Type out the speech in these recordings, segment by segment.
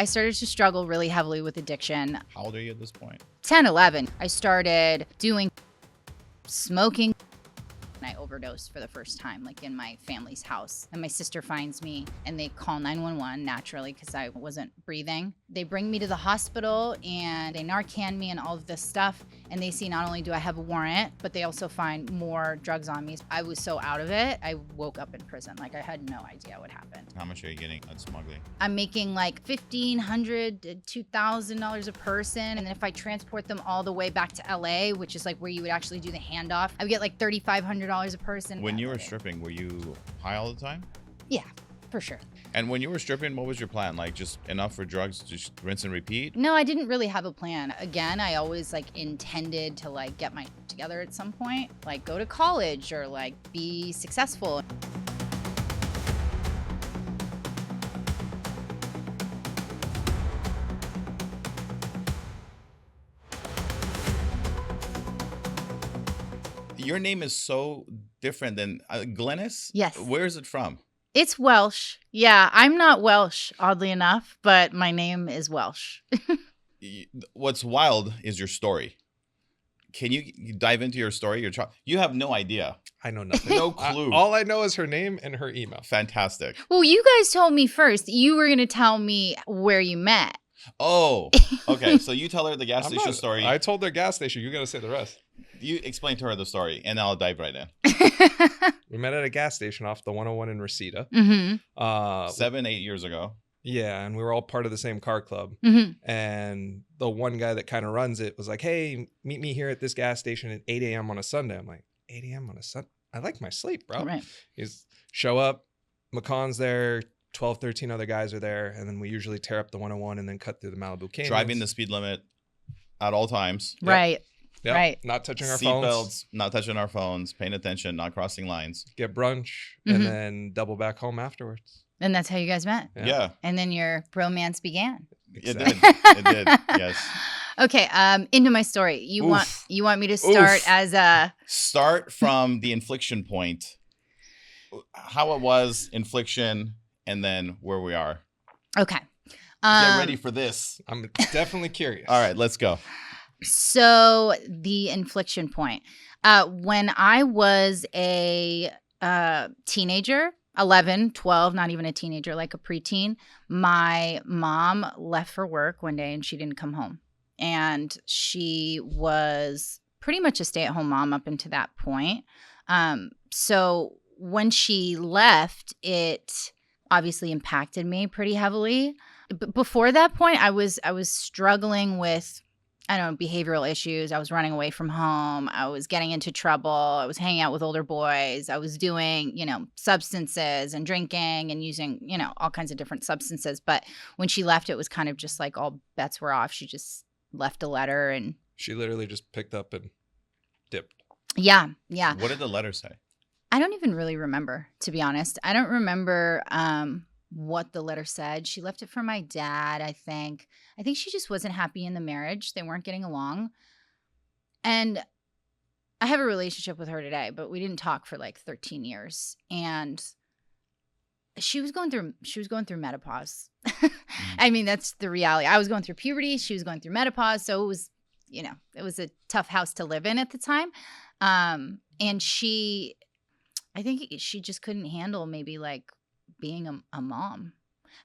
I started to struggle really heavily with addiction. How old are you at this point? 10, 11. I started doing smoking. I overdosed for the first time, like in my family's house. And my sister finds me and they call 911 naturally because I wasn't breathing. They bring me to the hospital and they Narcan me and all of this stuff. And they see not only do I have a warrant, but they also find more drugs on me. I was so out of it, I woke up in prison. Like I had no idea what happened. How much are you getting on smuggling? I'm making like $1,500 to $2,000 a person. And then if I transport them all the way back to LA, which is like where you would actually do the handoff, I would get like $3,500 a person. When you were stripping, were you high all the time? Yeah, for sure. And when you were stripping, what was your plan? Like just enough for drugs, just rinse and repeat? No, I didn't really have a plan. Again, I always like intended to like get my together at some point, like go to college or like be successful. Your name is so different than Glynis? Yes. Where is it from? It's Welsh. Yeah, I'm not Welsh, oddly enough, but my name is Welsh. What's wild is your story. Can you dive into your story? You have no idea. I know nothing. No clue. All I know is her name and her email. Fantastic. Well, you guys told me first. You were going to tell me where you met. Oh, okay. So you tell her the gas station story. I told her gas station. You got to say the rest. You explain to her the story, and I'll dive right in. We met at a gas station off the 101 in Reseda. Mm-hmm. 7, 8 years ago. Yeah, and we were all part of the same car club. Mm-hmm. And the one guy that kind of runs it was like, hey, meet me here at this gas station at 8 a.m. on a Sunday. I'm like, 8 a.m. on a Sunday? I like my sleep, bro. Right. He's show up, McConn's there, 12, 13 other guys are there, and then we usually tear up the 101 and then cut through the Malibu Canyons. Driving the speed limit at all times. Yep. Right. Yep. Right. Not touching our Seat phones. belts, not touching our phones, paying attention, not crossing lines. Get brunch, Mhm. and then double back home afterwards. And that's how you guys met. Yeah. And then your bromance began. It Exactly. did. It did. Yes. Okay, into my story. You Oof. want me to start Oof. as a Start from the infliction point, how it was, infliction, and then where we are. okay. Get ready for this. I'm definitely curious. All right, let's go. So the infliction point. When I was a teenager, 11, 12, not even a teenager, like a preteen, my mom left for work one day and she didn't come home. And she was pretty much a stay-at-home mom up until that point. So when she left, it obviously impacted me pretty heavily. But before that point, I was struggling with, I don't know, behavioral issues. I was running away from home. I was getting into trouble. I was hanging out with older boys. I was doing, substances and drinking and using, all kinds of different substances. But when she left, it was kind of just like all bets were off. She just left a letter and She literally just picked up and dipped. yeah. What did the letter say? I don't even really remember, to be honest. I don't remember what the letter said. She left it for my dad, I think. I think she just wasn't happy in the marriage. They weren't getting along. And I have a relationship with her today, but we didn't talk for like 13 years. And she was going through menopause. I mean, that's the reality. I was going through puberty. She was going through menopause. So it was, it was a tough house to live in at the time. And I think she just couldn't handle maybe like being a mom.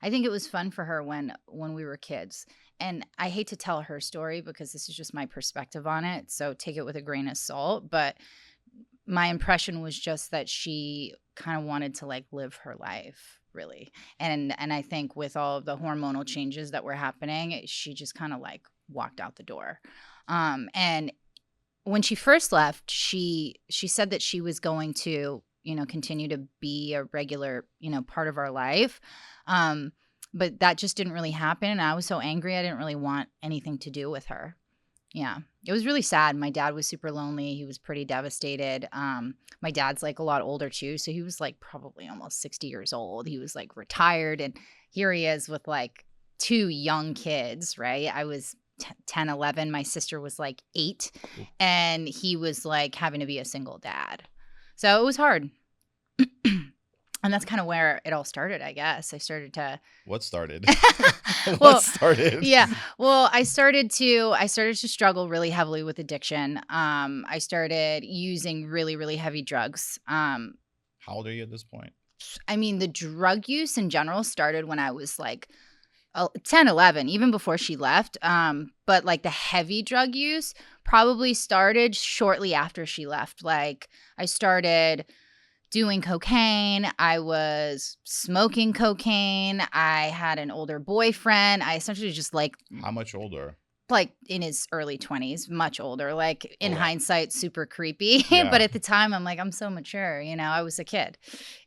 I think it was fun for her when we were kids. And I hate to tell her story because this is just my perspective on it. So take it with a grain of salt. But my impression was just that she kind of wanted to like live her life, really. And I think with all of the hormonal changes that were happening, she just kind of like walked out the door. And when she first left, she said that she was going to continue to be a regular, part of our life. But that just didn't really happen. And I was so angry. I didn't really want anything to do with her. Yeah. It was really sad. My dad was super lonely. He was pretty devastated. My dad's like a lot older too. So he was like probably almost 60 years old. He was like retired. And here he is with like 2 young kids, right? I was 10, 11. My sister was like 8. And he was like having to be a single dad. So it was hard. And that's kind of where it all started, I guess. I started to What started? well, What started? yeah. Well, I started to struggle really heavily with addiction. I started using really, really heavy drugs. How old are you at this point? I mean, the drug use in general started when I was like 10, 11, even before she left. But like the heavy drug use probably started shortly after she left. Like I started doing cocaine. I was smoking cocaine. I had an older boyfriend. I essentially just How much older? like in his early 20s, much older, like in wow. hindsight, super creepy. Yeah. But at the time, I'm like, I'm so mature. I was a kid.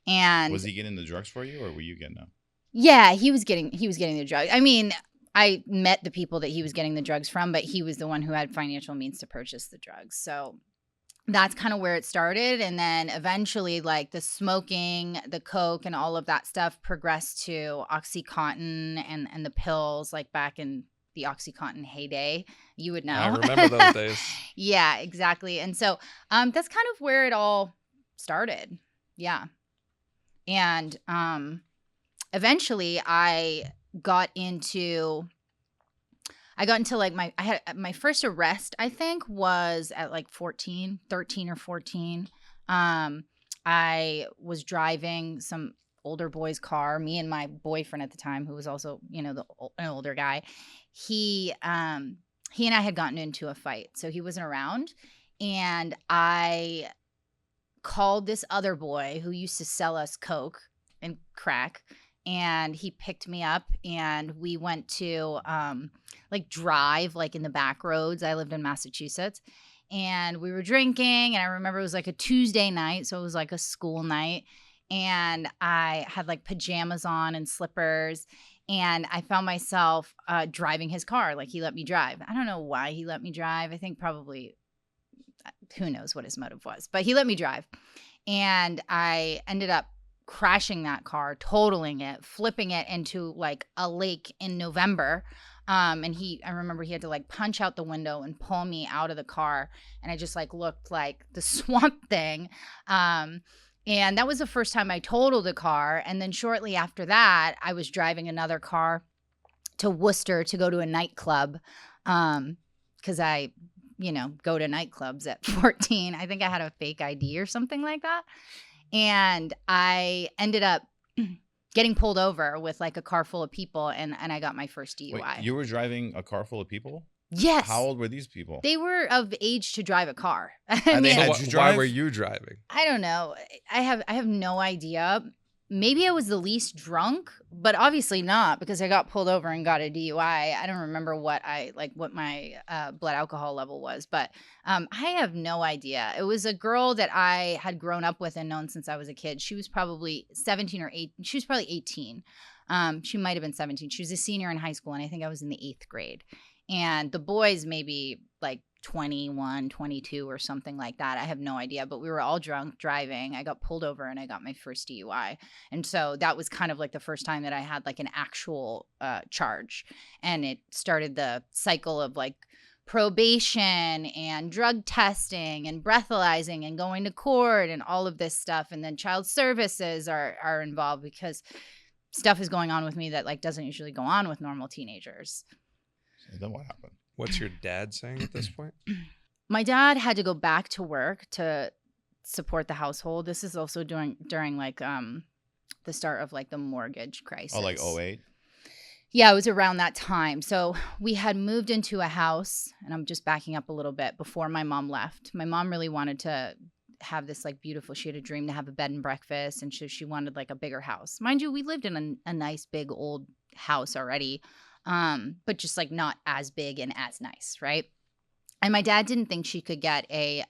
And Was he getting the drugs for you, or were you getting them? yeah, he was getting the drugs. I mean, I met the people that he was getting the drugs from, but he was the one who had financial means to purchase the drugs. So that's kind of where it started. And then eventually, like the smoking, the coke, and all of that stuff progressed to OxyContin and the pills, like back in the OxyContin heyday. You would know. I remember those days. Yeah, exactly. And so that's kind of where it all started. Yeah. And eventually I got into like my first arrest, I think, was at like 13 or 14. I was driving some older boy's car, me and my boyfriend at the time, who was also, an older guy. He and I had gotten into a fight, so he wasn't around. And I called this other boy who used to sell us coke and crack, and he picked me up and we went to like drive like in the back roads. I lived in Massachusetts, and we were drinking, and I remember it was like a Tuesday night, so it was like a school night, and I had like pajamas on and slippers, and I found myself driving his car. Like he let me drive. I don't know why he let me drive. I think probably who knows what his motive was, but he let me drive, and I ended up crashing that car, totaling it, flipping it into like a lake in November. And I remember he had to like punch out the window and pull me out of the car. And I just like looked like the Swamp Thing. And that was the first time I totaled a car. And then shortly after that, I was driving another car to Worcester to go to a nightclub. Cause I, go to nightclubs at 14. I think I had a fake ID or something like that. And I ended up getting pulled over with like a car full of people, and I got my first DUI. Wait, you were driving a car full of people? Yes. How old were these people? They were of age to drive a car. And they had So you why drive? were you driving? I don't know. I have no idea. Maybe I was the least drunk, but obviously not, because I got pulled over and got a DUI. I don't remember what my blood alcohol level was, but I have no idea. It was a girl that I had grown up with and known since I was a kid. She was probably 17 or 8. She was probably 18. She might have been 17. She was a senior in high school, and I think I was in the 8th grade. And the boys maybe like 21, 22 or something like that. I have no idea, but we were all drunk driving. I got pulled over and I got my first DUI. And so that was kind of like the first time that I had like an actual charge. And it started the cycle of like probation and drug testing and breathalyzing and going to court and all of this stuff. And then child services are involved, because stuff is going on with me that like doesn't usually go on with normal teenagers. And then what happened? What's your dad saying at this point? My dad had to go back to work to support the household. This is also during like the start of like the mortgage crisis. Oh, like 08? Yeah, it was around that time. So we had moved into a house, and I'm just backing up a little bit, before my mom left. My mom really wanted to have this like beautiful, she had a dream to have a bed and breakfast, and she wanted like a bigger house. Mind you, we lived in a nice big old house already. But just like not as big and as nice, right? And my dad didn't think she could get a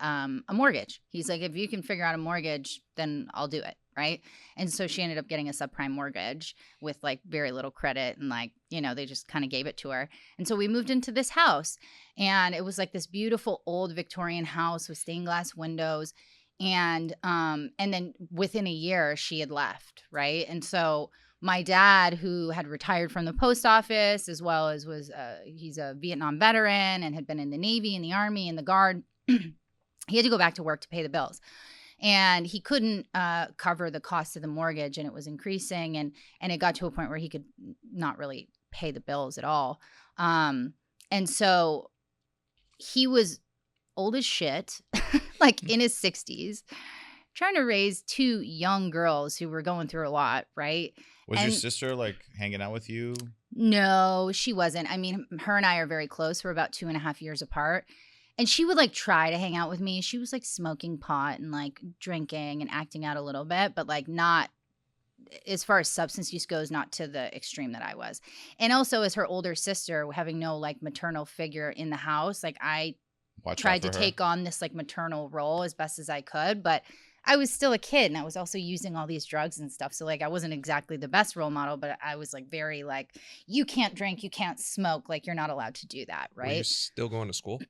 mortgage. He's like, if you can figure out a mortgage, then I'll do it, right? And so she ended up getting a subprime mortgage with like very little credit, and like, they just kind of gave it to her. And so we moved into this house, and it was like this beautiful old Victorian house with stained glass windows. And then within a year she had left, right? And so my dad, who had retired from the post office, as well as he's a Vietnam veteran and had been in the Navy and the Army and the Guard, he had to go back to work to pay the bills. and he couldn't cover the cost of the mortgage, and it was increasing, and it got to a point where he could not really pay the bills at all. And so he was old as shit, like in his 60s, trying to raise two young girls who were going through a lot, right? Was your sister like hanging out with you? No, she wasn't. I mean, her and I are very close. We're about 2.5 years apart. And she would like try to hang out with me. She was like smoking pot and like drinking and acting out a little bit, but like not, as far as substance use goes, not to the extreme that I was. And also, as her older sister, having no like maternal figure in the house, like I tried to take on this like maternal role as best as I could, but I was still a kid and I was also using all these drugs and stuff. So like I wasn't exactly the best role model, but I was like very like, you can't drink, you can't smoke, like you're not allowed to do that, right? Were you still going to school?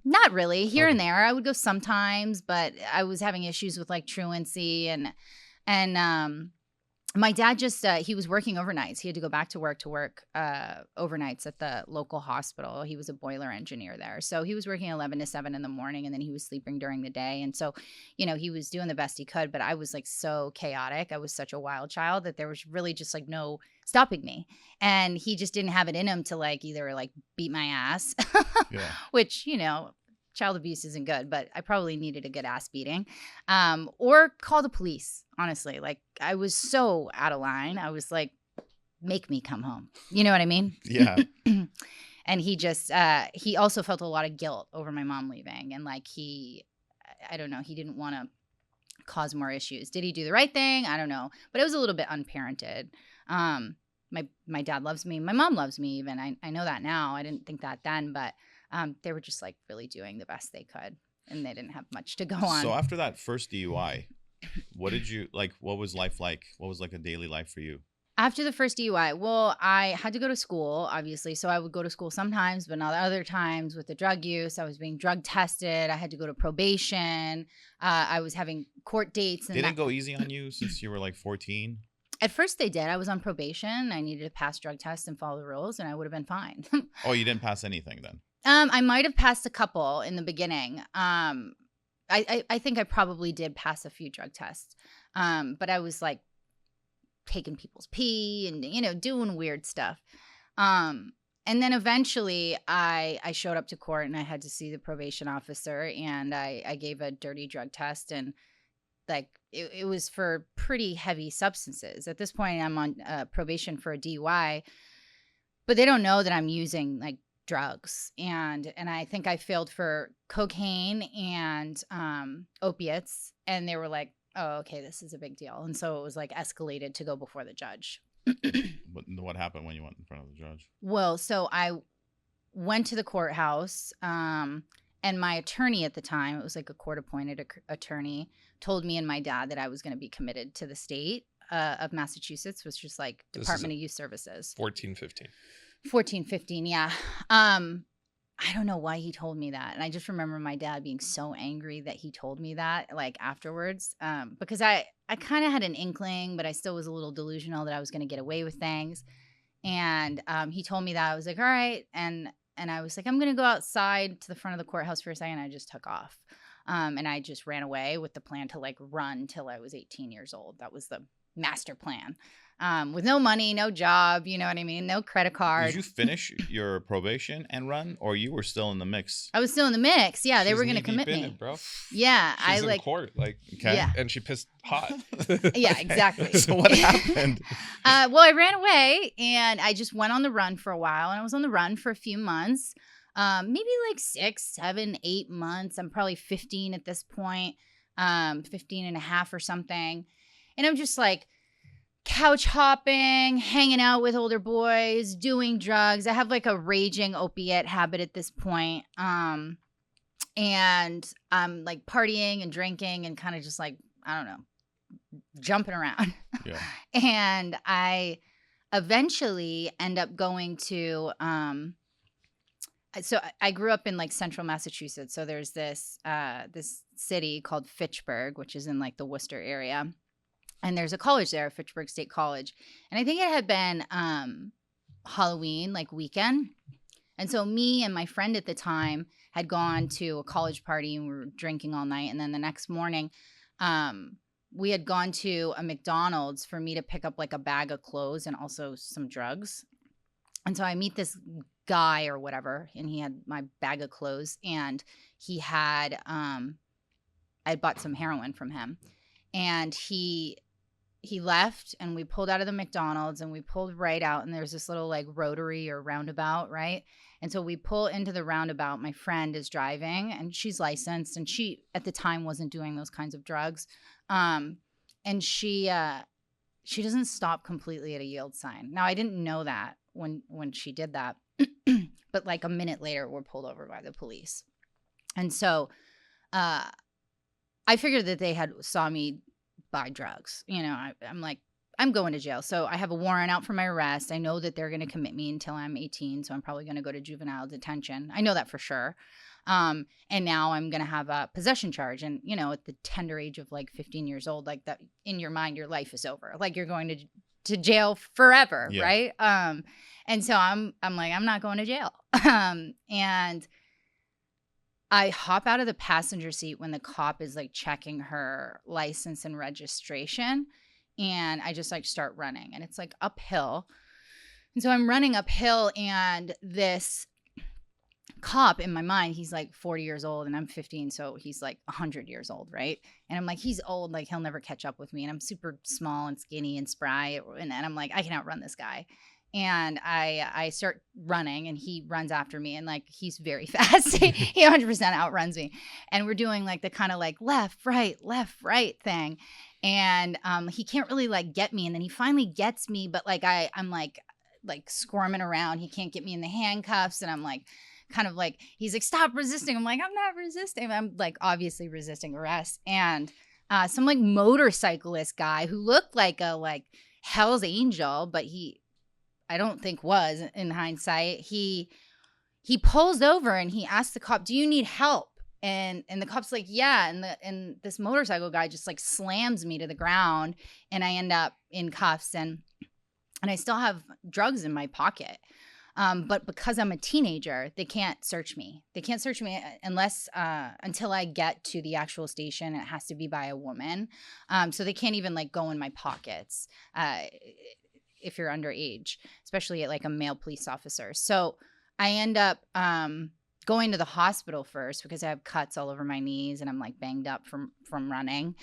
Not really. Here and there, I would go sometimes, but I was having issues with like truancy and my dad just he was working overnights. He had to go back to work overnights at the local hospital. He was a boiler engineer there, so he was working 11 to 7 in the morning, and then he was sleeping during the day. And so, you know, he was doing the best he could. But I was like so chaotic. I was such a wild child that there was really just like no stopping me. And he just didn't have it in him to like either like beat my ass, which, you know, child abuse isn't good, but I probably needed a good ass beating, or call the police. Honestly, like I was so out of line. I was like, make me come home. You know what I mean? Yeah. And he just, he also felt a lot of guilt over my mom leaving. And like I don't know, he didn't want to cause more issues. Did he do the right thing? I don't know. But it was a little bit unparented. My dad loves me. My mom loves me even. I know that now. I didn't think that then, but they were just like really doing the best they could. And they didn't have much to go on. So after that first DUI, what did you like? What was life like? What was like a daily life for you? After the first DUI, well, I had to go to school, obviously. So I would go to school sometimes, but not other times with the drug use. I was being drug tested. I had to go to probation. I was having court dates. Did it go easy on you since you were like 14? At first they did. I was on probation. I needed to pass drug tests and follow the rules, and I would have been fine. Oh, you didn't pass anything then? I might have passed a couple in the beginning. I think I probably did pass a few drug tests. But I was like taking people's pee and, you know, doing weird stuff. And then eventually I showed up to court and I had to see the probation officer, and I gave a dirty drug test, and like it was for pretty heavy substances. At this point I'm on probation for a DUI, but they don't know that I'm using like drugs. And I think I failed for cocaine and opiates. And they were like, oh, okay, this is a big deal. And so it was like escalated to go before the judge. What happened when you went in front of the judge? Well, so I went to the courthouse, and my attorney at the time, it was like a court-appointed attorney, told me and my dad that I was going to be committed to the state of Massachusetts, which is like Department of Youth Services. 14, 15. 14, 15, yeah. I don't know why he told me that. And I just remember my dad being so angry that he told me that, like, afterwards. Because I kind of had an inkling, but I still was a little delusional that I was going to get away with things. And he told me that. I was like, all right. And I was like, I'm going to go outside to the front of the courthouse for a second. I just took off. And I just ran away with the plan to, like, run till I was 18 years old. That was the master plan. With no money, no job, you know what I mean? No credit card. Did you finish your probation and run, or you were still in the mix? I was still in the mix. Yeah, they were going to commit me. It, bro. Yeah, She's in court, like, okay. Yeah. And she pissed hot. Yeah, exactly. So what happened? Well, I ran away and I just went on the run for a while, and I was on the run for a few months, maybe like 6, 7, 8 months. I'm probably 15 at this point, 15 and a half or something. And I'm just like, couch hopping, hanging out with older boys, doing drugs. I have like a raging opiate habit at this point. And I'm like partying and drinking and kind of just like, I don't know, jumping around. Yeah. And I eventually end up going to, so I grew up in like central Massachusetts. So there's this city called Fitchburg, which is in like the Worcester area. And there's a college there, Fitchburg State College. And I think it had been Halloween, like weekend. And so me and my friend at the time had gone to a college party and we were drinking all night. And then the next morning, we had gone to a McDonald's for me to pick up like a bag of clothes and also some drugs. And so I meet this guy or whatever, and he had my bag of clothes, and he had I bought some heroin from him, and he left, and we pulled out of the McDonald's, and we pulled right out, and there's this little like rotary or roundabout, right? And so we pull into the roundabout. My friend is driving, and she's licensed, and she at the time wasn't doing those kinds of drugs, and she doesn't stop completely at a yield sign. Now I didn't know that when she did that, but like a minute later, we're pulled over by the police, and so I figured that they had saw me buy drugs. You know, I'm like, I'm going to jail. So I have a warrant out for my arrest. I know that they're going to commit me until I'm 18. So I'm probably going to go to juvenile detention. I know that for sure. And now I'm going to have a possession charge. And, you know, at the tender age of like 15 years old, like that in your mind, your life is over. Like you're going to jail forever. Yeah. Right. And so I'm like, I'm not going to jail. And I hop out of the passenger seat when the cop is like checking her license and registration. And I just like start running, and it's like uphill. And so I'm running uphill, and this cop in my mind, he's like 40 years old and I'm 15. So he's like 100 years old. Right. And I'm like, he's old. Like he'll never catch up with me. And I'm super small and skinny and spry. And I'm like, I can outrun this guy. And I start running, and he runs after me, and like he's very fast. He 100% outruns me, and we're doing like the kind of like left right thing, and he can't really like get me, and then he finally gets me, but like I'm like squirming around. He can't get me in the handcuffs, and I'm like kind of like, he's like, stop resisting. I'm like, I'm not resisting. I'm like obviously resisting arrest, and some like motorcyclist guy who looked like a like Hell's Angel, but I don't think was in hindsight. He pulls over, and he asks the cop, do you need help? And the cop's like, yeah. And this motorcycle guy just like slams me to the ground, and I end up in cuffs, and I still have drugs in my pocket. But because I'm a teenager, they can't search me. They can't search me unless until I get to the actual station. It has to be by a woman. So they can't even like go in my pockets. If you're underage, especially at like a male police officer. So I end up going to the hospital first because I have cuts all over my knees, and I'm like banged up from running.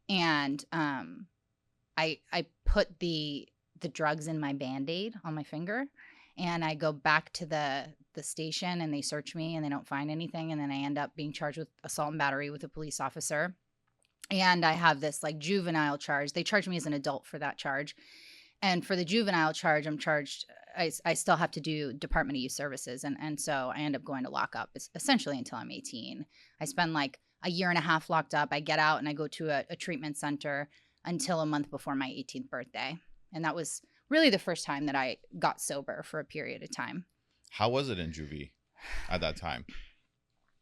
And I put the drugs in my Band-Aid on my finger, and I go back to the station, and they search me, and they don't find anything. And then I end up being charged with assault and battery with a police officer. And I have this like juvenile charge. They charge me as an adult for that charge. And for the juvenile charge, I'm charged, I still have to do Department of Youth Services. And so I end up going to lockup essentially until I'm 18. I spend like a year and a half locked up. I get out, and I go to a treatment center until a month before my 18th birthday. And that was really the first time that I got sober for a period of time. How was it in juvie at that time?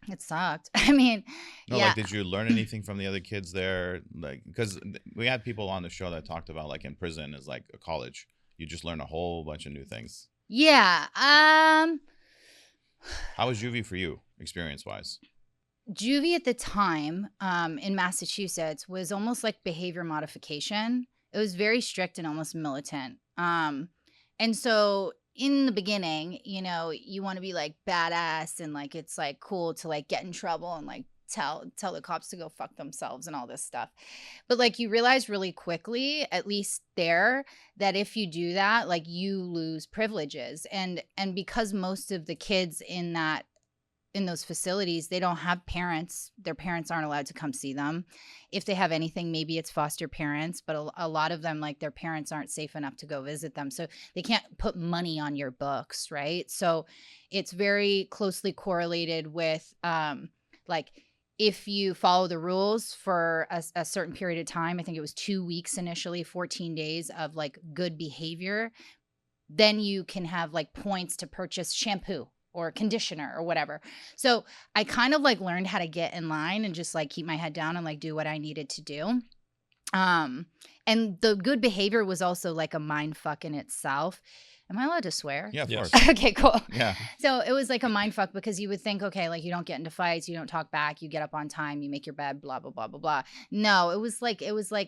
It sucked. I mean, No, yeah. like, did you learn anything from the other kids there? Like, because we had people on the show that talked about like in prison is like a college. You just learn a whole bunch of new things. Yeah. How was juvie for you, experience-wise? Juvie at the time in Massachusetts was almost like behavior modification. It was very strict and almost militant. And so in the beginning, you know, you want to be like badass, and like it's like cool to like get in trouble and like tell the cops to go fuck themselves and all this stuff. But like you realize really quickly, at least there, that if you do that, like you lose privileges. And because most of the kids in those facilities, they don't have parents. Their parents aren't allowed to come see them. If they have anything, maybe it's foster parents, but a lot of them, like their parents aren't safe enough to go visit them. So they can't put money on your books, right? So it's very closely correlated with like if you follow the rules for a certain period of time, I think it was 2 weeks initially, 14 days of like good behavior, then you can have like points to purchase shampoo or conditioner or whatever. So I kind of like learned how to get in line and just like keep my head down and like do what I needed to do. And the good behavior was also like a mind fuck in itself. Am I allowed to swear? Yeah, of Yes. course. Okay, cool. Yeah. So it was like a mind fuck because you would think, okay, like you don't get into fights, you don't talk back, you get up on time, you make your bed, blah, blah, blah, blah, blah. No, it was like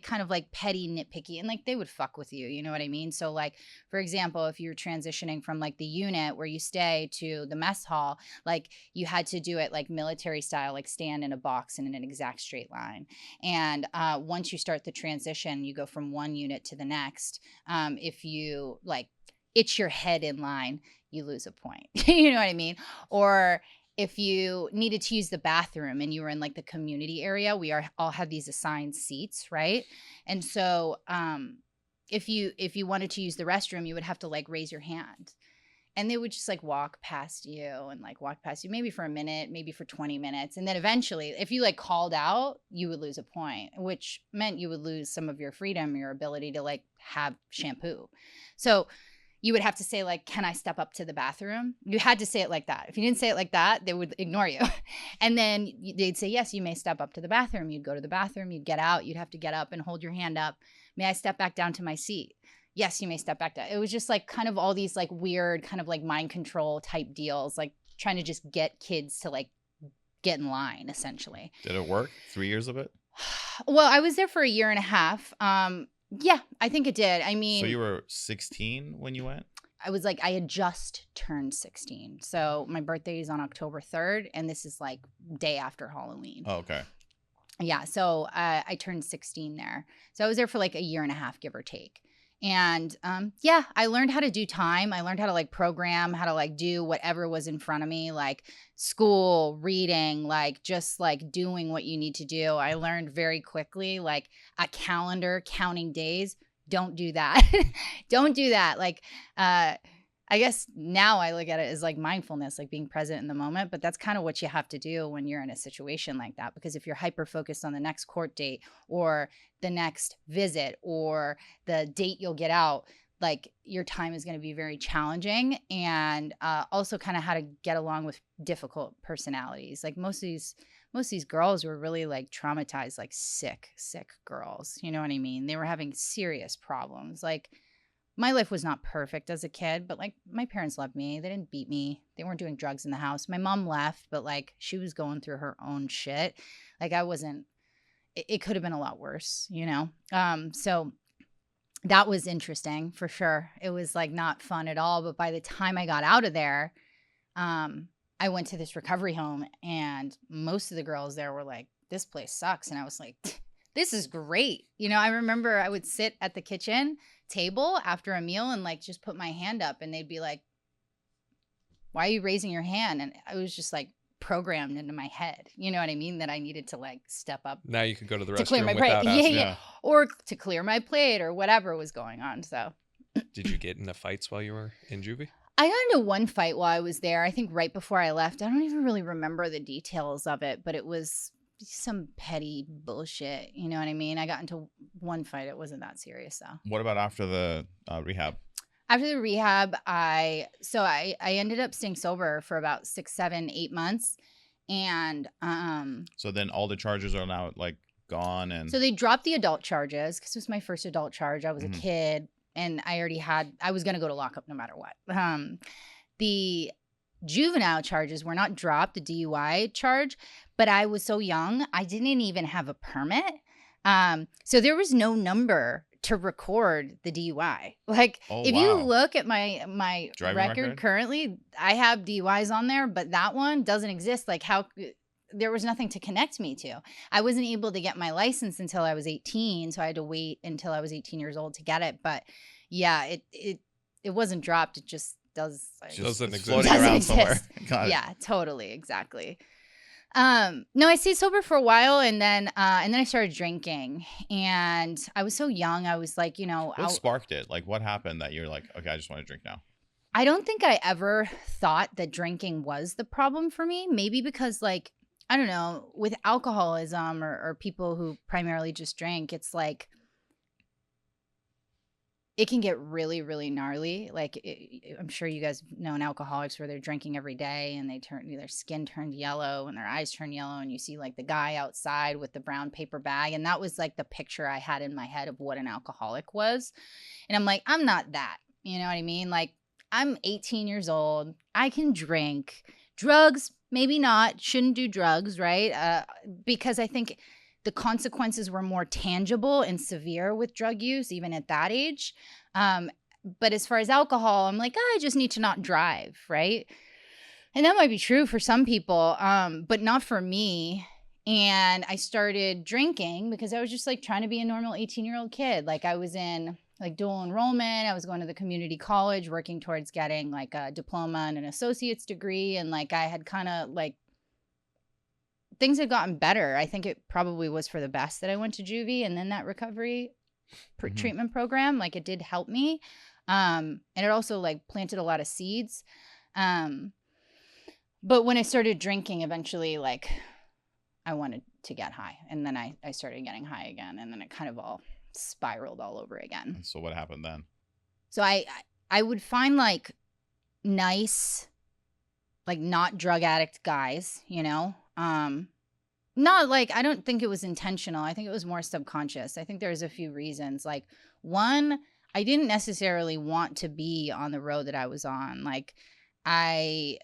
kind of like petty, nitpicky, and like they would fuck with you. You know what I mean? So like, for example, if you're transitioning from like the unit where you stay to the mess hall, like you had to do it like military style, like stand in a box in an exact straight line. And once you start the transition, you go from one unit to the next. If you like itch your head in line, you lose a point. You know what I mean? Or if you needed to use the bathroom and you were in like the community area, we all had these assigned seats, right? And so if you wanted to use the restroom, you would have to like raise your hand. And they would just like walk past you and like walk past you maybe for a minute, maybe for 20 minutes. And then eventually, if you like called out, you would lose a point, which meant you would lose some of your freedom, your ability to like have shampoo. So you would have to say like, can I step up to the bathroom? You had to say it like that. If you didn't say it like that, they would ignore you. And then they'd say, yes, you may step up to the bathroom. You'd go to the bathroom, you'd get out, you'd have to get up and hold your hand up. May I step back down to my seat? Yes, you may step back down. It was just like kind of all these like weird kind of like mind control type deals, like trying to just get kids to like get in line essentially. Did it work? 3 years of it? Well, I was there for a year and a half. Yeah, I think it did. I mean, So you were 16 when you went? I was like, I had just turned 16. So my birthday is on October 3rd, and this is like day after Halloween. Oh, okay. Yeah, so I turned 16 there. So I was there for like a year and a half, give or take. And yeah, I learned how to do time. I learned how to like program, how to like do whatever was in front of me, like school, reading, like just like doing what you need to do. I learned very quickly, like a calendar, counting days. Don't do that. Don't do that. Like, I guess now I look at it as like mindfulness, like being present in the moment. But that's kind of what you have to do when you're in a situation like that. Because if you're hyper focused on the next court date or the next visit or the date you'll get out, like your time is going to be very challenging. And also kind of how to get along with difficult personalities. Like most of these girls were really like traumatized, like sick girls. You know what I mean? They were having serious problems. Like, my life was not perfect as a kid, but like my parents loved me. They didn't beat me. They weren't doing drugs in the house. My mom left, but like she was going through her own shit. Like I wasn't, it could have been a lot worse, you know? So that was interesting for sure. It was like not fun at all. But by the time I got out of there, I went to this recovery home and most of the girls there were like, this place sucks. And I was like, this is great. You know, I remember I would sit at the kitchen table after a meal and like just put my hand up and they'd be like, why are you raising your hand? And I was just like programmed into my head, you know what I mean, that I needed to like step up Now you could go to the to clear restroom my plate. without Yeah, asking. yeah, or to clear my plate or whatever was going on. So Did you get into fights while you were in juvie? I got into one fight while I was there. I think right before I left. I don't even really remember the details of it, but it was some petty bullshit. You know what I mean? I got into one fight. It wasn't that serious though. What about after the rehab? After the rehab, I ended up staying sober for about 6, 7, 8 months. And So then all the charges are now like gone and so they dropped the adult charges because it was my first adult charge. I was Mhm. a kid and I was going to go to lockup no matter what. The juvenile charges were not dropped, the DUI charge, but I was so young, I didn't even have a permit. So there was no number to record the DUI. Like Oh, if you wow. look at my Driving record record? currently, I have DUIs on there, but that one doesn't exist. Like there was nothing to connect me to. I wasn't able to get my license until I was 18, so I had to wait until I was 18 years old to get it. But yeah, it wasn't dropped. It just does. Like, just Doesn't it's exist. floating Doesn't around somewhere. exist. Got it. yeah, totally, exactly. No, I stayed sober for a while, and then I started drinking. And I was so young. I was like, you know, What sparked it? Like what happened that you're like, okay, I just want to drink now? I don't think I ever thought that drinking was the problem for me. Maybe because like, I don't know, with alcoholism or people who primarily just drink, it's like it can get really, really gnarly. Like I'm sure you guys know alcoholics where they're drinking every day and their skin turned yellow and their eyes turn yellow, and you see like the guy outside with the brown paper bag. And that was like the picture I had in my head of what an alcoholic was. And I'm like, I'm not that. You know what I mean? Like, I'm 18 years old. I can drink. Drugs, maybe not. Shouldn't do drugs, right? Because I think the consequences were more tangible and severe with drug use, even at that age. But as far as alcohol, I'm like, I just need to not drive, right? And that might be true for some people, but not for me. And I started drinking because I was just like trying to be a normal 18-year-old kid. Like I was in like dual enrollment. I was going to the community college, working towards getting like a diploma and an associate's degree. And like I had kind of like, things had gotten better. I think it probably was for the best that I went to juvie and then that recovery treatment program. Like it did help me. And it also like planted a lot of seeds. But when I started drinking, eventually like I wanted to get high. And then I started getting high again. And then it kind of all spiraled all over again. So what happened then? So I would find like nice, like not drug addict guys, you know, not like, I don't think it was intentional. I think it was more subconscious. I think there's a few reasons. Like one, I didn't necessarily want to be on the road that I was on. Like I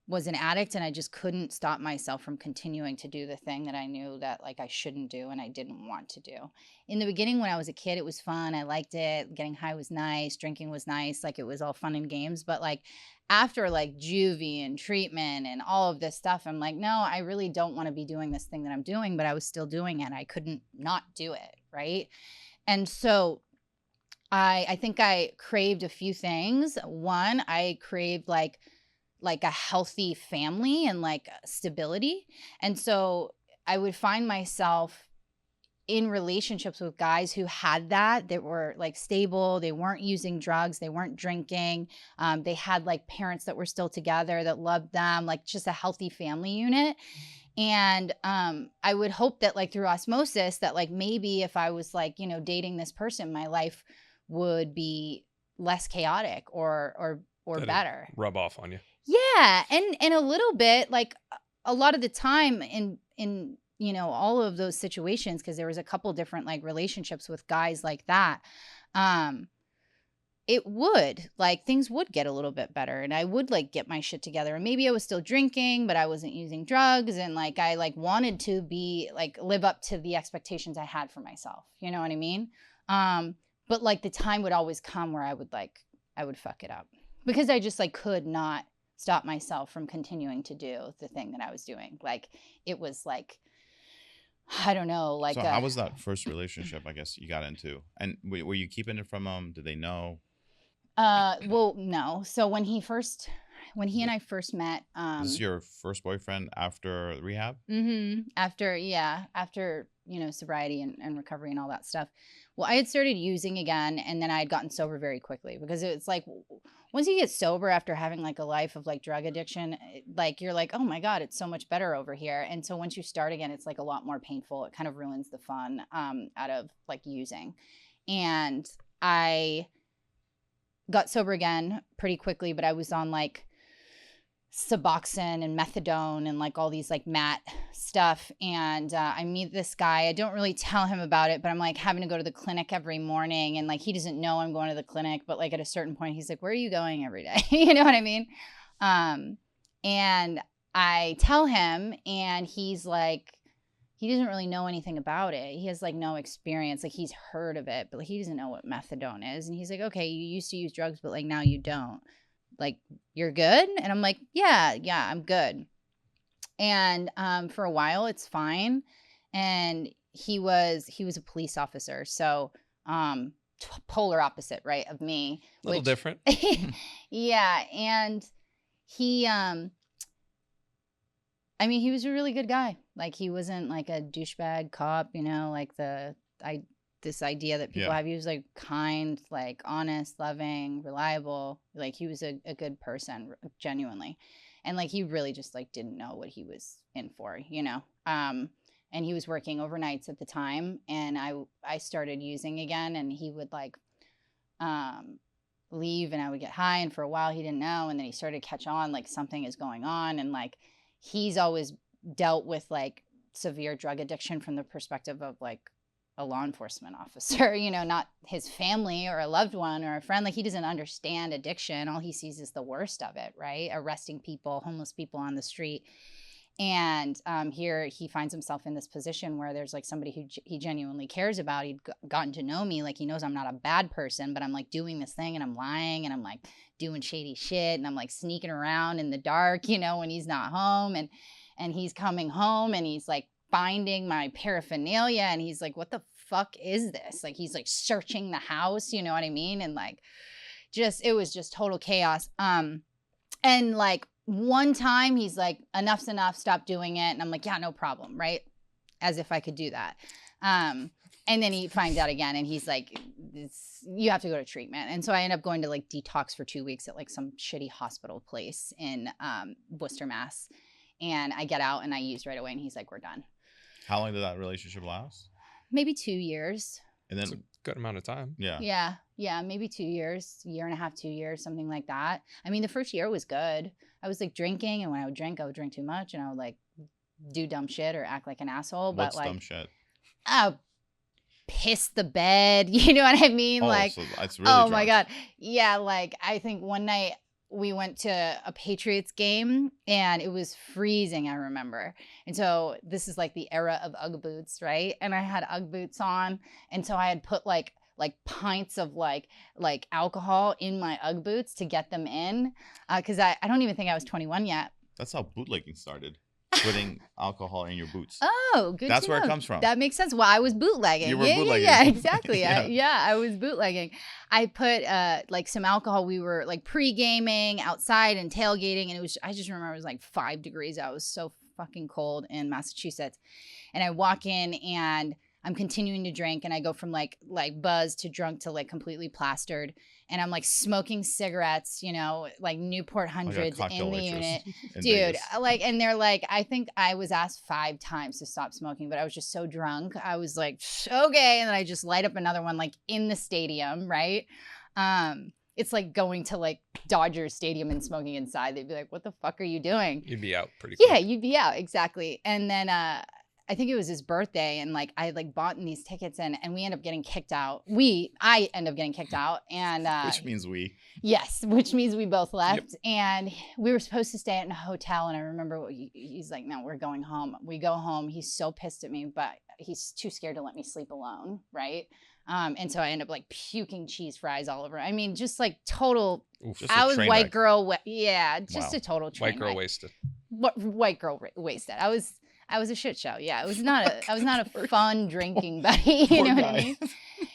was an addict and I just couldn't stop myself from continuing to do the thing that I knew that like I shouldn't do and I didn't want to do. In the beginning, when I was a kid, it was fun. I liked it. Getting high was nice. Drinking was nice. Like it was all fun and games. But like after like juvie and treatment and all of this stuff, I'm like, no, I really don't want to be doing this thing that I'm doing, but I was still doing it. I couldn't not do it. Right. And so I think I craved a few things. One, I craved like a healthy family and like stability. And so I would find myself in relationships with guys who had that were like stable. They weren't using drugs. They weren't drinking. They had like parents that were still together that loved them, like just a healthy family unit. And I would hope that like through osmosis that like maybe if I was like, you know, dating this person, my life would be less chaotic or better. Rub off on you. Yeah, and a little bit like a lot of the time in you know all of those situations, because there was a couple different like relationships with guys like that, it would like things would get a little bit better and I would like get my shit together and maybe I was still drinking but I wasn't using drugs and like I like wanted to be like live up to the expectations I had for myself, you know what I mean? But like the time would always come where I would fuck it up because I just like could not stop myself from continuing to do the thing that I was doing. Like it was like, I don't know, like. So how was that first relationship, I guess, you got into? And were you keeping it from them? Did they know? Well, no. So when he and I first met, This is your first boyfriend after rehab? after, you know, sobriety and recovery and all that stuff. Well, I had started using again and then I had gotten sober very quickly because it's like, once you get sober after having like a life of like drug addiction, like you're like, oh my God, it's so much better over here. And so once you start again, it's like a lot more painful. It kind of ruins the fun, out of like using. And I got sober again pretty quickly, but I was on like Suboxone and methadone and like all these like mat stuff. And I meet this guy. I don't really tell him about it, but I'm like having to go to the clinic every morning. And like he doesn't know I'm going to the clinic, but like at a certain point, he's like, where are you going every day? You know what I mean? And I tell him and he's like, he doesn't really know anything about it. He has like no experience. Like he's heard of it, but he doesn't know what methadone is. And he's like, okay, you used to use drugs, but like now you don't. Like, you're good? And I'm like, yeah, I'm good. And for a while, it's fine. And he was a police officer. So polar opposite, right, of me. A little different. Yeah. And he, I mean, he was a really good guy. Like, he wasn't like a douchebag cop, you know, like this idea that people have. He was like kind, like honest, loving, reliable. Like he was a good person, genuinely. And like he really just like didn't know what he was in for, you know. And he was working overnights at the time and I started using again and he would like leave and I would get high, and for a while he didn't know, and then he started to catch on like something is going on, and like he's always dealt with like severe drug addiction from the perspective of like a law enforcement officer, you know, not his family or a loved one or a friend. Like he doesn't understand addiction. All he sees is the worst of it, right? Arresting people, homeless people on the street. And here he finds himself in this position where there's like somebody who he genuinely cares about. He'd gotten to know me. Like he knows I'm not a bad person, but I'm like doing this thing and I'm lying and I'm like doing shady shit and I'm like sneaking around in the dark, you know, when he's not home, and he's coming home and he's like finding my paraphernalia and he's like, what the fuck is this? Like he's like searching the house, you know what I mean? And like it was just total chaos. And like one time he's like, enough's enough, stop doing it. And I'm like, yeah, no problem, right? As if I could do that. And then he finds out again and he's like, you have to go to treatment. And so I end up going to like detox for 2 weeks at like some shitty hospital place in Worcester, Mass. And I get out and I use right away and he's like, we're done. How long did that relationship last? Maybe 2 years. And then It's a good amount of time. yeah. Yeah, maybe 2 years, year and a half, 2 years, something like that. I mean, the first year was good. I was like drinking, and when I would drink too much, and I would like do dumb shit or act like an asshole. But What's like, dumb shit? Piss the bed. You know what I mean? Oh, like, so it's really oh my drunk. God. Yeah, like I think one night we went to a Patriots game and it was freezing, I remember. And so this is like the era of Ugg boots, right? And I had Ugg boots on. And so I had put like pints of like alcohol in my Ugg boots to get them in. Cause I don't even think I was 21 yet. That's how bootlegging started. Putting alcohol in your boots. Oh, good. That's to where know. It comes from. That makes sense. Well, I was bootlegging. You were yeah, bootlegging. Yeah, exactly. Yeah. I was bootlegging. I put like some alcohol. We were like pre-gaming outside and tailgating, and I just remember it was like 5 degrees out. It was so fucking cold in Massachusetts. And I walk in and I'm continuing to drink, and I go from like buzzed to drunk to like completely plastered. And I'm like smoking cigarettes, you know, like Newport hundreds in the unit. in Dude, Vegas. like, and they're like, I think I was asked 5 times to stop smoking, but I was just so drunk. I was like, okay. And then I just light up another one, like in the stadium, right? It's like going to like Dodgers Stadium and smoking inside. They'd be like, what the fuck are you doing? You'd be out pretty quick. Yeah, you'd be out. Exactly. And then, I think it was his birthday, and like I had like bought these tickets and we end up getting kicked out. I end up getting kicked out, and Which means we. Yes, which means we both left. Yep. And we were supposed to stay at a hotel. And I remember he's like, no, we're going home. We go home. He's so pissed at me, but he's too scared to let me sleep alone. Right. And so I end up like puking cheese fries all over. I mean, just like total. Just I was white wreck. girl. Yeah. Just Wow. a total train White girl wreck. wasted. White girl wasted. I was a shit show. Yeah. I was not a fun drinking buddy. You know what I mean?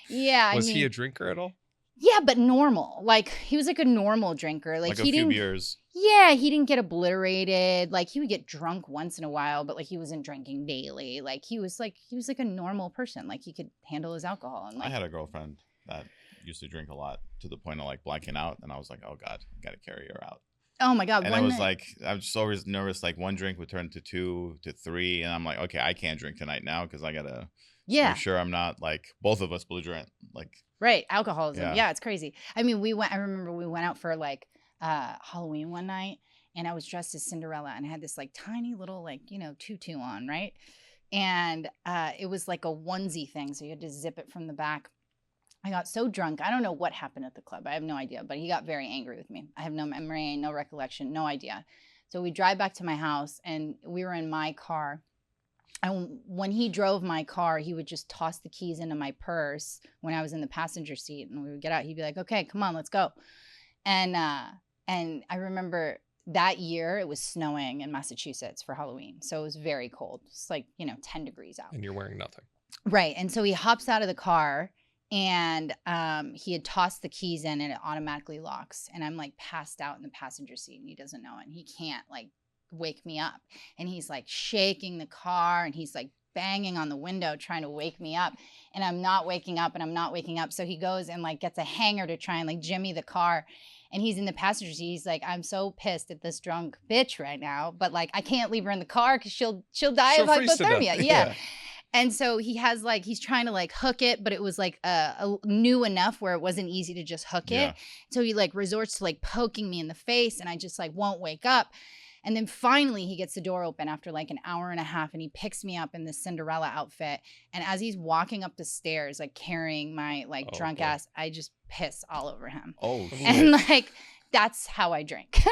Yeah. Was he a drinker at all? Yeah, but normal. Like he was like a normal drinker. Like a he few didn't. beers. Yeah, he didn't get obliterated. Like he would get drunk once in a while, but like he wasn't drinking daily. Like he was like a normal person. Like he could handle his alcohol. And like I had a girlfriend that used to drink a lot to the point of like blacking out, and I was like, oh God, I gotta carry her out. oh my God. And it was like, I was just always nervous. Like one drink would turn to 2 to 3, and I'm like, okay, I can't drink tonight now because I gotta make sure I'm not like both of us belligerent. Like right, alcoholism. Yeah. Yeah, it's crazy. I mean, I remember we went out for like Halloween one night, and I was dressed as Cinderella, and I had this like tiny little like tutu on, right? And it was like a onesie thing, so you had to zip it from the back. I got so drunk. I don't know what happened at the club. I have no idea, but he got very angry with me. I have no memory, no recollection, no idea. So we drive back to my house, and we were in my car. And when he drove my car, he would just toss the keys into my purse when I was in the passenger seat, and we would get out. He'd be like, okay, come on, let's go. And I remember that year it was snowing in Massachusetts for Halloween. So it was very cold. It's like, 10 degrees out. And you're wearing nothing. Right. And so he hops out of the car, and he had tossed the keys in, and it automatically locks. And I'm like passed out in the passenger seat, and he doesn't know it. And he can't like wake me up. And he's like shaking the car, and he's like banging on the window trying to wake me up. And I'm not waking up, and I'm not waking up. So he goes and like gets a hanger to try and like jimmy the car. And he's in the passenger seat. He's like, I'm so pissed at this drunk bitch right now, but like I can't leave her in the car because she'll die of She'll freeze to hypothermia. death. Yeah. And so he has like, he's trying to like hook it, but it was like new enough where it wasn't easy to just hook it. So he like resorts to like poking me in the face, and I just like won't wake up. And then finally he gets the door open after like an hour and a half, and he picks me up in this Cinderella outfit. And as he's walking up the stairs, like carrying my like drunk ass, I just piss all over him. Oh, shit. And like, that's how I drink.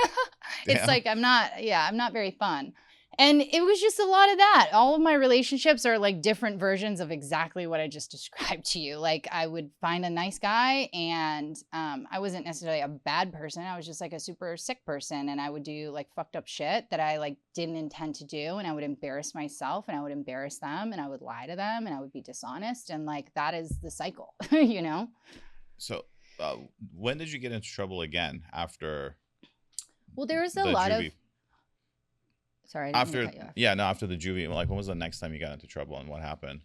It's like, I'm not very fun. And it was just a lot of that. All of my relationships are like different versions of exactly what I just described to you. Like I would find a nice guy, and I wasn't necessarily a bad person. I was just like a super sick person, and I would do like fucked up shit that I like didn't intend to do, and I would embarrass myself, and I would embarrass them, and I would lie to them, and I would be dishonest, and like that is the cycle, you know? So when did you get into trouble again after? Well, there was a lot of... Sorry, I didn't mean to cut you off. After the juvie, like when was the next time you got into trouble and what happened?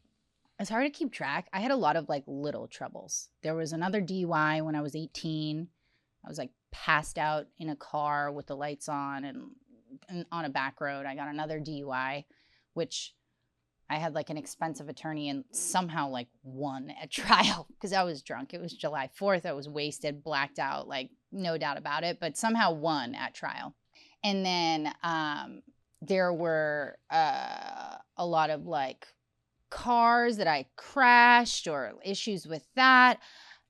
It's hard to keep track. I had a lot of like little troubles. There was another DUI when I was 18. I was like passed out in a car with the lights on and on a back road. I got another DUI, which I had like an expensive attorney and somehow like won at trial because I was drunk. It was July 4th. I was wasted, blacked out, like no doubt about it, but somehow won at trial. And then there were a lot of like cars that I crashed or issues with that.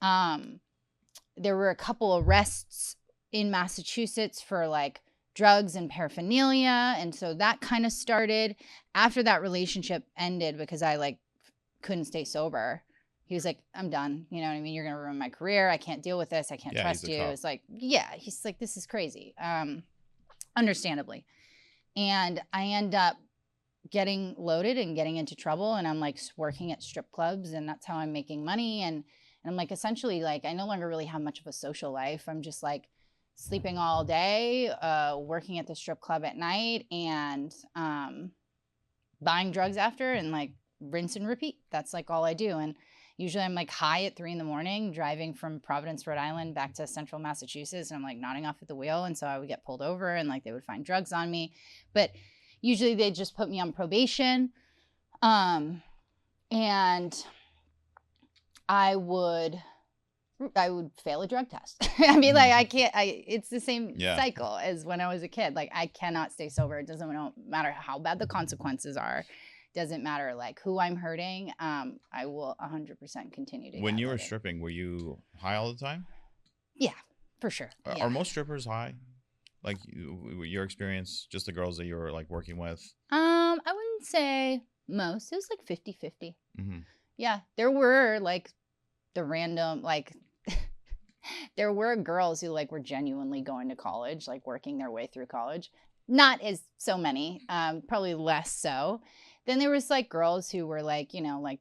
There were a couple arrests in Massachusetts for like drugs and paraphernalia. And so that kind of started after that relationship ended because I like couldn't stay sober. He was like, I'm done. You know what I mean? You're going to ruin my career. I can't deal with this. I can't trust you. It's like, he's like, this is crazy. Understandably. And I end up getting loaded and getting into trouble. And I'm like working at strip clubs, and that's how I'm making money. And I'm like, essentially, like, I no longer really have much of a social life. I'm just like sleeping all day, working at the strip club at night, and buying drugs after, and like rinse and repeat. That's like all I do. And usually I'm like high at 3 a.m, driving from Providence, Rhode Island back to central Massachusetts. And I'm like nodding off at the wheel. And so I would get pulled over, and like they would find drugs on me. But usually they just put me on probation. And I would fail a drug test. I mean, like it's the same cycle as when I was a kid. Like I cannot stay sober. It doesn't matter how bad the consequences are. Doesn't matter like who I'm hurting. I will 100% continue to. When you were stripping, were you high all the time? Yeah, for sure. Are most strippers high? Like your experience, just the girls that you were like working with? I wouldn't say most. It was like 50-50. Mm-hmm. Yeah, there were like the random like there were girls who like were genuinely going to college, like working their way through college. Not as so many, probably less so. Then there was like girls who were like, you know, like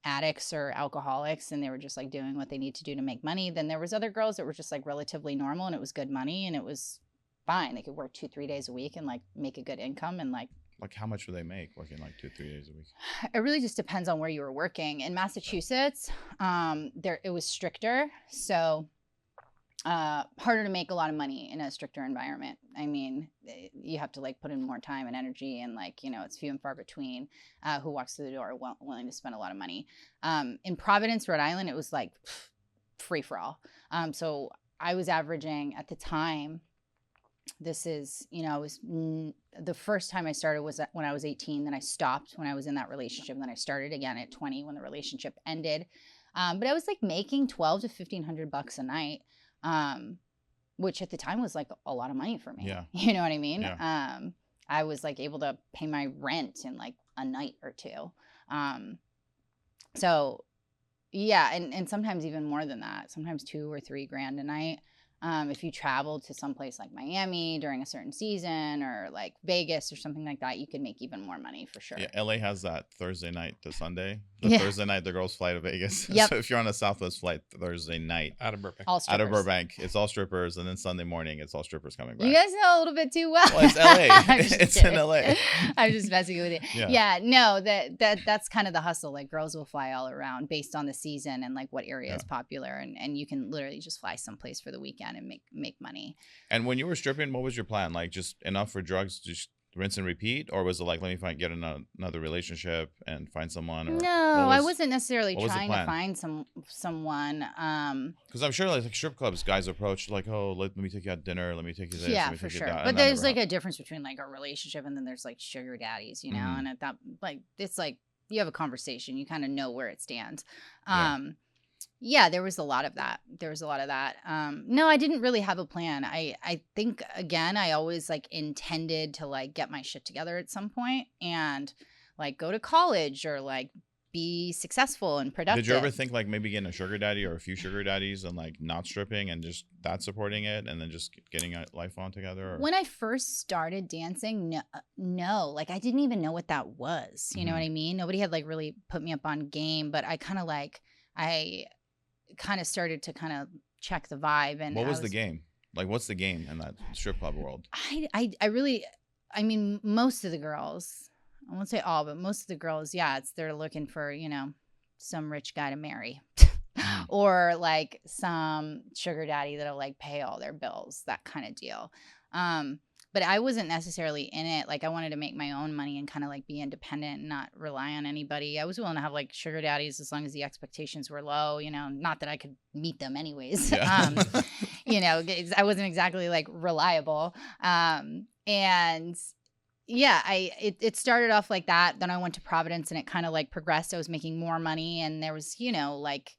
addicts or alcoholics, and they were just like doing what they need to do to make money. Then there was other girls that were just like relatively normal, and it was good money, and it was fine. They could work 2-3 days a week and like make a good income, and like how much would they make working like 2-3 days a week? It really just depends on where you were working. In Massachusetts, it was stricter, so harder to make a lot of money in a stricter environment. I mean, you have to like put in more time and energy, and like, you know, it's few and far between who walks through the door willing to spend a lot of money. In Providence, Rhode Island, it was like free for all. So I was averaging at the time, this is, you know, it was the first time I started was when I was 18. Then I stopped when I was in that relationship. And then I started again at 20 when the relationship ended. But I was like making $1,200 to $1,500 a night. Which at the time was like a lot of money for me. Yeah. You know what I mean? Yeah. I was like able to pay my rent in like a night or two. So yeah. And sometimes even more than that, sometimes $2,000 or $3,000 a night. If you traveled to someplace like Miami during a certain season, or like Vegas or something like that, you could make even more money for sure. Yeah, LA has that Thursday night to Sunday. Thursday night, the girls fly to Vegas. Yep. So if you're on a Southwest flight Thursday night, out of Burbank, out of Burbank, it's all strippers, and then Sunday morning, it's all strippers coming back. You guys know a little bit too well. Well, it's LA. It's kidding. in LA. I'm just messing with you. Yeah, no, that's kind of the hustle. Like girls will fly all around based on the season and like what area is popular, and you can literally just fly someplace for the weekend and make money. And when you were stripping, what was your plan? Like just enough for drugs, just rinse and repeat, or was it like, let me get another relationship and find someone? Or No, I wasn't necessarily what was the trying to plan? find someone. Because I'm sure like strip clubs, guys approach like, oh, let me take you out dinner, let me take you this, let Yeah, me for take you sure. that. But And that there's never like a happened. difference between like a relationship and then there's like sugar daddies, you know? Mhm. And at that, like, it's like you have a conversation, you kind of know where it stands. Yeah. Yeah, there was a lot of that. No, I didn't really have a plan. I think again, I always like intended to like get my shit together at some point and like go to college or like be successful and Did you ever productive. think like maybe getting a sugar daddy or a few sugar daddies and like not stripping and just that supporting it and then just getting a life on together? Or? When I first started dancing, no, like I didn't even know what that was. You know what I mean? Nobody had like really put me up on game, but I kind of started to kind of check the vibe. And What was the game? Like, what's the game in that strip club world? I mean, most of the girls, I won't say all, but most of the girls, yeah, they're looking for, you know, some rich guy to marry or like some sugar daddy that'll like pay all their bills, that kind of deal. But I wasn't necessarily in it. Like I wanted to make my own money and kind of like be independent and not rely on anybody. I was willing to have like sugar daddies as long as the expectations were low, you know, not that I could meet them anyways. Yeah. You know, I wasn't exactly like reliable. And yeah, it started off like that. Then I went to Providence and it kind of like progressed. I was making more money and there was, you know, like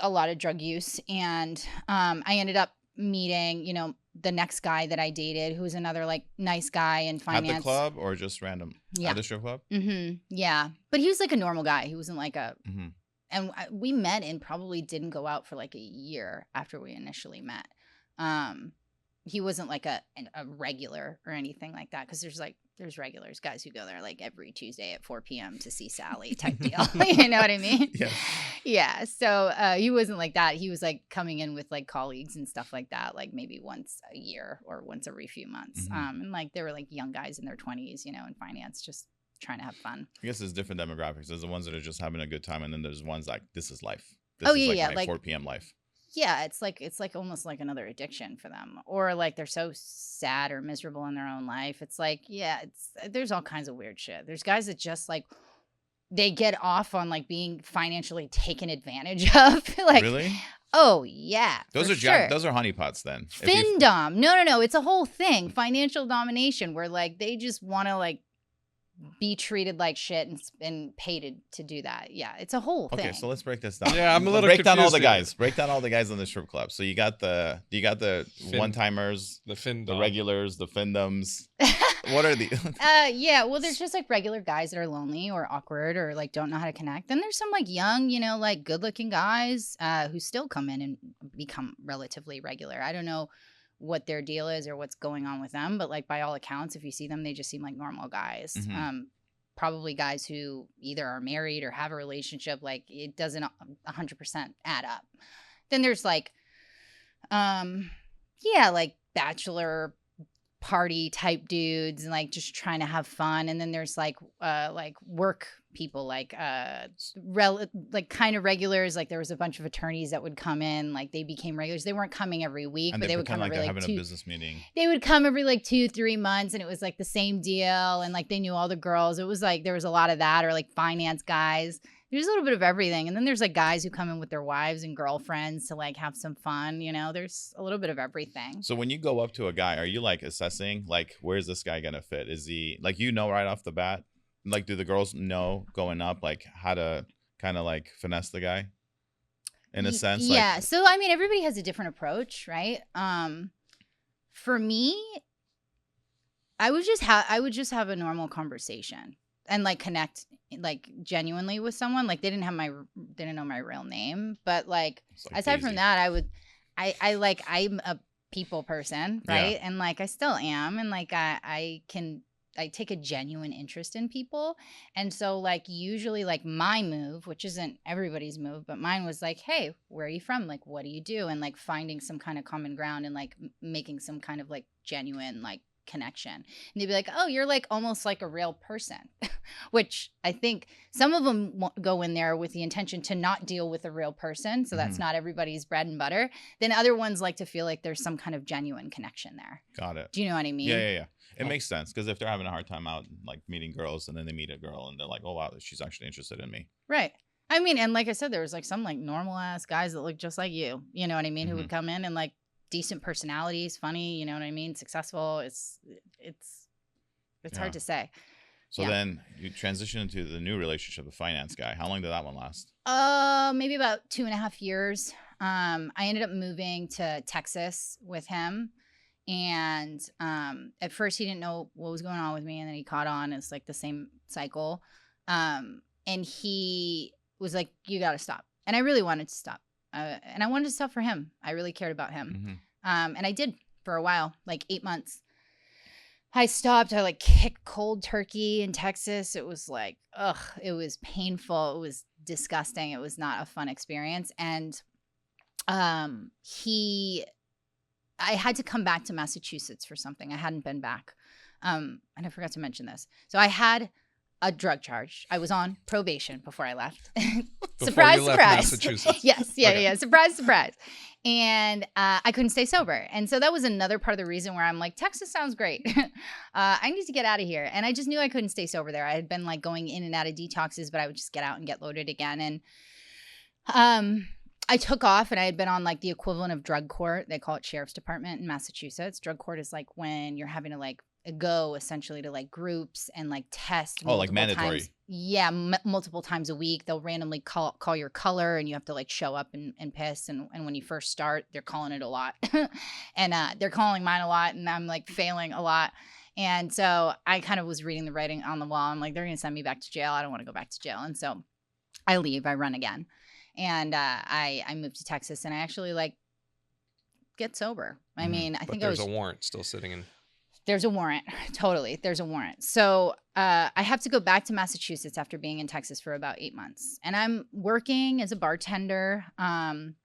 a lot of drug use. And I ended up meeting, you know, the next guy that I dated, who was another like nice guy in finance. At the club or just random? Yeah. At the strip club? Yeah. But he was like a normal guy. He wasn't like a, Mm-hmm. and we met and probably didn't go out for like a year after we initially met. He wasn't like a regular or anything like that. Cause there's regulars, guys who go there like every Tuesday at 4 p.m. to see Sally type deal. You know what I mean? Yeah. Yeah. So he wasn't like that. He was like coming in with like colleagues and stuff like that, like maybe once a year or once every few months. And like they were like young guys in their 20s, you know, in finance, just trying to have fun. I guess there's different demographics. There's the ones that are just having a good time, and then there's ones like, this is life. This is like my 4 p.m. life. Yeah, it's like almost like another addiction for them. Or like they're so sad or miserable in their own life. It's like, yeah, there's all kinds of weird shit. There's guys that just like they get off on like being financially taken advantage of. Like, really? Oh yeah. Those are those are honeypots then. Findom. No. It's a whole thing. Financial domination where like they just want to like be treated like shit and paid to do that. Yeah, it's a whole thing. Okay, so let's break this down. Yeah, I'm a little break down all the confused guys. Break down all the guys in the strip club. So you got the one timers, the regulars, the findoms. What are the? Yeah, well, there's just like regular guys that are lonely or awkward or like don't know how to connect. Then there's some like young, you know, like good looking guys who still come in and become relatively regular. I don't know what their deal is or what's going on with them, but like by all accounts, if you see them, they just seem like normal guys. Probably guys who either are married or have a relationship. Like it doesn't 100% add up. Then there's like like bachelor party type dudes and like just trying to have fun. And then there's like work people, like kind of regulars. Like there was a bunch of attorneys that would come in, like they became regulars. They weren't coming every week, and but they would come like every having a business meeting. They would come every like 2-3 months, and it was like the same deal. And like they knew all the girls. It was like there was a lot of that, or like finance guys. There's a little bit of everything. And then there's like guys who come in with their wives and girlfriends to like have some fun. You know, there's a little bit of everything. So when you go up to a guy, are you like assessing, like, where's this guy going to fit? Is he like, you know, right off the bat? Like, do the girls know going up, like how to kind of like finesse the guy in a sense? Yeah. Like, so, I mean, everybody has a different approach, right? For me, I would just have a normal conversation and like connect like genuinely with someone. Like they didn't know my real name, but like aside from that, I'm a people person, right? Yeah. And like I still am, and like I take a genuine interest in people. And so like usually like my move, which isn't everybody's move, but mine was like, hey, where are you from? Like, what do you do? And like finding some kind of common ground and like making some kind of like genuine like connection. And they'd be like, oh, you're like almost like a real person, which I think some of them go in there with the intention to not deal with a real person. So that's not everybody's bread and butter. Then other ones like to feel like there's some kind of genuine connection there. Got it. Do you know what I mean? Yeah. It makes sense, because if they're having a hard time out like meeting girls, and then they meet a girl and they're like, oh wow, she's actually interested in me. Right. I mean, and like I said, there was like some like normal ass guys that look just like you know what I mean, who would come in and like decent personalities, funny, you know what I mean, successful. It's hard to say. So then you transition into the new relationship, the finance guy. How long did that one last? Maybe about 2.5 years. I ended up moving to Texas with him. And at first he didn't know what was going on with me, and then he caught on. It's like the same cycle. And he was like, you got to stop. And I really wanted to stop. And I wanted to stop for him. I really cared about him. And I did for a while, like 8 months. I stopped. I like kicked cold turkey in Texas. It was like, it was painful. It was disgusting. It was not a fun experience. And I had to come back to Massachusetts for something. I hadn't been back. And I forgot to mention this. So I had a drug charge. I was on probation before I left. Surprise, you left surprise. Massachusetts. Yes. Yeah. Surprise, surprise. And I couldn't stay sober. And so that was another part of the reason where I'm like, Texas sounds great. I need to get out of here. And I just knew I couldn't stay sober there. I had been like going in and out of detoxes, but I would just get out and get loaded again. And I took off, and I had been on like the equivalent of drug court. They call it sheriff's department in Massachusetts. Drug court is like when you're having to like go essentially to like groups and like test. Oh, like mandatory. Times. Yeah, multiple times a week. They'll randomly call your color, and you have to like show up and piss. And when you first start, they're calling it a lot. And they're calling mine a lot, and I'm like failing a lot. And so I kind of was reading the writing on the wall. I'm like, they're going to send me back to jail. I don't want to go back to jail. And so I leave. I run again. And I moved to Texas, and I actually like get sober. I mean, I think there's a warrant still sitting in. There's a warrant. Totally. There's a warrant. So I have to go back to Massachusetts after being in Texas for about 8 months. And I'm working as a bartender. I'm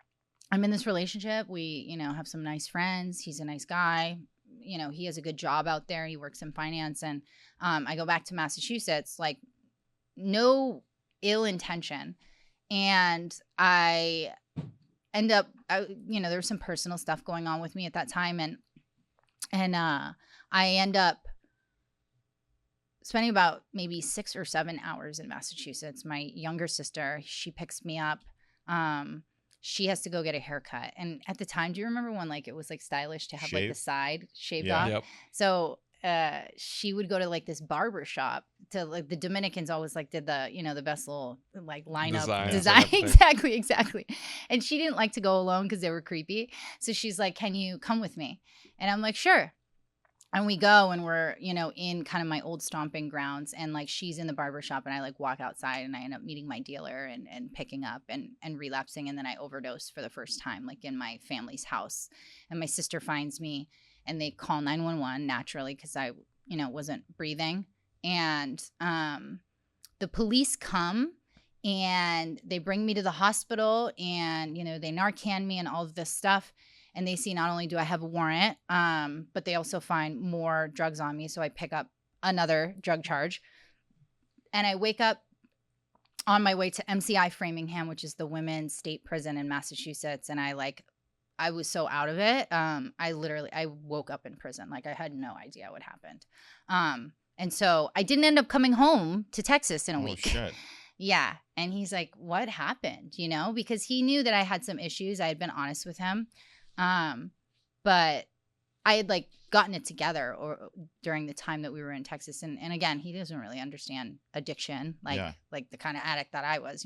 in this relationship. We, have some nice friends. He's a nice guy. He has a good job out there. He works in finance. And I go back to Massachusetts, like no ill intention. And I end up, there was some personal stuff going on with me at that time. And I end up spending about maybe 6 or 7 hours in Massachusetts. My younger sister, she picks me up. She has to go get a haircut. And at the time, do you remember when like it was like stylish to have like the side shaved off? Yep. So she would go to like this barber shop to like the Dominicans always like did the, the best little like lineup design. Exactly. And she didn't like to go alone because they were creepy. So she's like, can you come with me? And I'm like, sure. And we go, and we're, in kind of my old stomping grounds, and like she's in the barber shop, and I like walk outside, and I end up meeting my dealer and picking up and relapsing. And then I overdose for the first time, like in my family's house. And my sister finds me, and they call 911 naturally because I, wasn't breathing. And the police come, and they bring me to the hospital, and, they Narcan me and all of this stuff. And they see not only do I have a warrant, but they also find more drugs on me. So I pick up another drug charge. And I wake up on my way to MCI Framingham, which is the women's state prison in Massachusetts. And I was so out of it. I woke up in prison. Like I had no idea what happened. And so I didn't end up coming home to Texas in a week. Shit. Yeah. And he's like, what happened? Because he knew that I had some issues. I had been honest with him. But I had like gotten it together during the time that we were in Texas. And again, he doesn't really understand addiction, like the kind of addict that I was,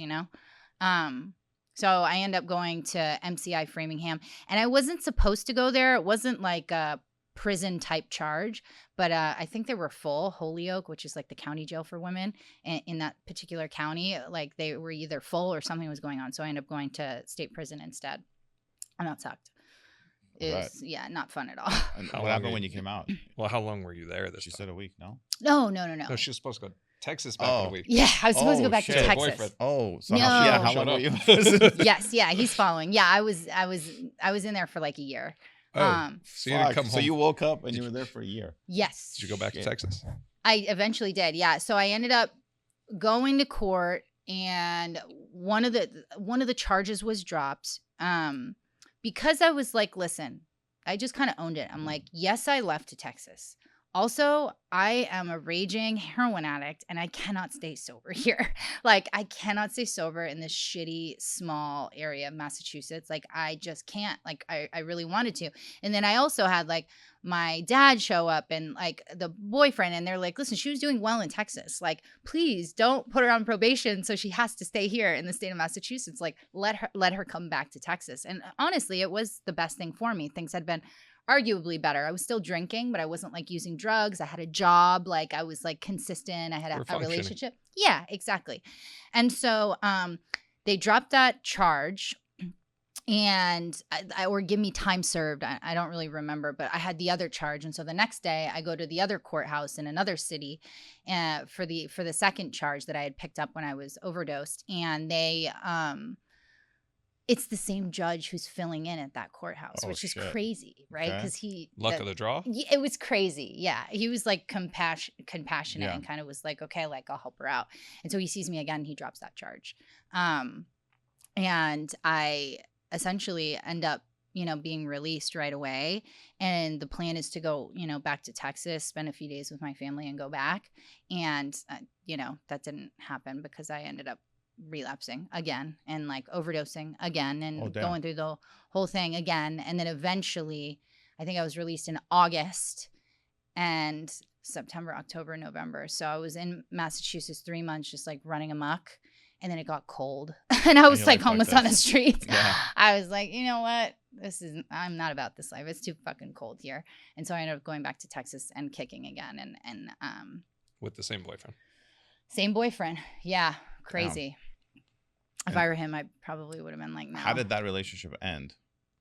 So I end up going to MCI Framingham, and I wasn't supposed to go there. It wasn't like a prison type charge, but I think they were full. Holyoke, which is like the county jail for women in that particular county, like they were either full or something was going on. So I ended up going to state prison instead. And that sucked. It was, not fun at all. And what happened when you came out? Well, how long were you there this time? She said a week, no? No. No, she was supposed to go to Texas back in a week. Yeah, I was supposed to go back to Texas. Boyfriend. Oh, so no. how long were you? Yes, he's following. Yeah, I was in there for like a year. Oh, so you didn't Fuck. come So home. you woke up and you were there for a year. Yes. Did you go back to Shit. Texas? I eventually did. Yeah. So I ended up going to court, and one of the charges was dropped. Because I was like, listen, I just kind of owned it. I'm like, yes, I left to Texas. Also, I am a raging heroin addict and I cannot stay sober here. Like, I cannot stay sober in this shitty, small area of Massachusetts. Like, I just can't. Like, I really wanted to. And then I also had, like, my dad show up and, like, the boyfriend, and they're like, listen, she was doing well in Texas. Like, please don't put her on probation so she has to stay here in the state of Massachusetts. Like, let her come back to Texas. And honestly, it was the best thing for me. Things had been arguably better. I was still drinking, but I wasn't like using drugs. I had a job. Like, I was like consistent. I had a relationship. Yeah, exactly. And so they dropped that charge, and or give me time served. I don't really remember, but I had the other charge. And so the next day I go to the other courthouse in another city for the second charge that I had picked up when I was overdosed. And they it's the same judge who's filling in at that courthouse, which is crazy, right? Because luck of the draw. It was crazy. Yeah, he was like compassionate and kind of was like, okay, like I'll help her out. And so he sees me again. He drops that charge, and I essentially end up, being released right away. And the plan is to go, back to Texas, spend a few days with my family, and go back. And that didn't happen because I ended up relapsing again and like overdosing again and going through the whole thing again. And then eventually I think I was released in August and September, October, November. So I was in Massachusetts 3 months just like running amok. And then it got cold and I was like homeless on the streets. Yeah. I was like, you know what? I'm not about this life. It's too fucking cold here. And so I ended up going back to Texas and kicking again. And with the same boyfriend. Same boyfriend. Yeah. Crazy. If I were him, I probably would have been like, no. How did that relationship end?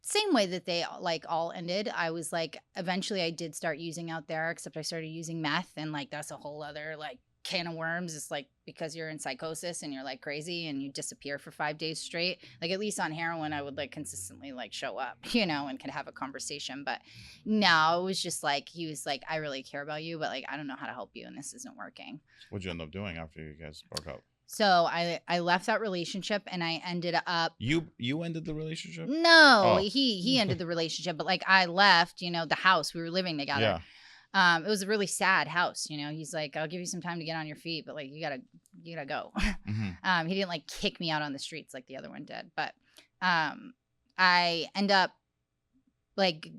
Same way that they like all ended. I was like, eventually I did start using out there, except I started using meth, and like that's a whole other like can of worms. It's like because you're in psychosis and you're like crazy and you disappear for 5 days straight. Like at least on heroin, I would like consistently like show up, and could have a conversation. But no, it was just like he was like, I really care about you, but like I don't know how to help you, and this isn't working. What'd you end up doing after you guys broke up? So I left that relationship and I ended up. You ended the relationship? No, he ended the relationship, but like I left, the house we were living together. Yeah. It was a really sad house. He's like, I'll give you some time to get on your feet, but like you gotta go. Mm-hmm. He didn't like kick me out on the streets like the other one did, but I end up like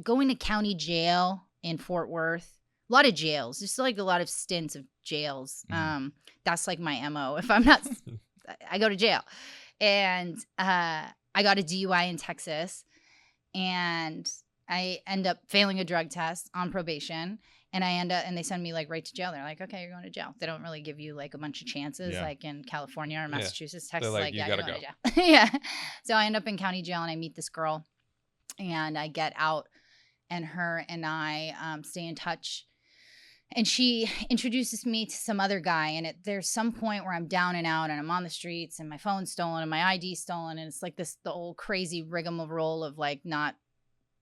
going to county jail in Fort Worth. A lot of jails, just like a lot of stints of jails. That's like my MO. If I'm not, I go to jail. And I got a DUI in Texas, and I end up failing a drug test on probation. And and they send me like right to jail. They're like, okay, you're going to jail. They don't really give you like a bunch of chances like in California or Massachusetts. Texas, like yeah, you're going to jail. Yeah. So I end up in county jail and I meet this girl and I get out, and her and I stay in touch. And she introduces me to some other guy. And there's some point where I'm down and out and I'm on the streets and my phone's stolen and my ID stolen. And it's like the old crazy rigmarole of like not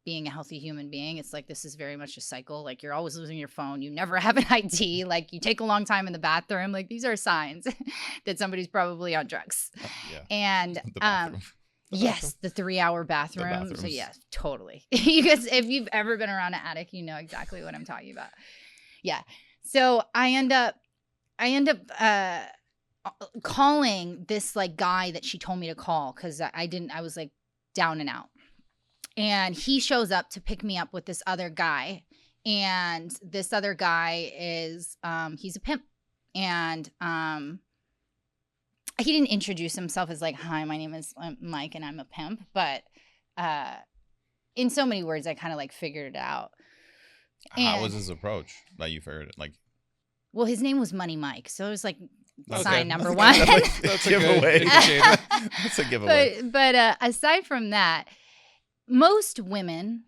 being a healthy human being. It's like, this is very much a cycle. Like you're always losing your phone. You never have an ID. Like you take a long time in the bathroom. Like these are signs that somebody's probably on drugs. Yeah. And the bathroom. Yes, the 3-hour bathroom. So yeah, totally. You guys, if you've ever been around an addict, you know exactly what I'm talking about. Yeah. So I end up calling this like guy that she told me to call because I was like down and out. And he shows up to pick me up with this other guy. And this other guy is, he's a pimp. And he didn't introduce himself as like, hi, my name is Mike and I'm a pimp. But in so many words, I kind of like figured it out. How was his approach that you figured it? Like, well, his name was Money Mike, so it was like sign number one. That's a giveaway. That's a giveaway. But aside from that, most women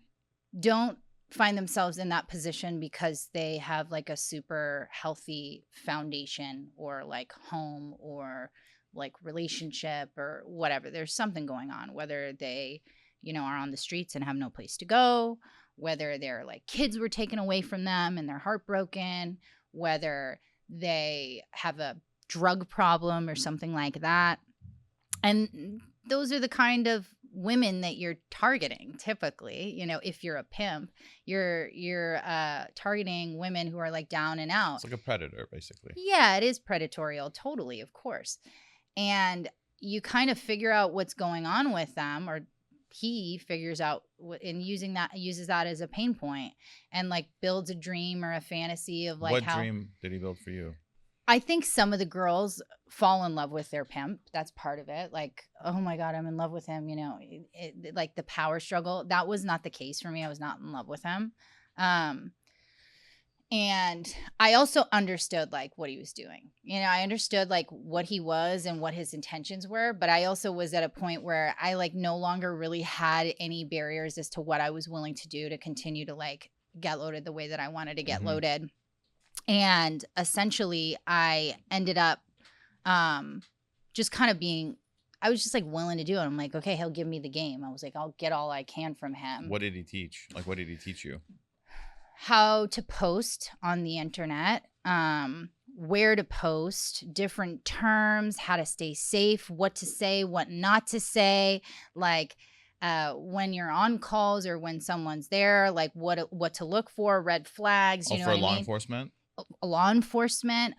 don't find themselves in that position because they have like a super healthy foundation or like home or like relationship or whatever. There's something going on, whether they are on the streets and have no place to go, whether their like kids were taken away from them and they're heartbroken, whether they have a drug problem or something like that. And those are the kind of women that you're targeting typically. If you're a pimp, you're targeting women who are like down and out. It's like a predator, basically. Yeah, it is predatorial, totally, of course. And you kind of figure out what's going on with them, or he figures out and uses that as a pain point and like builds a dream or a fantasy of like what dream did he build for you? I think some of the girls fall in love with their pimp. That's part of it. Like, oh my God, I'm in love with him. Like the power struggle. That was not the case for me. I was not in love with him. And I also understood like what he was doing. I understood like what he was and what his intentions were. But I also was at a point where I like no longer really had any barriers as to what I was willing to do to continue to like get loaded the way that I wanted to get loaded. And essentially I ended up just kind of I was just like willing to do it. I'm like, okay, he'll give me the game. I was like, I'll get all I can from him. What did he teach? Like, what did he teach you? How to post on the internet, where to post, different terms, how to stay safe, what to say, what not to say, like when you're on calls or when someone's there, like what to look for, red flags. You know for what I law mean? Enforcement? Law enforcement,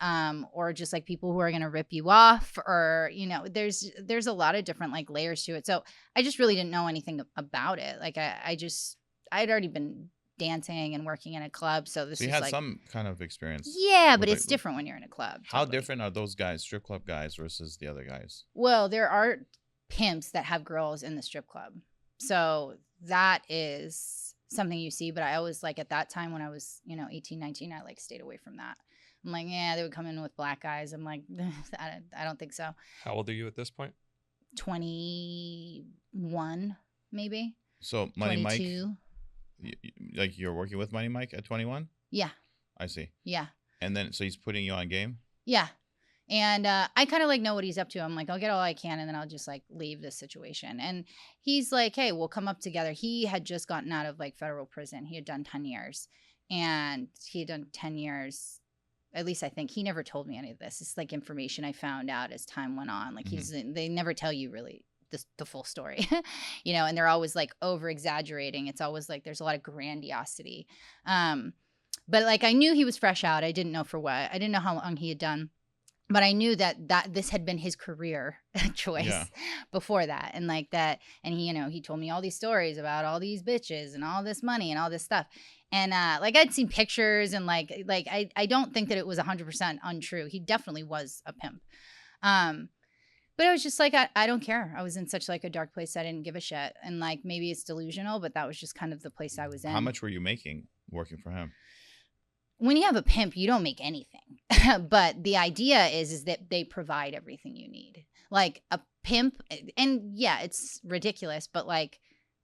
or just like people who are going to rip you off, or there's a lot of different like layers to it. So I just really didn't know anything about it. Like I'd already been dancing and working in a club, so this you is had like some kind of experience. Yeah, but it's different when you're in a club. How totally. different are those guys, strip club guys, versus the other guys? Well, there are pimps that have girls in the strip club, so that is something you see. But I always like at that time when I was 18, 19, I like stayed away from that. I'm like, yeah, they would come in with black guys. I'm like, I don't think so. How old are you at this point? 21 maybe. So Money 22. Mike, like you're working with Money Mike at 21? Yeah. I see. Yeah. And then so he's putting you on game? Yeah. And I kind of like know what he's up to. I'm like, I'll get all I can and then I'll just like leave this situation. And he's like, hey, we'll come up together. He had just gotten out of like federal prison. He had done 10 years. And he had done 10 years. At least I think he never told me any of this. It's like information I found out as time went on. Like they never tell you really the full story, and they're always like over exaggerating. It's always like there's a lot of grandiosity. But like I knew he was fresh out. I didn't know for what. I didn't know how long he had done. But I knew that this had been his career choice before that. And like that. And he told me all these stories about all these bitches and all this money and all this stuff. And like I'd seen pictures and like I don't think that it was 100% untrue. He definitely was a pimp. But I was just like, I don't care. I was in such like a dark place. I didn't give a shit. And like maybe it's delusional, but that was just kind of the place I was in. How much were you making working for him? When you have a pimp, you don't make anything. But the idea is that they provide everything you need. Like a pimp, and yeah, it's ridiculous, but like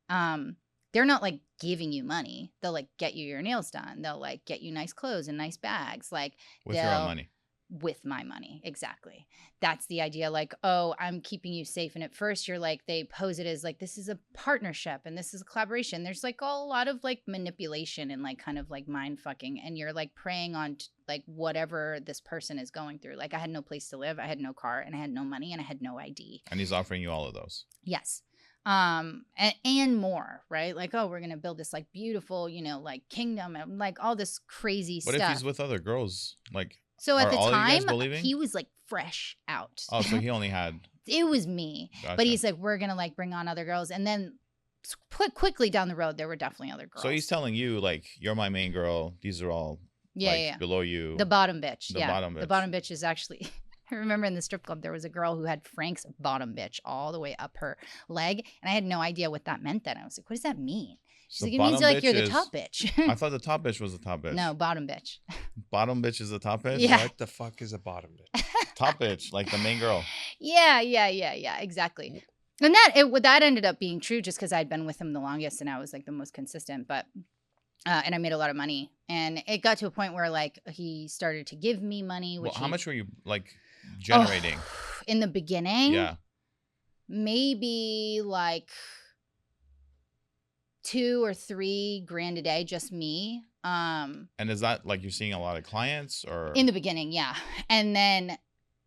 they're not like giving you money. They'll like get you your nails done. They'll like get you nice clothes and nice bags. Like with your own money. With my money. Exactly. That's the idea. Like, oh, I'm keeping you safe. And at first you're like, they pose it as like, this is a partnership and this is a collaboration. There's like a lot of like manipulation and like kind of like mind fucking. And you're like preying on like whatever this person is going through. Like I had no place to live. I had no car and I had no money and I had no ID. And he's offering you all of those. Yes. And more, right? Like, oh, we're going to build this like beautiful, like kingdom and like all this crazy stuff. What if he's with other girls? Like, so at the all time, you guys believing? He was like fresh out. Oh, so he only had. It was me. Gotcha. But he's like, we're going to like bring on other girls. And then quickly down the road, there were definitely other girls. So he's telling you like, you're my main girl. These are all below you. The bottom bitch. The bottom bitch. The bottom bitch is actually... I remember in the strip club, there was a girl who had Frank's bottom bitch all the way up her leg. And I had no idea what that meant then. I was like, what does that mean? She's like, it means like you're the top bitch. I thought the top bitch was the top bitch. No, bottom bitch. Bottom bitch is the top bitch? Yeah. What the fuck is a bottom bitch? Top bitch, like the main girl. Yeah, exactly. And that ended up being true just because I'd been with him the longest and I was like the most consistent. But and I made a lot of money. And it got to a point where like he started to give me money. Which how much were you like generating? In the beginning? Yeah. Maybe like 2 or 3 grand a day, just me. And is that like you're seeing a lot of clients or In the beginning, yeah. And then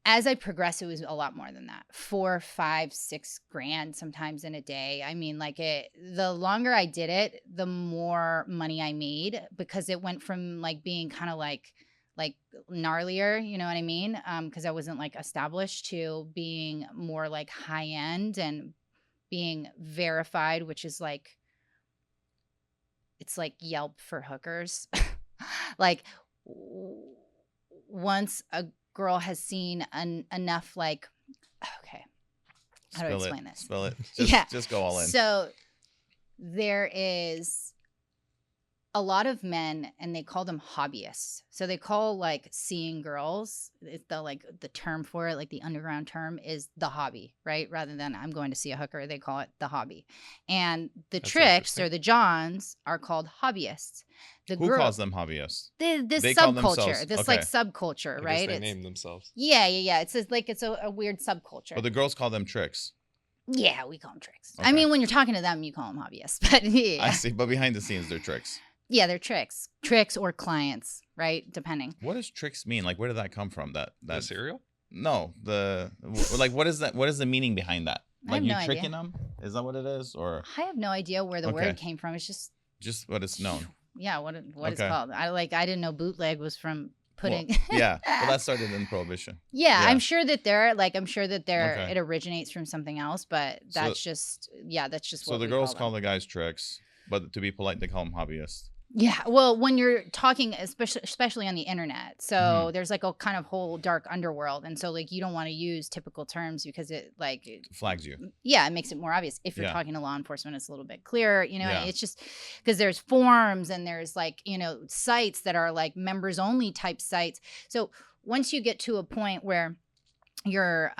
as I progressed, it was a lot more than that. 4, 5, 6 grand sometimes in a day. I mean, like the longer I did it, the more money I made, because it went from like being kind of like gnarlier, you know what I mean? Because I wasn't like established, to being more like high end and being verified, which is like, it's like Yelp for hookers. Like once a girl has seen enough, like, okay, how do I explain this? Spill it. Just go all in. So there is a lot of men, and they call them hobbyists. So they call like seeing girls, it's the term for it, like the underground term is the hobby, right? Rather than I'm going to see a hooker, they call it the hobby. And the That's tricks or the Johns are called hobbyists. Who calls them hobbyists? This They call subculture, themselves- this okay. like subculture, I guess right? they It's, name themselves. yeah. It's just like it's a weird subculture. But the girls call them tricks. Yeah, we call them tricks. I Okay. mean, when you're talking to them, you call them hobbyists, but yeah. I see. But behind the scenes, they're tricks. Yeah, they're tricks or clients, right? Depending. What does tricks mean? Like, where did that come from? The That cereal? no, like what is that? What is the meaning behind that? I Like have you no idea. tricking them? Is that what it is, or I have no idea where the Okay. word came from. It's just what it's known? yeah, what it's Okay. called. I didn't know bootleg was from putting. Well, yeah, well, that started in Prohibition. Yeah, Yeah. I'm sure that Okay. it originates from something else, but that's just So what the we girls call call them. the guys tricks, but to be polite, they call them hobbyists. Yeah, well, when you're talking, especially on the internet, so Mhm. there's like a kind of whole dark underworld, and so like you don't want to use typical terms because it Flags you. yeah, it makes it more obvious. If you're Yeah. talking to law enforcement, it's a little bit clearer, you know. Yeah. It's just because there's forums and there's like, you know, sites that are like members only type sites. So once you get to a point where you're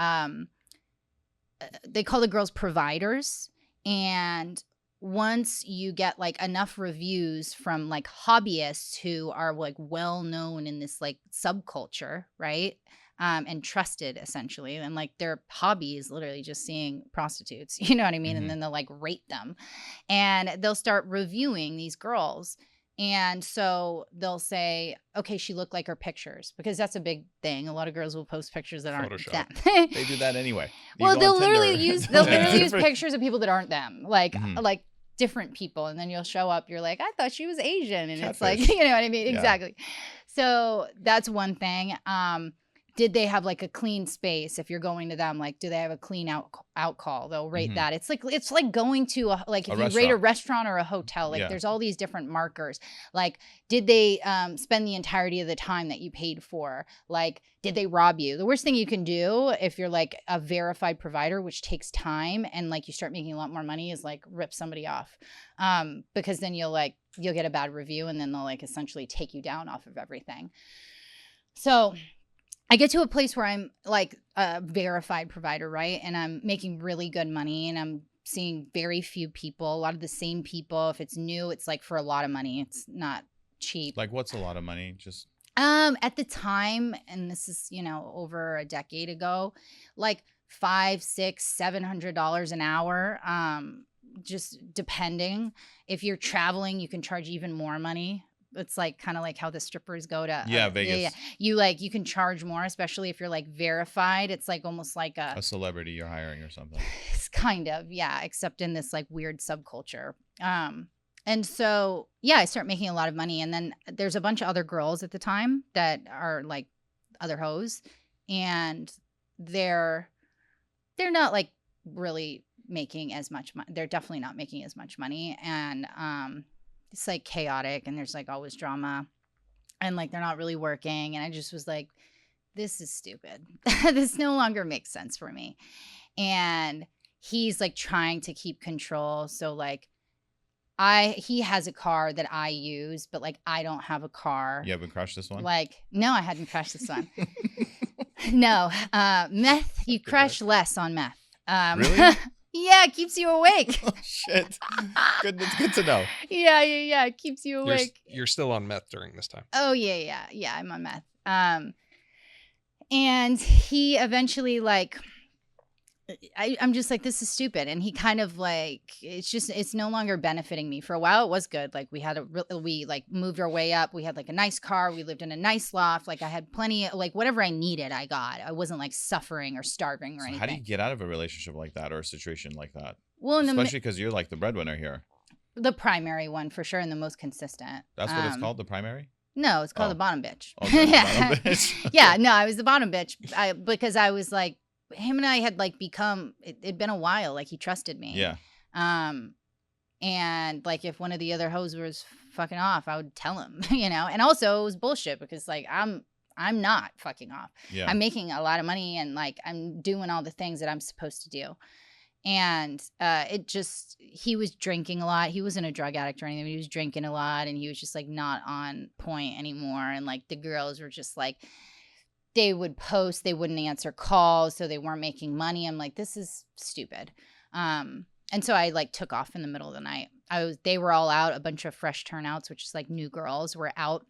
they call the girls providers, and once you get like enough reviews from like hobbyists who are like well known in this like subculture, right? And trusted essentially, and like their hobby is literally just seeing prostitutes, you know what I mean? Mhm. And then they'll like rate them, and they'll start reviewing these girls. And so they'll say, okay, she looked like her pictures, because that's a big thing. A lot of girls will post pictures that aren't Photoshop. them. They do that anyway. You Well, go they'll on literally Tinder. use they'll Yeah. literally use pictures of people that aren't them, like Mhm. like different people, and then you'll show up. You're like, I thought she was Asian, and it's like, Catfish. you know what I mean? Yeah. Exactly. So that's one thing. Did they have like a clean space? If you're going to them, like, do they have a clean out call? They'll rate Mhm. that. It's like going to like if A you rate a restaurant or a hotel, like Yeah. there's all these different markers. Like, did they spend the entirety of the time that you paid for? Like, did they rob you? The worst thing you can do if you're like a verified provider, which takes time, and like you start making a lot more money, is like rip somebody off, because then you'll get a bad review, and then they'll like essentially take you down off of everything. So I get to a place where I'm like a verified provider, right? And I'm making really good money, and I'm seeing very few people, a lot of the same people. If it's new, it's like for a lot of money. It's not cheap. Like, what's a lot of money? Just At the time, and this is, you know, over a decade ago, like $500, $600, $700 an hour. Just depending. If you're traveling, you can charge even more money. It's like kind of like how the strippers go to Vegas. You can charge more, especially if you're like verified. It's like almost like a celebrity you're hiring or something. it's kind of, yeah, except in this like weird subculture. And so yeah, I start making a lot of money, and then there's a bunch of other girls at the time that are like other hoes, and they're not like really making as much money. They're definitely not making as much money, and it's like chaotic, and there's like always drama, and like they're not really working. And I just was like, this is stupid. This no longer makes sense for me. And he's like trying to keep control. So like he has a car that I use, but like I don't have a car. You haven't crushed this one? Like, no, I hadn't crashed this one. No. Meth, you crash less on meth. Really? Yeah, it keeps you awake. Oh, shit. It's good to know. Yeah. It keeps you You're, awake. you're still on meth during this time. Oh, yeah. I'm on meth. And he eventually, like, I'm just like, this is stupid. And he kind of like, it's no longer benefiting me. For a while, it was good. Like we like moved our way up. We had like a nice car. We lived in a nice loft. Like I had plenty of like whatever I needed, I got. I wasn't like suffering or starving or So anything. how do you get out of a relationship like that or a situation like that? Well, especially because you're like the breadwinner here. The primary one for sure, and the most consistent. That's what it's called, the primary? No, it's called the bottom bitch. Okay, the bottom bitch. Yeah, no, I was the bottom bitch because I was like, him and I had like become, it'd been a while, like he trusted me. Yeah. And like if one of the other hoes was fucking off, I would tell him, you know. And also it was bullshit because like I'm not fucking off. Yeah. I'm making a lot of money and like I'm doing all the things that I'm supposed to do. And he was drinking a lot. He wasn't a drug addict or anything, but he was drinking a lot and he was just like not on point anymore. And like the girls were just like, they would post, they wouldn't answer calls, so they weren't making money. I'm like, this is stupid. And so I like took off in the middle of the night. They were all out, a bunch of fresh turnouts, which is like new girls were out.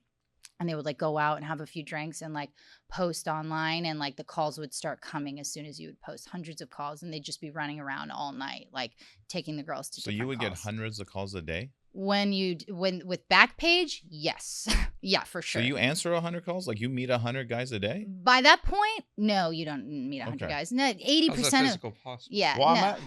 And they would like go out and have a few drinks and like post online, and like the calls would start coming as soon as you would post, hundreds of calls, and they'd just be running around all night, like taking the girls to. So you would get hundreds of calls a day? When with Backpage, yes. Yeah, for sure. So you answer 100 calls? Like you meet 100 guys a day? By that point, no, you don't meet 100 guys. No, 80% of yeah. Well,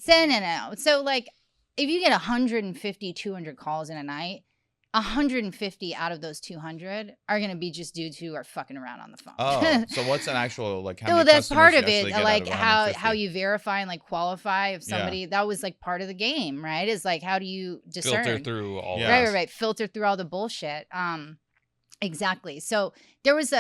no. So like if you get 150, 200 calls in a night, 150 out of those 200 are going to be just dudes who are fucking around on the phone. Oh, so what's an actual, like, how no, many that's part of customers you it. actually Like get out of how you verify and like qualify if somebody, that was like part of the game, right? Is like, how do you discern? Filter through all Yes. Right. Filter through all the bullshit. Exactly. So there was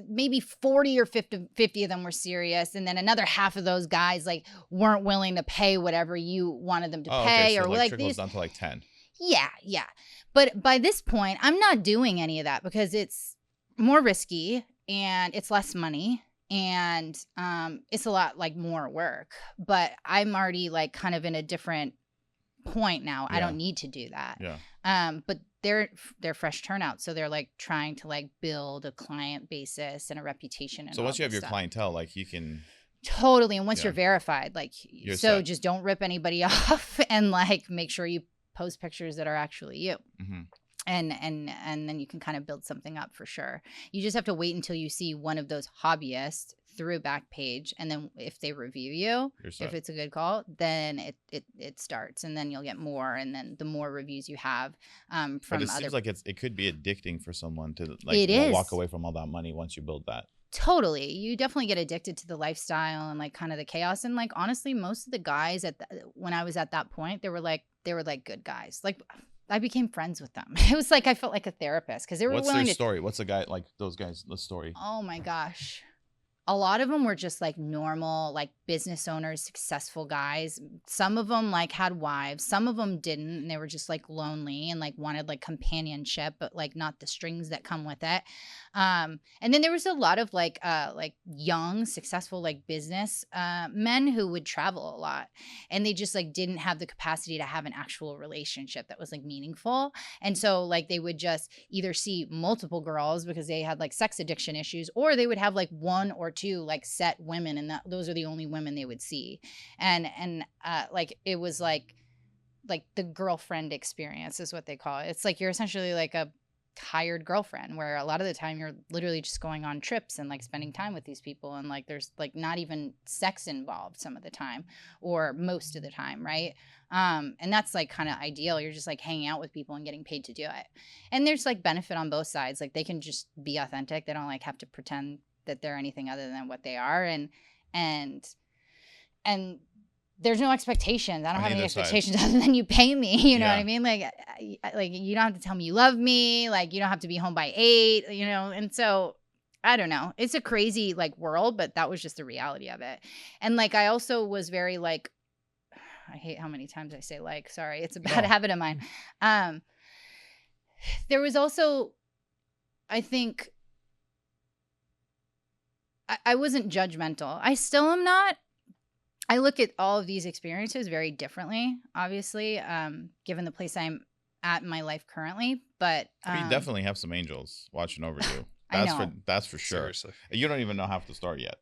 maybe 40 or 50 of them were serious. And then another half of those guys like weren't willing to pay whatever you wanted them to pay. Okay, so or like like trickles these down to like 10. Yeah. But by this point, I'm not doing any of that because it's more risky and it's less money and it's a lot like more work. But I'm already like kind of in a different point now. I don't need to do that. Yeah. But they're fresh turnouts, so they're like trying to like build a client basis and a reputation. And so once you have your stuff. clientele, like you can totally, and once you're verified, like you're so set. just don't rip anybody off and like make sure you post pictures that are actually you. Mm-hmm. And then you can kind of build something up for sure. You just have to wait until you see one of those hobbyists through Backpage, and then if they review you, if it's a good call, then it starts, and then you'll get more, and then the more reviews you have from but it other. Seems like it could be addicting for someone to like walk away from all that money once you build that. Totally. You definitely get addicted to the lifestyle and like kind of the chaos. And like, honestly, most of the guys when I was at that point, they were like good guys. Like I became friends with them. It was like, I felt like a therapist because they were What's willing their to. story? What's the guy, like those guys, the story? Oh my gosh. A lot of them were just like normal, like business owners, successful guys. Some of them like had wives. Some of them didn't. And they were just like lonely and like wanted like companionship, but like not the strings that come with it. And then there was a lot of like young, successful, like business men who would travel a lot. And they just like didn't have the capacity to have an actual relationship that was like meaningful. And so like they would just either see multiple girls because they had like sex addiction issues, or they would have like one or two like set women, and those are the only women they would see. And like it was like the girlfriend experience is what they call it. It's like you're essentially like a hired girlfriend, where a lot of the time you're literally just going on trips and like spending time with these people, and like there's like not even sex involved some of the time or most of the time, right? And that's like kind of ideal. You're just like hanging out with people and getting paid to do it, and there's like benefit on both sides. Like they can just be authentic. They don't like have to pretend that they're anything other than what they are, and there's no expectations. I don't have any expectations other than you pay me. You know what I mean? Like you don't have to tell me you love me. Like you don't have to be home by 8, you know? And so I don't know. It's a crazy like world, but that was just the reality of it. And like, I also was very like, I hate how many times I say like, sorry, it's a bad habit of mine. There was also, I think, I wasn't judgmental. I still am not. I look at all of these experiences very differently, obviously, given the place I'm at in my life currently. But you definitely have some angels watching over you. I know. That's for sure. Seriously. You don't even know half the story yet.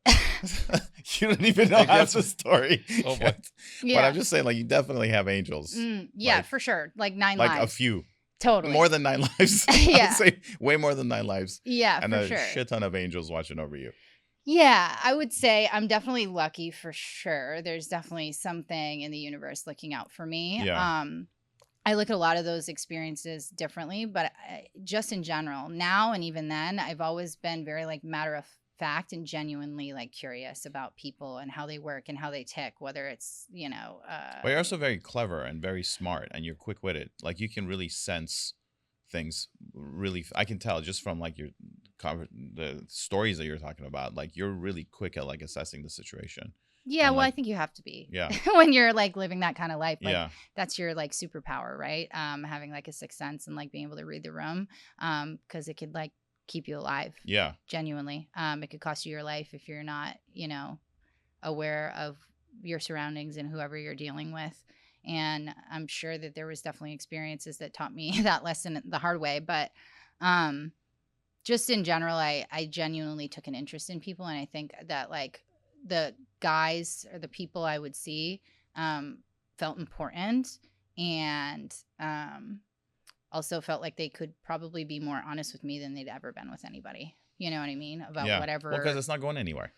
You don't even know half the story. Oh, boy. yet. Yeah. But I'm just saying, like, you definitely have angels. Yeah, like- for sure. Like 9 Like lives. a few. Totally. More than 9 lives. Yeah. I'd say way more than 9 lives. Yeah, And for a sure. shit ton of angels watching over you. Yeah, I would say I'm definitely lucky for sure. There's definitely something in the universe looking out for me. Yeah. I look at a lot of those experiences differently, but just in general, now and even then, I've always been very like matter of fact and genuinely like curious about people and how they work and how they tick, whether it's, But you're also very clever and very smart, and you're quick-witted. Like, you can really sense things really. I can tell just from like the stories that you're talking about. Like, you're really quick at like assessing the situation. yeah, And, well, I like- think you have to be. Yeah. When you're like living that kind of life. Like, Yeah. that's your like superpower, right? Having like a sixth sense and like being able to read the room, because it could like keep you alive. Yeah. Genuinely, it could cost you your life if you're not, aware of your surroundings and whoever you're dealing with. And I'm sure that there was definitely experiences that taught me that lesson the hard way. But just in general, I genuinely took an interest in people, and I think that like the guys or the people I would see felt important, and also felt like they could probably be more honest with me than they'd ever been with anybody. You know what I mean? About Yeah. whatever. Well, because it's not going anywhere.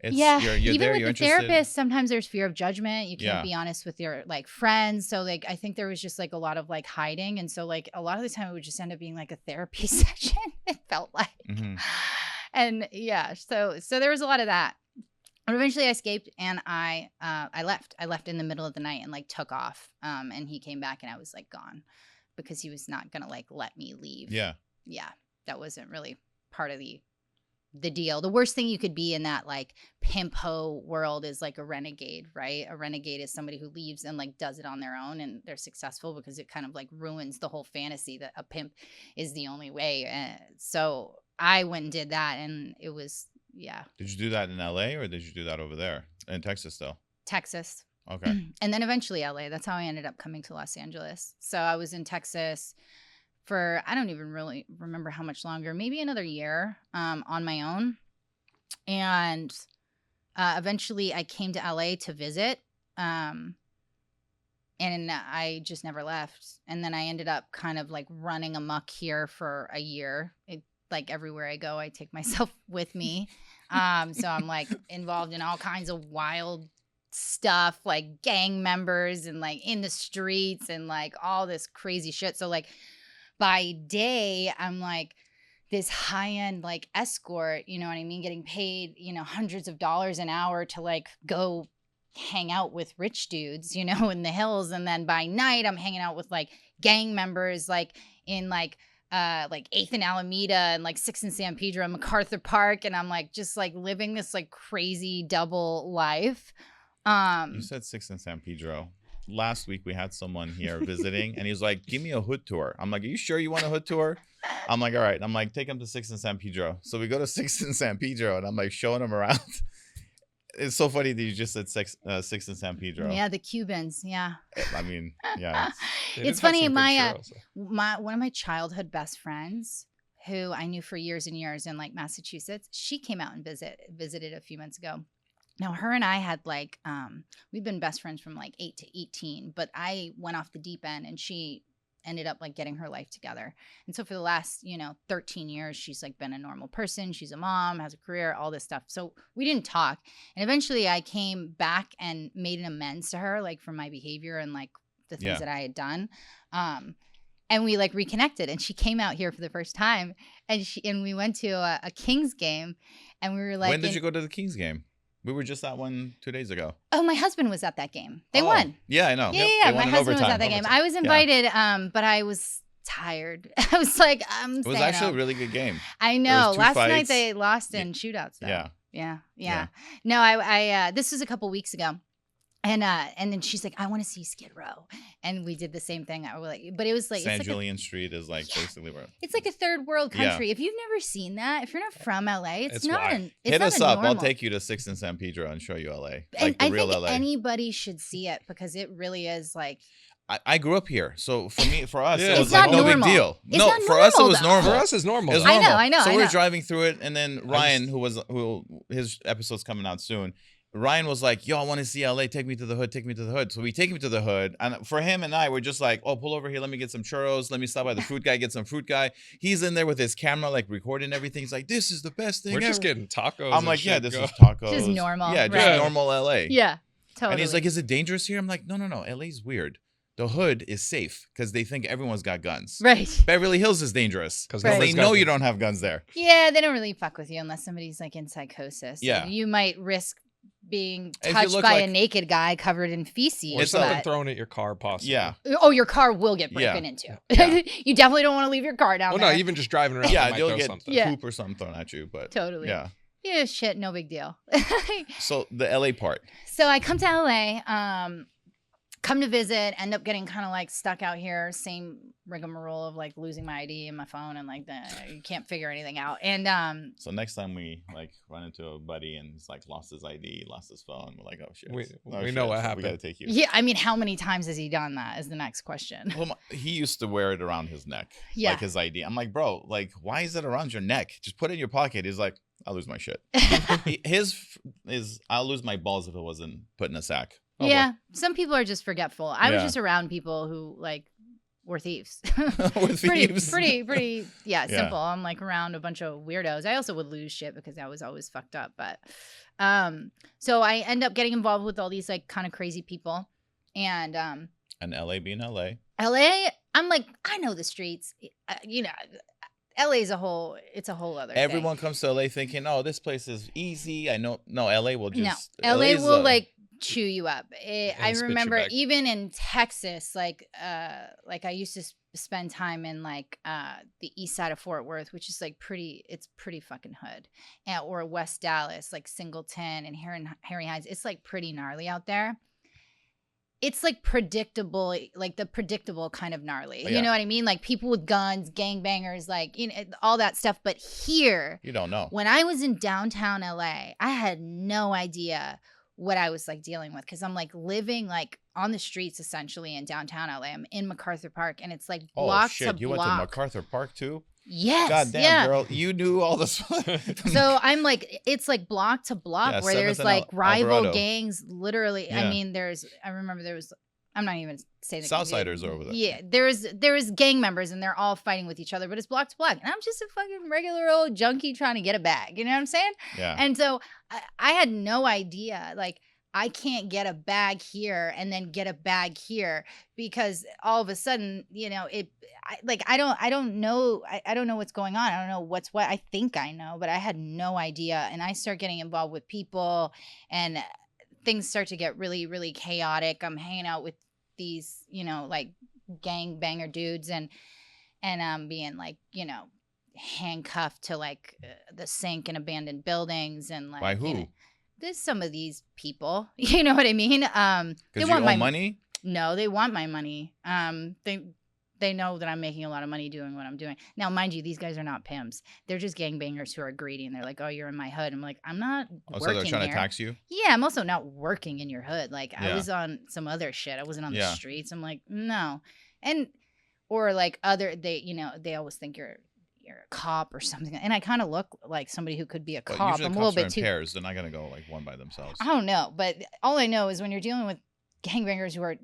It's, Yeah, You're even there. with You're the interested. therapist, sometimes there's fear of judgment. You can't Yeah. be honest with your like friends. So like, I think there was just like a lot of like hiding, and so like a lot of the time it would just end up being like a therapy session. It felt like, Mhm. and yeah, so there was a lot of that. But eventually I escaped, and I left. I left in the middle of the night and like took off. And he came back, and I was like gone because he was not gonna like let me leave. Yeah. Yeah, that wasn't really part of the deal. The worst thing you could be in that like pimp ho world is like a renegade, right? A renegade is somebody who leaves and like does it on their own, and they're successful because it kind of like ruins the whole fantasy that a pimp is the only way. So I went and did that, and it was, yeah, Did you do that in LA, or did you do that over there in Texas still? Texas. Okay. And then eventually LA. That's how I ended up coming to Los Angeles. So I was in Texas for, I don't even really remember how much longer, maybe another year on my own. And eventually I came to LA to visit. And I just never left. And then I ended up kind of like running amok here for a year. Like everywhere I go, I take myself with me. So I'm like involved in all kinds of wild stuff, like gang members and like in the streets and like all this crazy shit. So like by day, I'm like this high-end like escort, you know what I mean? Getting paid, hundreds of dollars an hour to like go hang out with rich dudes, in the hills. And then by night, I'm hanging out with like gang members, like in like 8th and Alameda and like 6th and San Pedro and MacArthur Park. And I'm like, just like living this like crazy double life. You said 6th and San Pedro. Last week we had someone here visiting, and he was like, "Give me a hood tour." I'm like, "Are you sure you want a hood tour?" I'm like, "All right." I'm like, "Take him to 6th and San Pedro." So we go to 6th and San Pedro, and I'm like showing him around. It's so funny that you just said 6th and San Pedro. Yeah, the Cubans. Yeah. I mean, yeah. They did It's have funny. some good My churros. one of my childhood best friends, who I knew for years and years in like Massachusetts, she came out and visited a few months ago. Now, her and I had like, we've been best friends from like 8 to 18, but I went off the deep end, and she ended up like getting her life together. And so for the last, 13 years, she's like been a normal person. She's a mom, has a career, all this stuff. So we didn't talk. And eventually I came back and made an amends to her, like for my behavior and like the things Yeah. that I had done. And we like reconnected, and she came out here for the first time, and we went to a Kings game, and we were like, When did you go to the Kings game? We were just at one 2 days ago. Oh, my husband was at that game. They Oh, won. Yeah, I know. Yeah, They won my in husband was overtime. at that game. Overtime. I was invited, but I was tired. I was like, I'm It was staying actually up. a really good game. I know. two Last night fights. they lost in shootouts, though. Yeah. Yeah. Yeah. No, I this was a couple weeks ago. And then she's like, I want to see Skid Row. And we did the same thing. I was like, but it was like, San it's like Julian Street is like basically where. it's like a third world Yeah. country. If you've never seen that, if you're not from LA, it's It's not why. an it's Hit not us a up. I'll normal- take you to 6th and San Pedro and show you LA. And Like the I real think LA. anybody should see it, because it really is like I grew up here, so for us, Yeah. it was It's like not no big normal. deal. It's No, not for us it normal, was though. normal. For us, it's normal. It was though. normal. I know, So I we're know. driving through it, and then Ryan, who his episode's coming out soon. Ryan was like, "Yo, I want to see LA. Take me to the hood. Take me to the hood." So we take him to the hood, and for him and I, we're just like, "Oh, pull over here. Let me get some churros. Let me stop by the fruit guy, get some fruit guy." He's in there with his camera, like recording everything. He's like, "This is the best thing We're ever." just getting tacos. I'm and like, "Yeah, shit this go. is tacos. Just normal, Yeah, just right. normal LA." Yeah, totally. And he's like, "Is it dangerous here?" I'm like, "No. LA's weird. The hood is safe because they think everyone's got guns. right. Beverly Hills is dangerous 'Cause because they nobody's got know you guns. don't have guns there." Yeah, they don't really fuck with you unless somebody's like in psychosis. Yeah. You might risk being If you touched look by a like- naked guy covered in feces. Or It's something but- thrown at your car, possibly. Yeah. Oh, your car will get Yeah. broken into. Yeah. You definitely don't want to leave your car down Well, there. no, even just driving around. Yeah, might you'll throw get something. Yeah. poop or something thrown at you, but Totally. yeah. Yeah, shit, no big deal. So the LA part. So I come to LA, come to visit, end up getting kind of like stuck out here. Same rigmarole of like losing my ID and my phone and like you can't figure anything out. And So next time we like run into a buddy and he's like lost his ID, lost his phone, we're like, "Oh shit, We Oh, know shit. what We happened. gotta take you." yeah, I mean, how many times has he done that is the next question. Well, he used to wear it around his neck, Yeah. like his ID. I'm like, "Bro, like, why is it around your neck? Just put it in your pocket." He's like, "I'll lose my shit." His is, "I'll lose my balls if it wasn't put in a sack." Oh, yeah, some people are just forgetful. I was Yeah. just around people who like were thieves. Were thieves. pretty, yeah, Yeah. simple. I'm like around a bunch of weirdos. I also would lose shit because I was always fucked up. But so I end up getting involved with all these like kind of crazy people, and And LA being LA. LA. I'm like, I know the streets. You know, LA is it's a whole other. Everyone comes to LA thinking, "Oh, this place is easy." I know. No, LA will thing. just. No, LA is will a- like chew you up. I spit you remember back. even in Texas, like I used to spend time in like the east side of Fort Worth, which is like it's pretty fucking hood, or West Dallas, like Singleton and Harry Hines. It's like pretty gnarly out there. It's like predictable, like the predictable kind of gnarly. Yeah. You know what I mean? Like people with guns, gangbangers, like all that stuff. But here, You don't know. when I was in downtown LA, I had no idea what I was like dealing with because I'm like living like on the streets essentially in downtown LA. I'm in MacArthur Park and it's like Oh block shit! to You block. went to MacArthur Park too? Yes. God damn, yeah. girl, you knew all this. So I'm like, it's like block to block Yeah, where there's 7th and like rival Alvarado. gangs. Literally, I Yeah. mean, I remember there was. I'm not even saying the Southsiders are over there. Yeah, there is gang members and they're all fighting with each other, but it's block to block. And I'm just a fucking regular old junkie trying to get a bag. You know what I'm saying? Yeah. And so I had no idea, like, I can't get a bag here and then get a bag here because all of a sudden, you know, I don't know what's going on. I don't know what's what. I think I know, but I had no idea. And I start getting involved with people and things start to get really, really chaotic. I'm hanging out with these, you know, like gang banger dudes and being like, you know, handcuffed to like the sink in abandoned buildings and like By who? you know, there's some of these people, you know what I mean? They Because you want owe my money. No, they want my money. They know that I'm making a lot of money doing what I'm doing. Now, mind you, these guys are not pimps. They're just gangbangers who are greedy, and they're like, "Oh, you're in my hood." I'm like, "I'm not Oh, so working they're trying here." to tax you. Yeah, I'm also not working in your hood. Like I Yeah. was on some other shit. I wasn't on the Yeah. streets. I'm like, no, and or like they always think you're a cop or something, and I kind of look like somebody who could be a But cop. usually I'm a cops little are bit in too. pairs. They're not gonna go like one by themselves. I don't know, but all I know is when you're dealing with gangbangers who are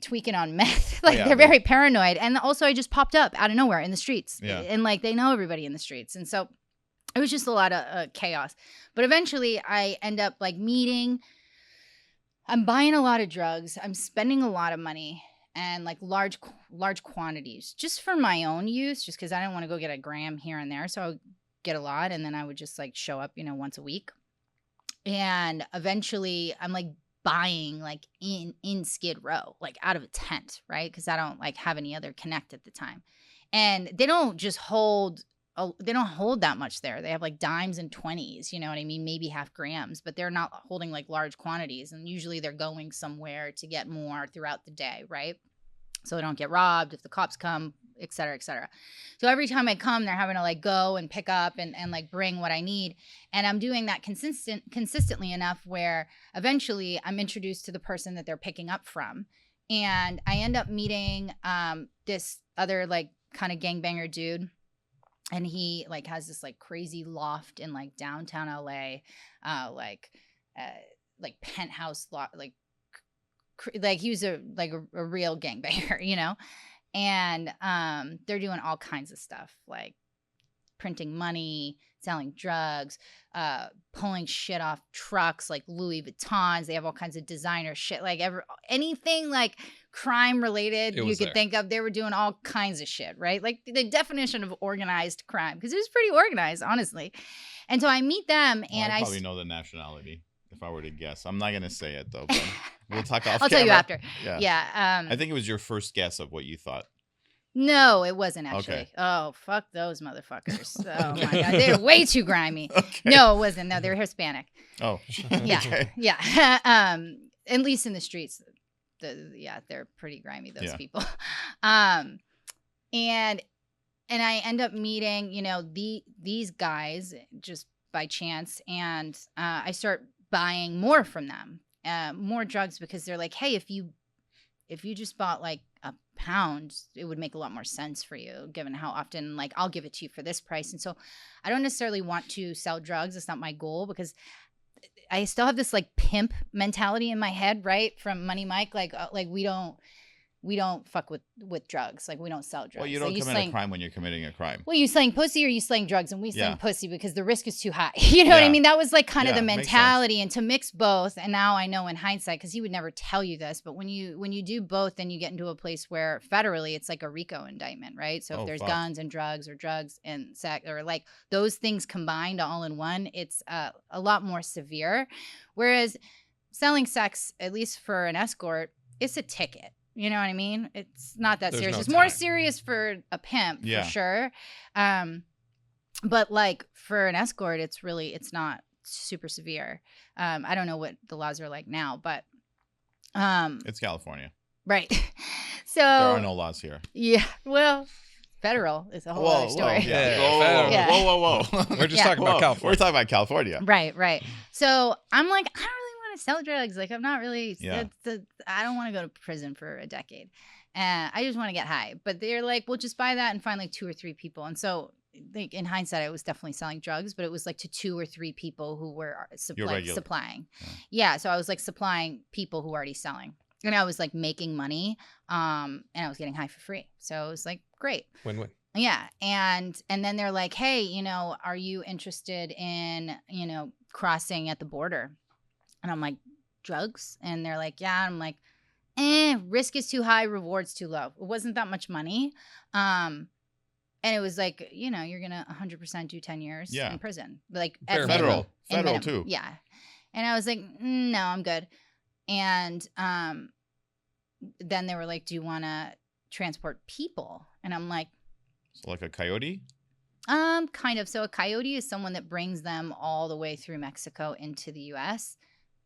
tweaking on meth, like yeah, they're they- very paranoid. And also I just popped up out of nowhere in the streets. Yeah. And like they know everybody in the streets. And so it was just a lot of chaos. But eventually I end up like I'm buying a lot of drugs. I'm spending a lot of money and like large quantities just for my own use, just because I didn't want to go get a gram here and there. So I would get a lot and then I would just like show up, once a week. And eventually I'm like buying like in Skid Row, like out of a tent, right? Because I don't like have any other connect at the time. And they don't just hold that much there. They have like dimes and 20s, you know what I mean? Maybe half grams, but they're not holding like large quantities. And usually they're going somewhere to get more throughout the day, right? So they don't get robbed if the cops come, et cetera, et cetera. So every time I come, they're having to like go and pick up and like bring what I need. And I'm doing that consistently enough where eventually I'm introduced to the person that they're picking up from. And I end up meeting this other like kind of gangbanger dude. And he like has this like crazy loft in like downtown LA, like penthouse lot, like he was a real gangbanger, you know. And they're doing all kinds of stuff like printing money, selling drugs, pulling shit off trucks like Louis Vuittons. They have all kinds of designer shit, like anything like crime related you could think of. They were doing all kinds of shit, right? Like the definition of organized crime, because it was pretty organized, honestly. And so I meet them, and I probably know the nationality if I were to guess. I'm not gonna say it though, but we'll talk off. I'll camera. tell you after. Yeah. I think it was your first guess of what you thought. No, it wasn't actually. Okay. Oh, fuck those motherfuckers. Oh my God. They're way too grimy. Okay. No, it wasn't. No, they were Hispanic. Oh. Yeah. Okay. Yeah. At least in the streets. They're pretty grimy, those people. And I end up meeting, you know, these guys just by chance, and I start buying more from them. More drugs, because they're like, hey, if you just bought like a pound, it would make a lot more sense for you, given how often like I'll give it to you for this price. And so I don't necessarily want to sell drugs. It's not my goal, because I still have this like pimp mentality in my head, right? From Money Mike, like we don't fuck with drugs. Like we don't sell drugs. Well, you don't commit a crime when you're committing a crime. Well, you slang pussy or you slang drugs, and we slang pussy because the risk is too high. You know what I mean? That was like kind of the mentality, and to mix both. And now I know in hindsight, because he would never tell you this, but when you do both, then you get into a place where federally it's like a RICO indictment, right? So if there's guns and drugs, or drugs and sex, or like those things combined all in one, it's a lot more severe. Whereas selling sex, at least for an escort, it's a ticket. You know what I mean? It's not that serious. It's more serious for a pimp, for sure. But like for an escort, it's not super severe. I don't know what the laws are like now, but it's California. Right. So there are no laws here. Yeah. Well, federal is a whole other story. Whoa. We're just talking about California. We're talking about California. Right. So I'm like, I don't really want to sell drugs. Like, I'm not really, I don't want to go to prison for a decade. I just want to get high. But they're like, well, just buy that and find like 2 or 3 people. And so like in hindsight, I was definitely selling drugs, but it was like to 2 or 3 people who were supplying. Yeah. So I was like supplying people who were already selling. And I was like making money, and I was getting high for free. So it was like, great. Win-win. Yeah. And then they're like, hey, you know, are you interested in, you know, crossing at the border? And I'm like, drugs? And they're like, yeah. And I'm like, risk is too high, reward's too low. It wasn't that much money. And it was like, you know, you're going to 100% do 10 years in prison. Like at federal minimum. too. Yeah. And I was like, no, I'm good. And then they were like, do you want to transport people? And I'm like, so like a coyote? Kind of. So a coyote is someone that brings them all the way through Mexico into the U.S.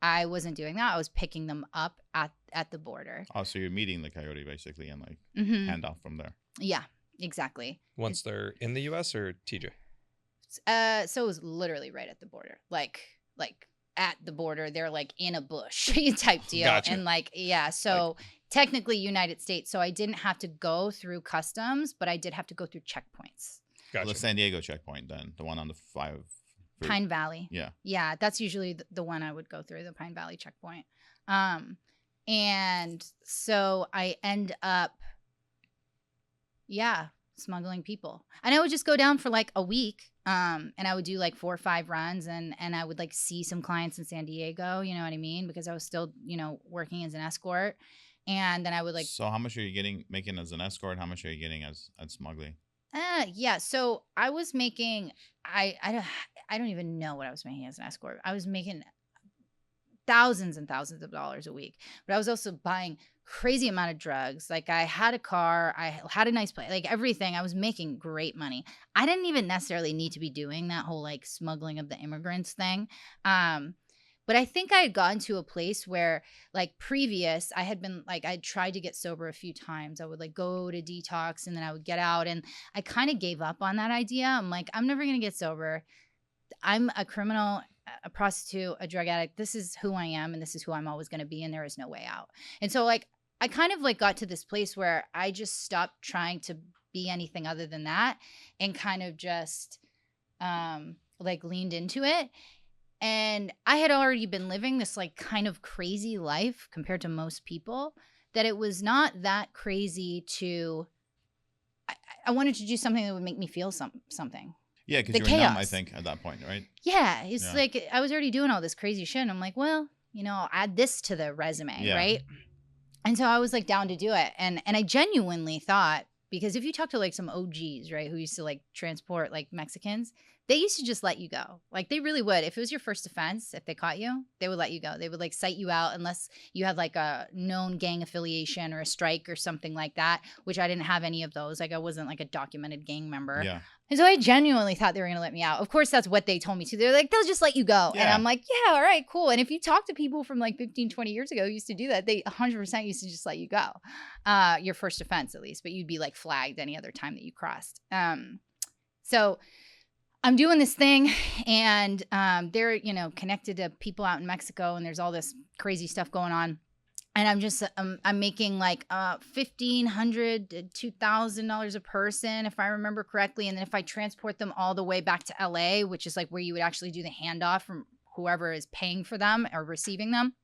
I wasn't doing that. I was picking them up at the border. Oh, so you're meeting the coyote basically and like hand off from there. Yeah, exactly. Once they're in the U.S. or TJ? So it was literally right at the border. Like at the border, they're like in a bush type deal. Gotcha. And like, yeah, so technically United States. So I didn't have to go through customs, but I did have to go through checkpoints. Gotcha. Well, the San Diego checkpoint then, the one on the 5. Pine Valley. Yeah. Yeah, that's usually the one I would go through, the Pine Valley checkpoint. And so I end up, smuggling people. And I would just go down for like a week. And I would do like 4 or 5 runs, and I would like see some clients in San Diego, you know what I mean? Because I was still, you know, working as an escort. And then I would like. So how much are you making as an escort? How much are you getting as smuggling? Yeah. So I was making, I don't even know what I was making as an escort. I was making thousands and thousands of dollars a week, but I was also buying crazy amount of drugs. Like I had a car, I had a nice place, like everything. I was making great money. I didn't even necessarily need to be doing that whole like smuggling of the immigrants thing. But I think I had gotten to a place where like previous, I had been like, I'd tried to get sober a few times. I would like go to detox and then I would get out, and I kind of gave up on that idea. I'm like, I'm never going to get sober. I'm a criminal, a prostitute, a drug addict. This is who I am, and this is who I'm always going to be, and there is no way out. And so like I kind of like got to this place where I just stopped trying to be anything other than that and kind of just like leaned into it. And I had already been living this like kind of crazy life compared to most people, that it was not that crazy to I wanted to do something that would make me feel something. Yeah, because The you were numb, I chaos. think, at that point, right? Yeah, it's Yeah. like I was already doing all this crazy shit and I'm like, well, you know, I'll add this to the resume, Yeah. right? And so I was like down to do it. And I genuinely thought, because if you talk to like some OGs, right, who used to like transport like Mexicans, they used to just let you go. Like they really would. If it was your first offense, if they caught you, they would let you go. They would like cite you out unless you had like a known gang affiliation or a strike or something like that, which I didn't have any of those. Like I wasn't like a documented gang member. Yeah. And so I genuinely thought they were going to let me out. Of course, that's what they told me to. They're like, they'll just let you go. And Yeah. I'm like, yeah, all right, cool. And if you talk to people from like 15, 20 years ago who used to do that, they 100% used to just let you go. Your first offense, at least. But you'd be like flagged any other time that you crossed. So I'm doing this thing and they're, you know, connected to people out in Mexico and there's all this crazy stuff going on. And I'm just, I'm making like $1,500 to $2,000 a person, if I remember correctly. And then if I transport them all the way back to LA, which is like where you would actually do the handoff from whoever is paying for them or receiving them,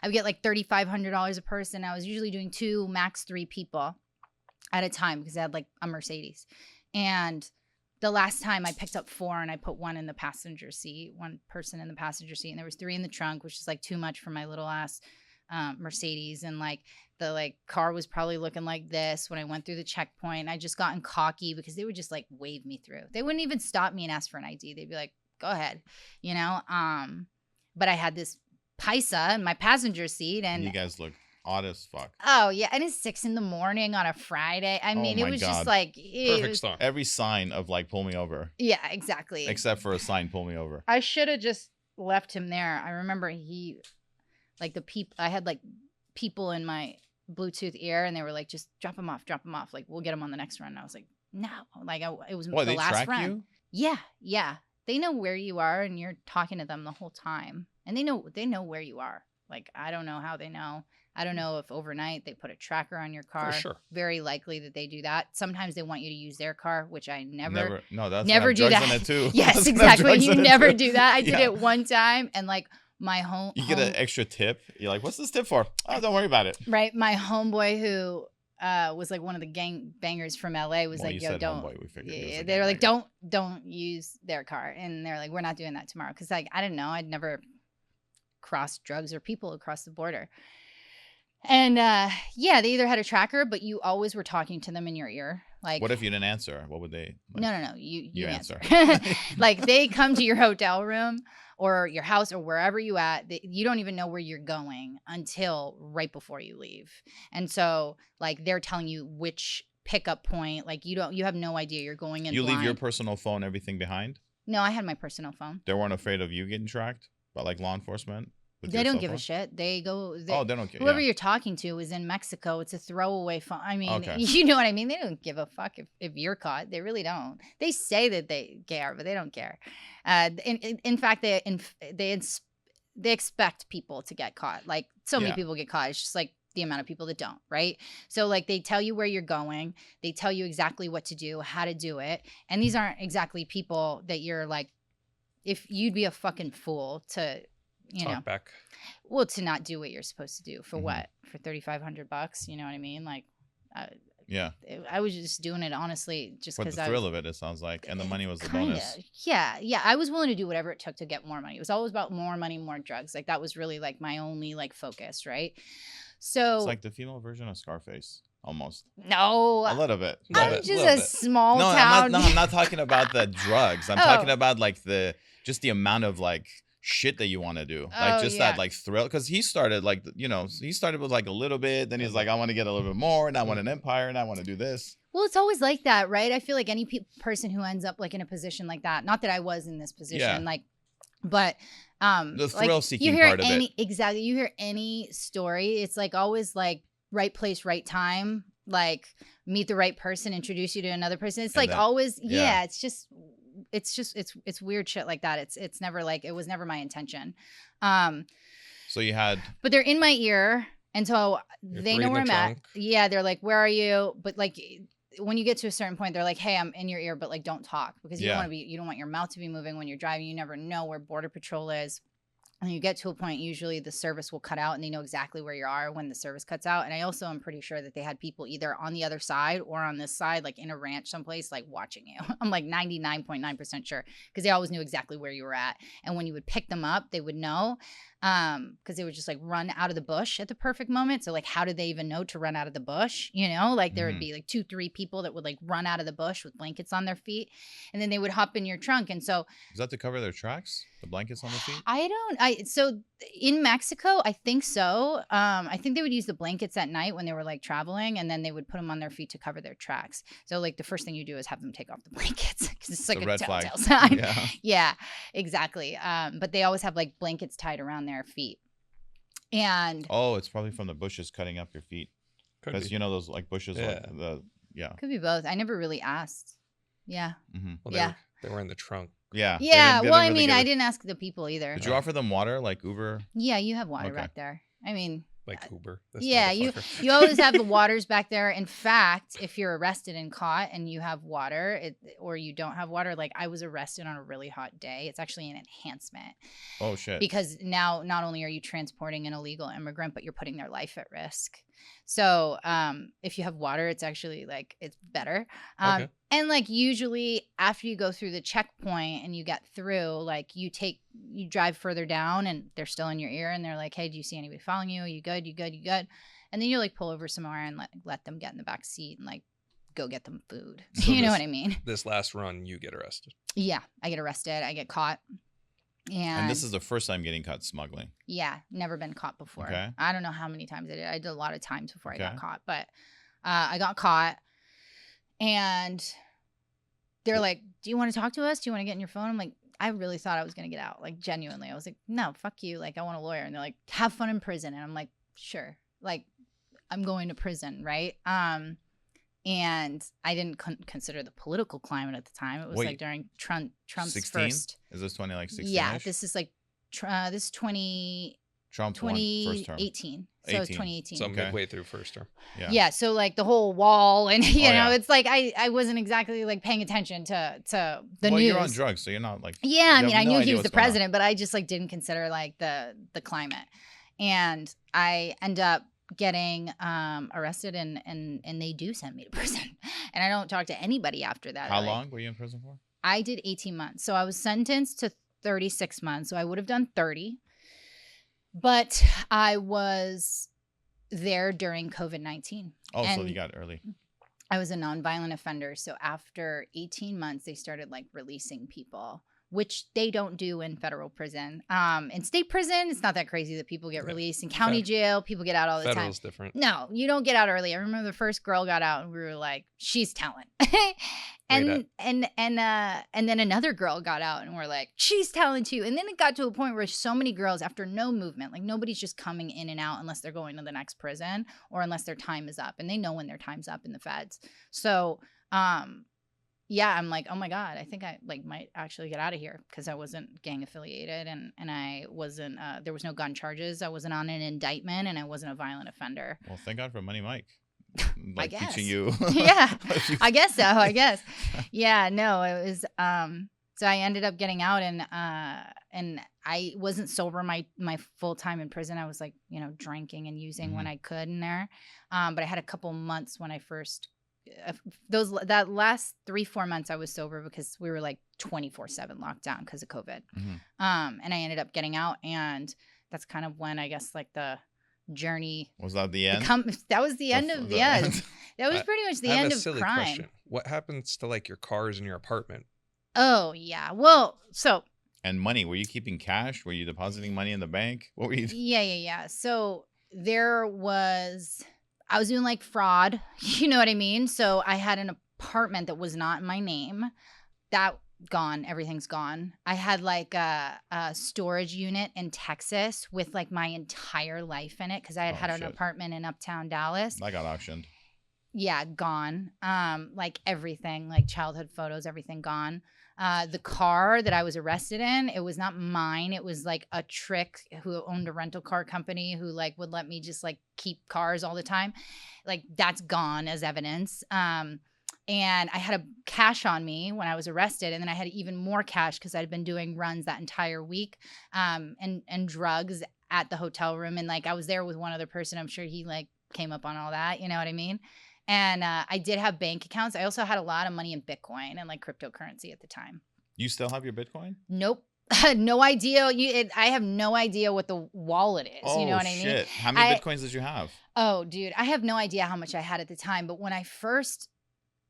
I would get like $3,500 a person. I was usually doing 2, max 3 people at a time because I had like a Mercedes. And the last time I picked up 4 and I put 1 in the passenger seat, 1 person in the passenger seat, and there was 3 in the trunk, which is like too much for my little ass Mercedes. And like the like car was probably looking like this when I went through the checkpoint. I just gotten cocky because they would just like wave me through. They wouldn't even stop me and ask for an ID. They'd be like, go ahead, you know? But I had this paisa in my passenger seat and you guys look odd as fuck. oh yeah, and it's 6 a.m. on a Friday. I mean, it my was God. just like it Perfect was- storm. Every sign of like pull me over, yeah, exactly. except for a sign pull me over. I should have just left him there. I remember he, like the people, I had like people in my Bluetooth ear and they were like, just drop him off. Like, we'll get him on the next run. And I was like, no, like it was What, the they last track run. you? Yeah. They know where you are and you're talking to them the whole time. And they know where you are. Like, I don't know how they know. I don't know if overnight they put a tracker on your car. For sure. Very likely that they do that. Sometimes they want you to use their car, which I never No, that's never do drugs that. in it too. Yes, That's gonna have exactly. drugs You in it never too. do that. I did Yeah. it one time and like my You get an extra tip. You're like, what's this tip for? Oh, don't worry about it. right. My homeboy who was like one of the gang bangers from LA was Well, like, you yo, said don't. homeboy, we figured he was Yeah, a they were like, gangbanger. don't use their car. And they're like, we're not doing that tomorrow. Cause like, I didn't know. I'd never crossed drugs or people across the border. And yeah, they either had a tracker, but you always were talking to them in your ear. Like, What if you didn't answer? What would they? Like, no, you answer. answer. Like they come to your hotel room or your house or wherever you at, you don't even know where you're going until right before you leave. And so like they're telling you which pickup point, like you have no idea, you're going in You leave your blind. personal phone, everything behind. No, I had my personal phone. They weren't afraid of you getting tracked, but like law enforcement. with They your don't cell give a phone? shit. They go. Oh, they don't care. Whoever Yeah. you're talking to is in Mexico. It's a throwaway phone. I mean, Okay. you know what I mean? They don't give a fuck if you're caught. They really don't. They say that they care, but they don't care. In fact, they expect people to get caught. Like so many Yeah. people get caught. It's just like the amount of people that don't, right? So like they tell you where you're going. They tell you exactly what to do, how to do it. And these aren't exactly people that you're like, if you'd be a fucking fool to, you know, Talk back. well, to not do what you're supposed to do for Mhm. what? For $3,500, you know what I mean? Like, Yeah. I was just doing it honestly, just For the because thrill of it, it sounds like, and the money was the kinda, bonus. yeah. I was willing to do whatever it took to get more money. It was always about more money, more drugs. Like that was really like my only like focus, right? So It's like the female version of Scarface, almost no, a little bit. Love I'm it, just love a it. small No, town. I'm not talking about the drugs. I'm talking Oh. about like the amount of like shit that you want to do, like Oh, just yeah. that like thrill. Because he started like he started with like a little bit, then he's like, I want to get a little bit more, and I want an empire, and I want to do this. Well, it's always like that, right? I feel like any person who ends up like in a position like that, not that I was in this position, Yeah. like, but The like, thrill-seeking you hear part of it. any, exactly. You hear any story, it's like always like right place, right time, like meet the right person, introduce you to another person. It's And like then- always, yeah. it's weird shit like that. It's never like, it was never my intention. So you had But they're in my ear And so You're they three know in where the I'm at. trunk. Yeah, they're like, "Where are you?" But like when you get to a certain point, they're like, "Hey, I'm in your ear, but like don't talk because Yeah. you don't want your mouth to be moving when you're driving. You never know where Border Patrol is." And you get to a point, usually the service will cut out and they know exactly where you are when the service cuts out. And I also am pretty sure that they had people either on the other side or on this side, like in a ranch someplace, like watching you. I'm like 99.9% sure because they always knew exactly where you were at. And when you would pick them up, they would know because they would just like run out of the bush at the perfect moment. So like, how did they even know to run out of the bush? You know, like there would be like 2-3 people that would like run out of the bush with blankets on their feet and then they would hop in your trunk. And so Is that to cover their tracks? The blankets on the feet? so in Mexico, I think so. I think they would use the blankets at night when they were like traveling, and then they would put them on their feet to cover their tracks. So like the first thing you do is have them take off the blankets because it's like a a red flag. telltale sign. Yeah. Yeah, exactly. But they always have like blankets tied around their feet. And Oh, it's probably from the bushes cutting up your feet. Could Because be. you know those like bushes. Yeah. could be both. I never really asked. Yeah. Mm-hmm. Well, Yeah. they were in the trunk. Yeah. Yeah. They Well, I didn't really mean, get I it. didn't ask the people either. Did you offer them water like Uber? Yeah, you have water Okay. back there. I mean, Like Uber. This yeah, motherfucker. you always have the waters back there. In fact, if you're arrested and caught and you have water or you don't have water, like I was arrested on a really hot day. It's actually an enhancement Oh shit. because now not only are you transporting an illegal immigrant, but you're putting their life at risk. So if you have water, it's actually like it's better. Okay. And like usually after you go through the checkpoint and you get through, like you drive further down and they're still in your ear and they're like, "Hey, do you see anybody following you? Are you good? You good? You good?" And then you like pull over somewhere and let them get in the back seat and like go get them food. So You know this- what I mean? This last run, you get arrested. Yeah, I get arrested. I get caught. And this is the first time getting caught smuggling. Yeah, never been caught before. Okay. I don't know how many times I did. I did a lot of times before I got Okay. caught, but I got caught and they're like, "Do you want to talk to us? Do you want to get in your phone?" I'm like, I really thought I was going to get out. Like genuinely. I was like, "No, fuck you. Like I want a lawyer." And they're like, "Have fun in prison." And I'm like, "Sure." Like I'm going to prison, right? And I didn't consider the political climate at the time. It was Wait, like during Trump's 16? first. Is this 2016? Yeah, this is like this is Trump won first term. 2018. So it's 18. 2018. So Okay. midway through first term. Yeah. Yeah, so like the whole wall and you Oh, know, yeah. it's like I wasn't exactly like paying attention to the well, news. you're on drugs, so you're not like. Yeah, I you mean, have I no knew idea he was what's the going on. president, but I just like didn't consider like the climate. And I end up getting arrested and they do send me to prison. And I don't talk to anybody after that. How Like, long were you in prison for? I did 18 months. So I was sentenced to 36 months. So I would have done 30. But I was there during COVID-19. Oh, so And you got early. I was a nonviolent offender. So after 18 months, they started like releasing people, which they don't do in federal prison. In state prison, it's not that crazy that people get Yeah. released. In county jail, people get out all the time. Federal's different. No, you don't get out early. I remember the first girl got out and we were like, "She's talent." and then another girl got out and we're like, "She's talent too." And then it got to a point where so many girls, after no movement, like nobody's just coming in and out unless they're going to the next prison or unless their time is up, and they know when their time's up in the feds. So yeah, I'm like, oh my God, I think I like might actually get out of here because I wasn't gang affiliated and I wasn't there was no gun charges. I wasn't on an indictment and I wasn't a violent offender. Well, thank God for Money Mike. Like guess. teaching you. Yeah, I guess so. I guess. Yeah, no, it was so I ended up getting out and I wasn't sober my full time in prison. I was like, you know, drinking and using when I could in there. But I had a couple months when I first that last 3-4 months I was sober because we were like 24/7 lockdown because of COVID. And I ended up getting out, and that's kind of when I guess like the journey Was that the end? that was the end of That was pretty much the I have end a of silly crime. question. What happens to like your cars in your apartment? Oh yeah, well, so And money? Were you keeping cash? Were you depositing money in the bank? What were you? yeah. So I was doing like fraud, you know what I mean? So I had an apartment that was not in my name. That gone, everything's gone. I had like a storage unit in Texas with like my entire life in it because I had an shit. apartment in Uptown Dallas. I got auctioned. Yeah, gone. Like everything, like childhood photos, everything gone. The car that I was arrested in, it was not mine. It was like a trick who owned a rental car company who like would let me just like keep cars all the time. Like that's gone as evidence. And I had a cash on me when I was arrested, and then I had even more cash because I'd been doing runs that entire week, and drugs at the hotel room, and like I was there with one other person. I'm sure he like came up on all that, you know what I mean? And I did have bank accounts. I also had a lot of money in Bitcoin and like cryptocurrency at the time. You still have your Bitcoin? Nope. No idea. I have no idea what the wallet is. Oh, you know what I mean? shit. How many Bitcoins did you have? Oh, dude. I have no idea how much I had at the time. But when I first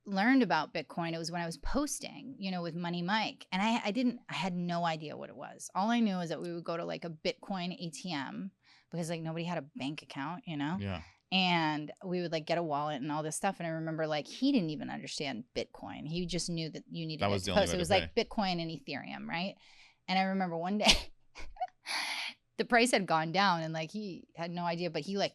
learned about Bitcoin, it was when I was posting, you know, with Money Mike. And I had no idea what it was. All I knew is that we would go to like a Bitcoin ATM because like nobody had a bank account, you know? Yeah. And we would like get a wallet and all this stuff. And I remember like he didn't even understand Bitcoin. He just knew that you needed it to post. It was like Bitcoin and Ethereum, right? And I remember one day the price had gone down and like he had no idea, but he's like,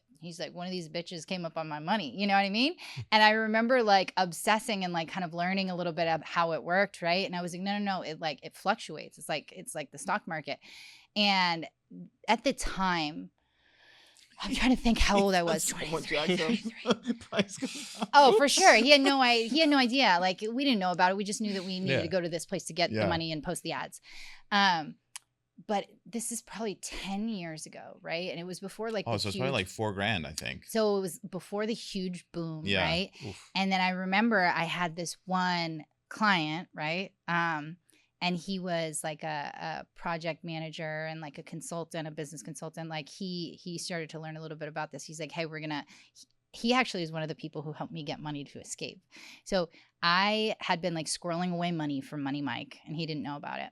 one of these bitches came up on my money. You know what I mean? And I remember like obsessing and like kind of learning a little bit of how it worked, right? And I was like, no, it fluctuates. It's like the stock market. And at the time, I'm trying to think how old I was. Oh, for sure. He had no idea. Like we didn't know about it. We just knew that we needed to go to this place to get the money and post the ads. But this is probably 10 years ago, right? And it was before like so it's probably like $4,000, I think. So it was before the huge boom, right? Oof. And then I remember I had this one client, right? And he was like a project manager and like a consultant, a business consultant. Like he started to learn a little bit about this. He's like, hey, he actually is one of the people who helped me get money to escape. So I had been like squirreling away money from Money Mike and he didn't know about it.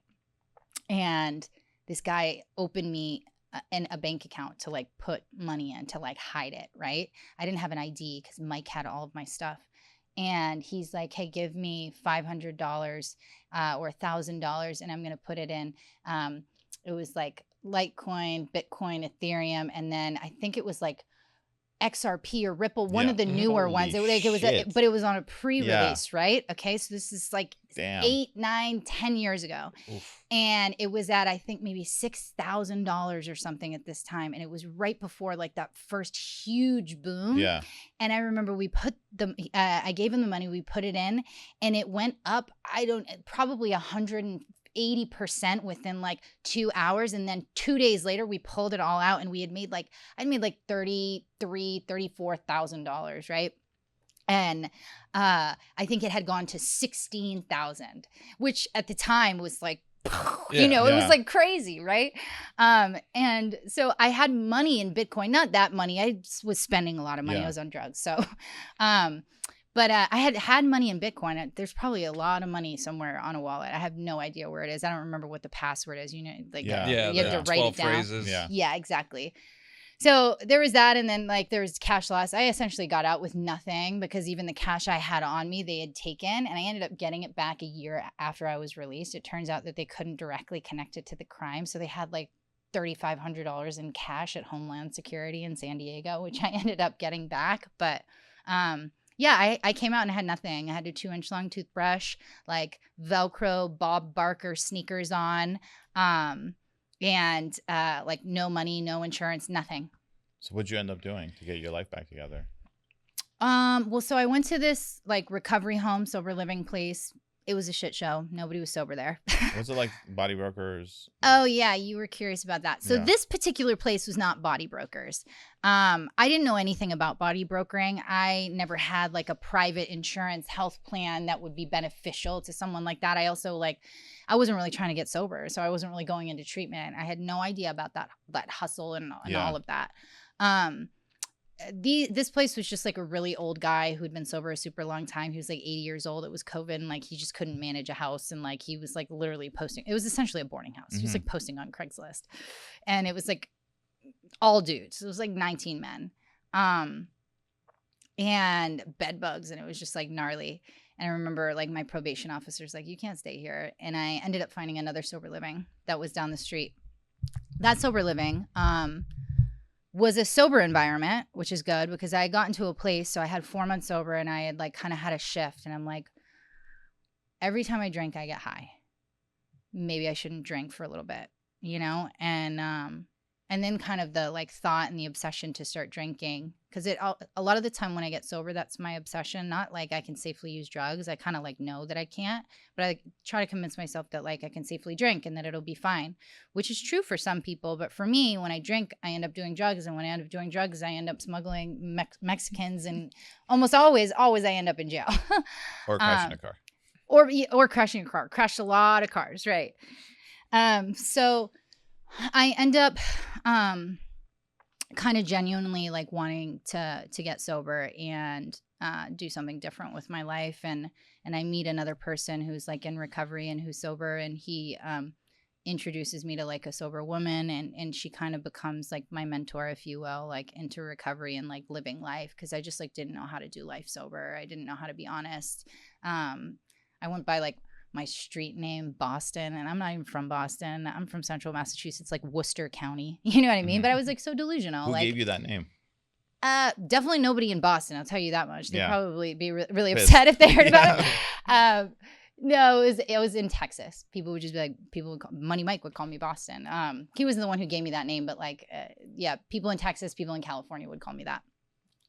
And this guy opened me a bank account to like put money in to like hide it, right? I didn't have an ID because Mike had all of my stuff. And he's like, hey, give me $500 or $1,000 and I'm going to put it in. It was like Litecoin, Bitcoin, Ethereum. And then I think it was like XRP or Ripple, one of the newer ones. But it was on a pre-release, right? Okay. So this is like 8, 9, 10 years ago. Oof. And it was at, I think maybe $6,000 or something at this time. And it was right before like that first huge boom. Yeah. And I remember we put I gave him the money, we put it in and it went up. Probably 180% within like 2 hours. And then 2 days later, we pulled it all out and I'd made like $34,000, right? And I think it had gone to 16,000, which at the time was like, it was like crazy, right? And so I had money in Bitcoin, not that money. I was spending a lot of money. I was on drugs. So, but I had money in Bitcoin. There's probably a lot of money somewhere on a wallet. I have no idea where it is. I don't remember what the password is. You know, like you have to write it down. Phrases. Yeah, exactly. So there was that. And then like there was cash loss. I essentially got out with nothing because even the cash I had on me, they had taken. And I ended up getting it back a year after I was released. It turns out that they couldn't directly connect it to the crime. So they had like $3,500 in cash at Homeland Security in San Diego, which I ended up getting back. But I came out and had nothing. I had a 2-inch long toothbrush, like Velcro Bob Barker sneakers on. And like no money, no insurance, nothing. So what'd you end up doing to get your life back together? Well, so I went to this like recovery home, sober living place. It was a shit show. Nobody was sober there. Was it like body brokers? Oh yeah, you were curious about that. So this particular place was not body brokers. I didn't know anything about body brokering. I never had like a private insurance health plan that would be beneficial to someone like that. I also I wasn't really trying to get sober, so I wasn't really going into treatment. I had no idea about that hustle and all of that. This place was just like a really old guy who'd been sober a super long time. He was like 80 years old. It was COVID and like he just couldn't manage a house. And like he was like literally posting. It was essentially a boarding house. He was like posting on Craigslist. And it was like all dudes. It was like 19 men. And bed bugs. And it was just like gnarly. And I remember like my probation officer's like, you can't stay here. And I ended up finding another sober living that was down the street. That sober living, was a sober environment, which is good because I got into a place. So I had 4 months sober and I had like kind of had a shift. And I'm like, every time I drink, I get high. maybe I shouldn't drink for a little bit, you know? And then kind of the like thought and the obsession to start drinking, because a lot of the time when I get sober, that's my obsession. Not like I can safely use drugs. I kind of like know that I can't, but I try to convince myself that like I can safely drink and that it'll be fine, which is true for some people. But for me, when I drink, I end up doing drugs, and when I end up doing drugs, I end up smuggling Mexicans, and almost always I end up in jail. Or crashing a car. Or crashing a car. Crashed a lot of cars, right? So I end up kind of genuinely like wanting to get sober and do something different with my life, and I meet another person who's like in recovery and who's sober, and he introduces me to like a sober woman, and she kind of becomes like my mentor, if you will, like into recovery and like living life, because I just like didn't know how to do life sober. I didn't know how to be honest. I went by like my street name, Boston, and I'm not even from Boston. I'm from Central Massachusetts, like Worcester County. You know what I mean? But I was like so delusional. Who like, gave you that name? Definitely nobody in Boston. I'll tell you that much. They'd Yeah. probably be really upset if they heard about Yeah. it. No, it was in Texas. People would just be like, Money Mike would call me Boston. He wasn't the one who gave me that name, but like, yeah, people in Texas, people in California would call me that.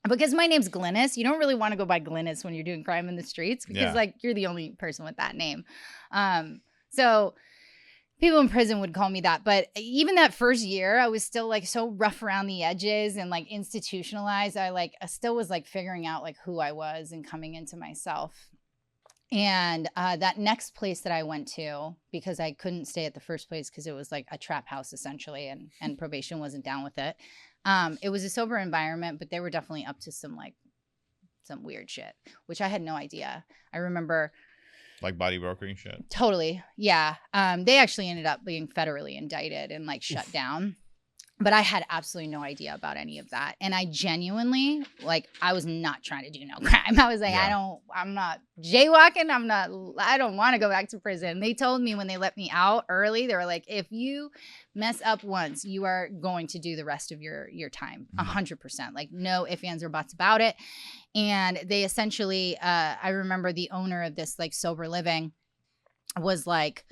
Because my name's Glynis. You don't really want to go by Glynis when you're doing crime in the streets, because like you're the only person with that name. So people in prison would call me that. But even that first year, I was still like so rough around the edges and like institutionalized. I still was like figuring out like who I was and coming into myself. And that next place that I went to, because I couldn't stay at the first place because it was like a trap house essentially, and probation wasn't down with it. It was a sober environment, but they were definitely up to some weird shit, which I had no idea. I remember, like body brokering shit. Totally, yeah. They actually ended up being federally indicted and like shut down. But I had absolutely no idea about any of that. And I genuinely, like, I was not trying to do no crime. I was like, I'm not jaywalking. I don't want to go back to prison. They told me when they let me out early, they were like, if you mess up once, you are going to do the rest of your time, 100%. Like, no ifs, ands, or buts about it. And they essentially, I remember the owner of this, like, sober living was like,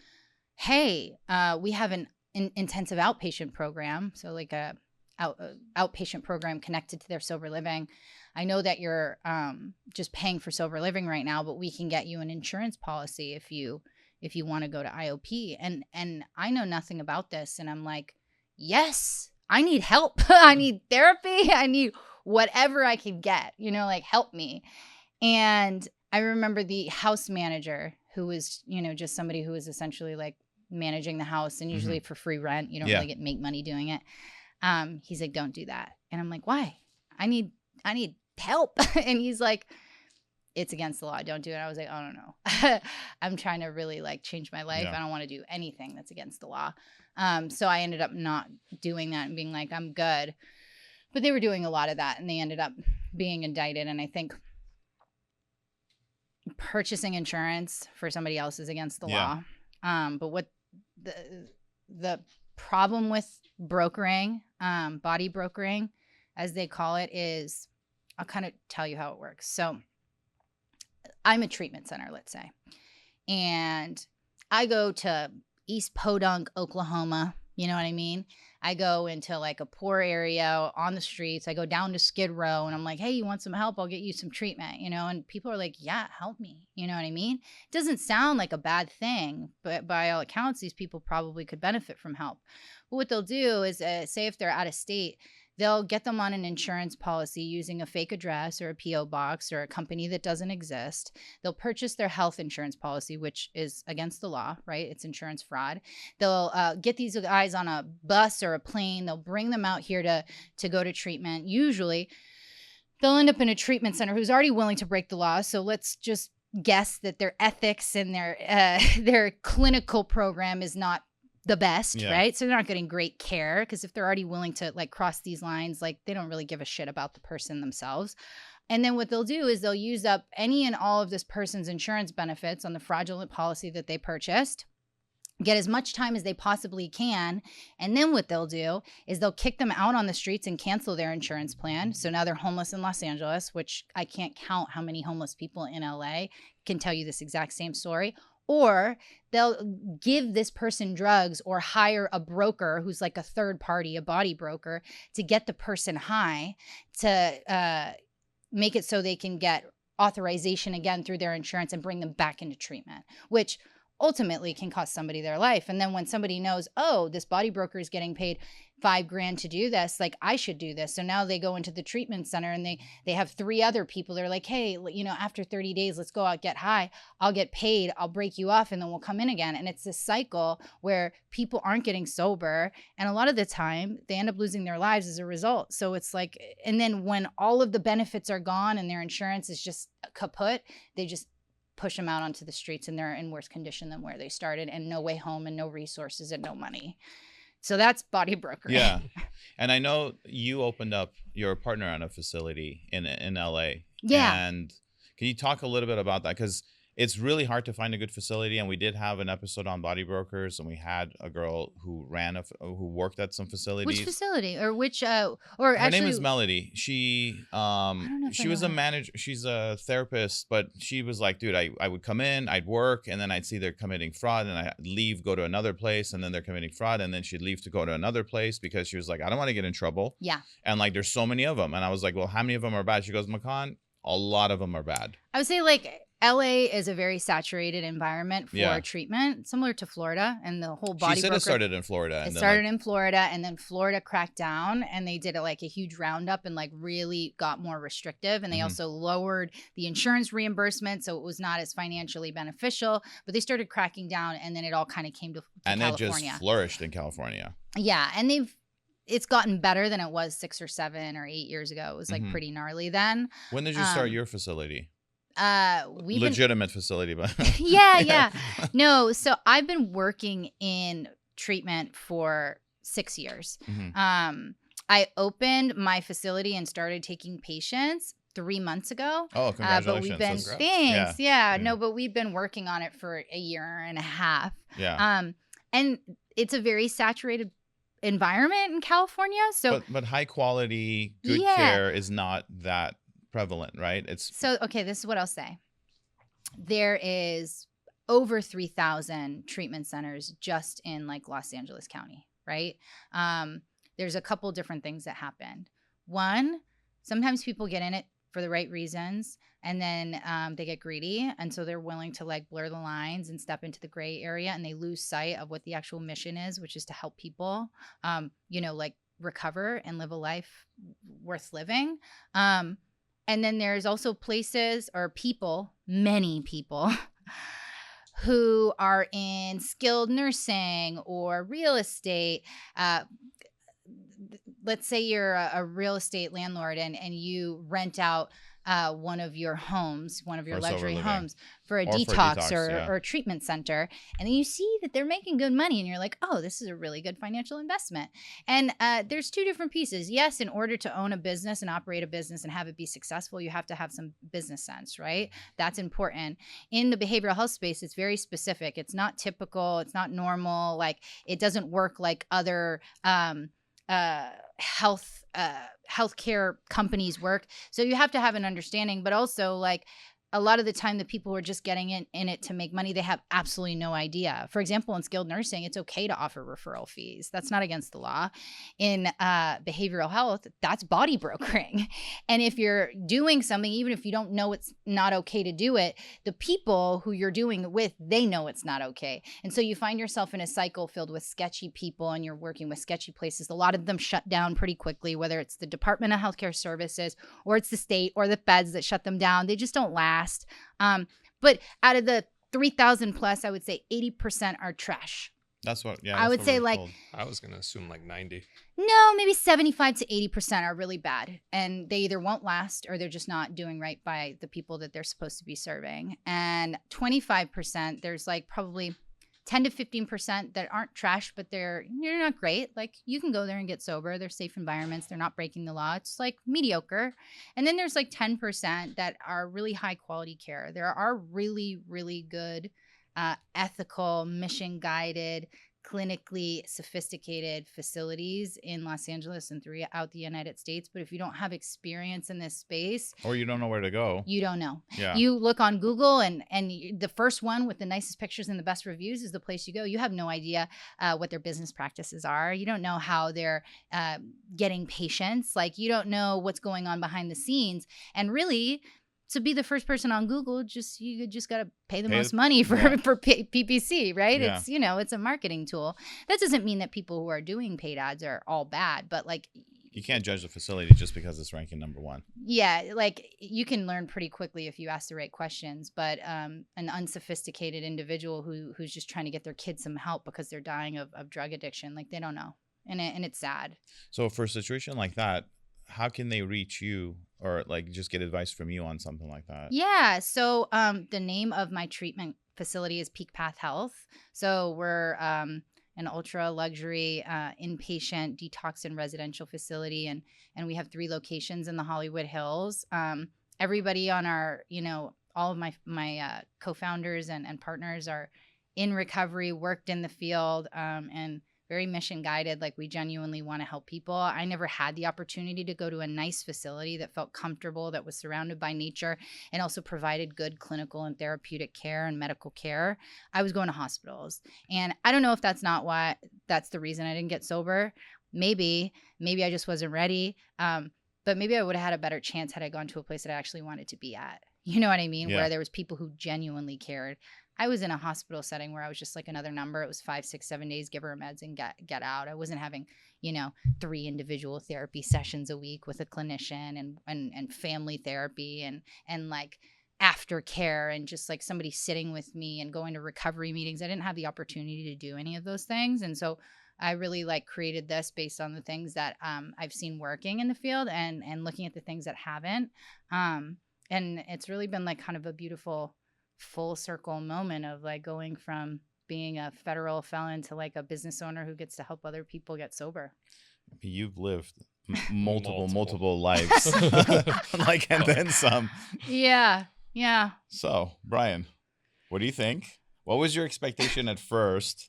hey, we have an intensive outpatient program, so like a outpatient program connected to their sober living. I know that you're just paying for sober living right now, but we can get you an insurance policy if you want to go to IOP. And I know nothing about this, and I'm like, yes, I need help. I need therapy. I need whatever I can get, like, help me. And I remember the house manager, who was, just somebody who was essentially like managing the house, and usually for free rent. You don't really make money doing it. He's like, don't do that. And I'm like, why? I need help. And he's like, it's against the law. Don't do it. I was like, oh, no. I'm trying to really like change my life. Yeah. I don't want to do anything that's against the law. So I ended up not doing that and being like, I'm good. But they were doing a lot of that, and they ended up being indicted. And I think purchasing insurance for somebody else is against the law. But what the problem with brokering, body brokering, as they call it, is, I'll kind of tell you how it works. So I'm a treatment center, let's say, and I go to East Podunk, Oklahoma. You know what I mean? I go into like a poor area on the streets. I go down to Skid Row, and I'm like, hey, you want some help? I'll get you some treatment, and people are like, yeah, help me. You know what I mean? It doesn't sound like a bad thing, but by all accounts, these people probably could benefit from help. But what they'll do is, say if they're out of state, they'll get them on an insurance policy using a fake address or a P.O. box or a company that doesn't exist. They'll purchase their health insurance policy, which is against the law, right? It's insurance fraud. They'll get these guys on a bus or a plane. They'll bring them out here to go to treatment. Usually, they'll end up in a treatment center who's already willing to break the law. So let's just guess that their ethics and their clinical program is not the best, right? So they're not getting great care, because if they're already willing to like cross these lines, like they don't really give a shit about the person themselves. And then what they'll do is they'll use up any and all of this person's insurance benefits on the fraudulent policy that they purchased, get as much time as they possibly can. And then what they'll do is they'll kick them out on the streets and cancel their insurance plan. So now they're homeless in Los Angeles, which I can't count how many homeless people in LA can tell you this exact same story. Or they'll give this person drugs or hire a broker who's like a third party, a body broker, to get the person high to make it so they can get authorization again through their insurance and bring them back into treatment, which ultimately can cost somebody their life. And then when somebody knows, oh, this body broker is getting paid $5,000 to do this, like I should do this. So now they go into the treatment center and they have 3 other people. They're like, hey, you know, after 30 days, let's go out, get high. I'll get paid. I'll break you off and then we'll come in again. And it's this cycle where people aren't getting sober. And a lot of the time they end up losing their lives as a result. So it's like, and then when all of the benefits are gone and their insurance is just kaput, they just push them out onto the streets and they're in worse condition than where they started, and no way home and no resources and no money. So that's body brokering. Yeah. And I know you opened up your partner on a facility in LA. Yeah. And can you talk a little bit about that? Because it's really hard to find a good facility. And we did have an episode on body brokers, and we had a girl who who worked at some facilities. Which facility or which, or her actually, name is Melody. She don't know if she I was know a her. manager. She's a therapist, but she was like, dude, I would come in, I'd work, and then I'd see they're committing fraud, and I'd leave, go to another place, and then they're committing fraud, and then she'd leave to go to another place because she was like, I don't want to get in trouble. Yeah. And like, there's so many of them. And I was like, well, how many of them are bad? She goes, Makan, a lot of them are bad. I would say like LA is a very saturated environment for treatment, similar to Florida, and the whole body She said broker. it started in Florida. It started in Florida, and then Florida cracked down, and they did like a huge roundup and like really got more restrictive. And they also lowered the insurance reimbursement, so it was not as financially beneficial. But they started cracking down, and then it all kind of came to and California. it just flourished in California. Yeah, and it's gotten better than it was 6 or 7 or 8 years ago. It was like pretty gnarly then. When did you start your facility? We've legitimate facility, but yeah. No, so I've been working in treatment for 6 years. I opened my facility and started taking patients 3 months ago. Oh, congratulations! But we've been thanks. Yeah. No, but we've been working on it for a year and a half. Yeah. And it's a very saturated environment in California. So, but high quality, good care is not that prevalent, right? So okay, this is what I'll say. There is over 3,000 treatment centers just in like Los Angeles County, right? There's a couple different things that happen. One, sometimes people get in it for the right reasons, and then they get greedy, and so they're willing to like blur the lines and step into the gray area, and they lose sight of what the actual mission is, which is to help people, like recover and live a life worth living. And then there's also places or people, many people, who are in skilled nursing or real estate. Let's say you're a real estate landlord and you rent out one of your homes, one of your luxury homes for a detox or a treatment center. And then you see that they're making good money and you're like, oh, this is a really good financial investment. And there's 2 different pieces. Yes, in order to own a business and operate a business and have it be successful, you have to have some business sense, right? That's important. In the behavioral health space, it's very specific. It's not typical. It's not normal. Like it doesn't work like other healthcare companies work. So you have to have an understanding, but also like a lot of the time the people who are just getting in it to make money, they have absolutely no idea. For example, in skilled nursing, it's okay to offer referral fees. That's not against the law. In behavioral health, that's body brokering. And if you're doing something, even if you don't know it's not okay to do it, the people who you're doing it with, they know it's not okay. And so you find yourself in a cycle filled with sketchy people, and you're working with sketchy places. A lot of them shut down pretty quickly, whether it's the Department of Healthcare Services or it's the state or the feds that shut them down. They just don't last. But out of the 3,000 plus, I would say 80% are trash. That's what, I would say like, I was going to assume like 90. No, maybe 75 to 80% are really bad. And they either won't last or they're just not doing right by the people that they're supposed to be serving. And 25%, there's like probably 10 to 15% that aren't trash, but they're not great. Like you can go there and get sober. They're safe environments. They're not breaking the law. It's like mediocre. And then there's like 10% that are really high quality care. There are really, really good, ethical, mission guided clinically sophisticated facilities in Los Angeles and throughout the United States. But if you don't have experience in this space, Or you don't know where to go. you don't know. Yeah. You look on Google and the first one with the nicest pictures and the best reviews is the place you go. You have no idea what their business practices are. You don't know how they're getting patients. Like, you don't know what's going on behind the scenes. And really, to be the first person on Google, you just got to pay the most money for PPC, right? Yeah. It's, it's a marketing tool. That doesn't mean that people who are doing paid ads are all bad, but like, You can't judge the facility just because it's ranking number 1. yeah, like you can learn pretty quickly if you ask the right questions. But an unsophisticated individual who's just trying to get their kids some help because they're dying of drug addiction, like, they don't know, and it's sad. So for a situation like that, how can they reach you or like just get advice from you on something like that? Yeah. So the name of my treatment facility is Peak Path Health. So we're an ultra luxury inpatient detox and residential facility, and we have 3 locations in the Hollywood Hills. Everybody on our, all of my co-founders and partners are in recovery, worked in the field, and very mission guided. Like, we genuinely want to help people. I never had the opportunity to go to a nice facility that felt comfortable, that was surrounded by nature, and also provided good clinical and therapeutic care and medical care. I was going to hospitals, and I don't know if that's the reason I didn't get sober. Maybe I just wasn't ready. But maybe I would have had a better chance had I gone to a place that I actually wanted to be at. You know what I mean? Yeah. Where there was people who genuinely cared. I was in a hospital setting where I was just like another number. It was 5, 6, 7 days, give her meds and get out. I wasn't having, 3 individual therapy sessions a week with a clinician and family therapy and like aftercare and just like somebody sitting with me and going to recovery meetings. I didn't have the opportunity to do any of those things. And so I really like created this based on the things that I've seen working in the field and looking at the things that haven't. And it's really been like kind of a beautiful full circle moment of like going from being a federal felon to like a business owner who gets to help other people get sober. You've lived multiple lives, like, and then some. Yeah. So, Brian, what do you think? What was your expectation at first?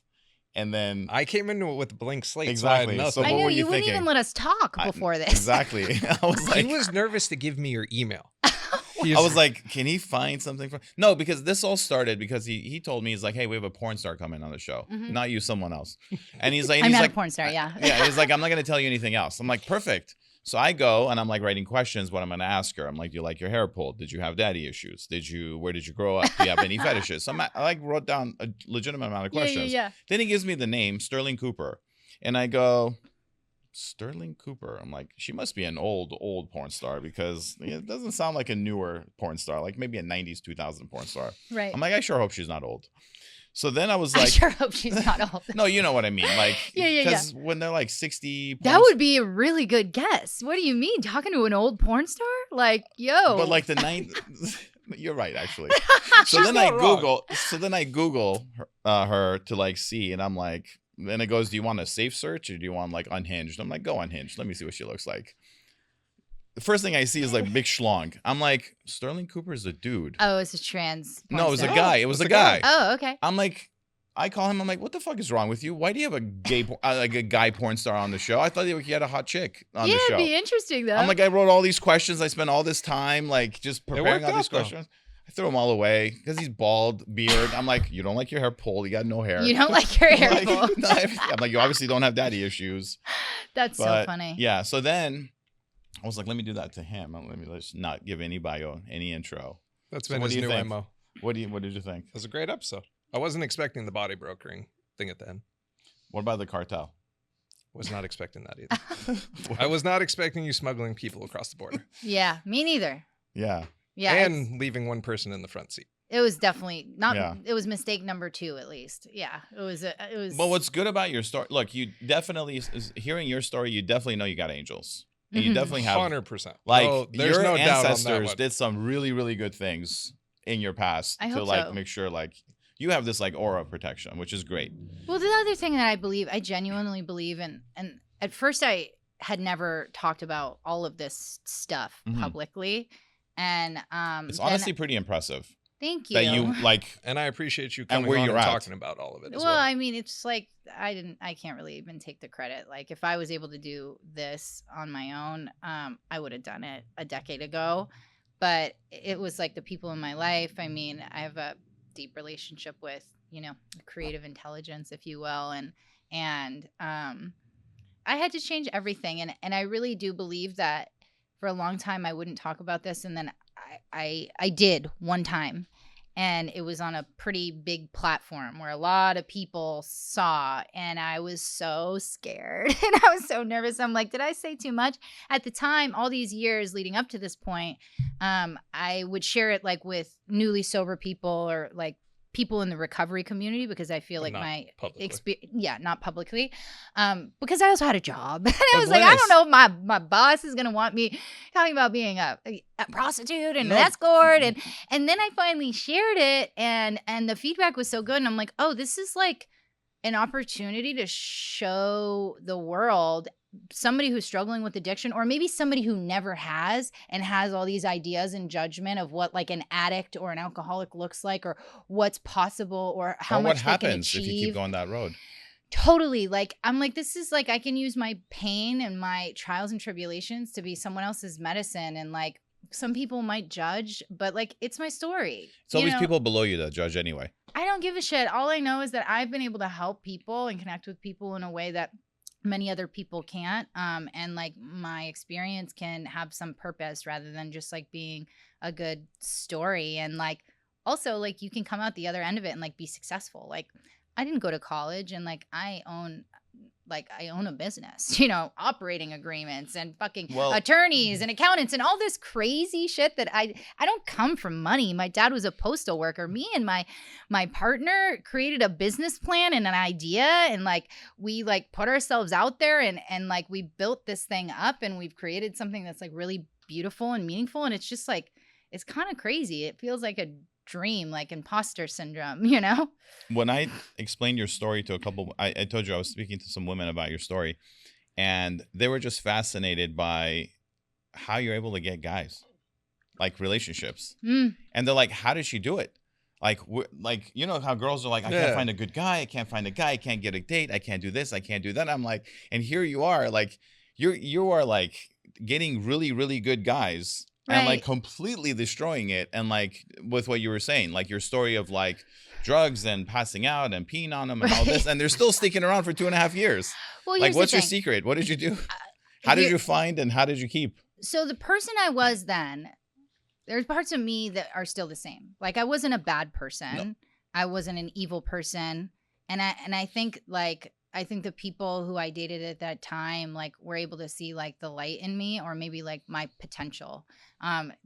And then I came into it with a blank slate. Exactly. So So I what know were you you wouldn't thinking? even let us talk before this. Exactly. I was like, he was nervous to give me your email. I was like, can he find something for? No, because this all started because he told me, he's like, hey, we have a porn star coming on the show, not you, someone else. And he's like, I'm not like, a porn star, yeah. Yeah, he's like, I'm not gonna tell you anything else. I'm like, perfect. So I go and I'm like writing questions. What I'm gonna ask her, I'm like, do you like your hair pulled? Did you have daddy issues? Where did you grow up? Do you have any fetishes? So I like wrote down a legitimate amount of questions. Yeah. Then he gives me the name Sterling Cooper, and I go, Sterling Cooper. I'm like, she must be an old porn star because it doesn't sound like a newer porn star, like maybe a 90s, 2000 porn star. Right. I'm like, I sure hope she's not old. So then I was like, I sure hope she's not old. no, you know what I mean. Like, Yeah. because when they're like 60, That would be a really good guess. What do you mean? Talking to an old porn star? Like, yo. but like the 90s. You're right, actually. So She's then I not wrong. Google her to like see, and I'm like, then it goes, do you want a safe search or do you want like unhinged? I'm like, go unhinged. Let me see what she looks like. The first thing I see is like big schlong. I'm like, Sterling Cooper is a dude. Oh, it's a trans porn No, it was a star. guy. It was It's a a guy. guy. Oh, okay. I'm like, I call him. I'm like, what the fuck is wrong with you? Why do you have a like a guy porn star on the show? I thought he had a hot chick on the show. It'd be interesting though. I'm like, I wrote all these questions. I spent all this time like just preparing worked all these out, though. questions. I threw them all away because he's bald, beard. I'm like, you don't like your hair pulled. You got no hair. You don't like your hair Like, pulled. no, I'm like, you obviously don't have daddy issues. That's so But, funny. Yeah. So then I was like, let me do that to him. Let's not give any bio, any intro. That's So been what his do you new think? MO. What did you think? It was a great episode. I wasn't expecting the body brokering thing at the end. What about the cartel? Was not expecting that either. I was not expecting you smuggling people across the border Yeah, me neither. Yeah. Yeah, and leaving one person in the front seat. it was definitely not. Yeah. It was mistake number 2 at least. Yeah, it was. It was. But what's good about your story? Look, you definitely hearing your story. You definitely know you got angels, and you Mhm. definitely have 100%. like No, there's your no doubt on that ancestors one. did some really, really good things in your past I to hope like so. make sure like you have this like aura of protection, which is great. Well, the other thing that I genuinely believe in, and at first I had never talked about all of this stuff Mhm. publicly, and It's then- honestly pretty impressive. Thank you. that you like, And I appreciate you and coming where on you're and at. talking about all of it as Well, well. I mean, it's like I can't really even take the credit. Like if I was able to do this on my own, I would have done it a decade ago. But it was like the people in my life. I mean, I have a deep relationship with, creative intelligence, if you will, and I had to change everything, and I really do believe that for a long time I wouldn't talk about this, and then I did one time, and it was on a pretty big platform where a lot of people saw, and I was so scared and I was so nervous. I'm like, did I say too much? At the time, all these years leading up to this point, I would share it like with newly sober people or like people in the recovery community, because I feel But like not my publicly. experience, not publicly, because I also had a job. And I But was like, I don't Glynis- know if my boss is gonna want me talking about being a prostitute and No. an escort, and then I finally shared it, and the feedback was so good, and I'm like, oh, this is like an opportunity to show the world somebody who's struggling with addiction, or maybe somebody who never has and has all these ideas and judgment of what like an addict or an alcoholic looks like, or what's possible, or how or much what they can happens achieve. if you keep going that road. Totally. Like, I'm like, this is like, I can use my pain and my trials and tribulations to be someone else's medicine. And like, some people might judge, but like, it's my story. It's always You know? people below you that judge anyway. I don't give a shit. All I know is that I've been able to help people and connect with people in a way that many other people can't. And like my experience can have some purpose rather than just like being a good story. And like, also like you can come out the other end of it and like be successful. Like I didn't go to college, and like I own a business, operating agreements and fucking Well- attorneys and accountants and all this crazy shit that I don't come from money. My dad was a postal worker. Me and my partner created a business plan and an idea, and like we like put ourselves out there and like we built this thing up, and we've created something that's like really beautiful and meaningful, and it's just like it's kind of crazy. It feels like a dream, like imposter syndrome, When I explained your story to a couple, I told you I was speaking to some women about your story, and they were just fascinated by how you're able to get guys, like relationships. Mm. And they're like, how does she do it? Like, how girls are like, I can't Yeah. find a good guy. I can't find a guy. I can't get a date. I can't do this. I can't do that. I'm like, and here you are, like, you are like getting really, really good guys. And like Right. completely destroying it. And like with what you were saying, like your story of like drugs and passing out and peeing on them and all this, Right. and they're still sticking around for 2.5 years. Well, Like, here's what's the your thing. secret? What did you do? How did Here- you find and how did you keep? So the person I was then, there's parts of me that are still the same. Like I wasn't a bad person. I wasn't an evil person. And I think like I think the people who I dated at that time like were able to see like the light in me, or maybe like my potential.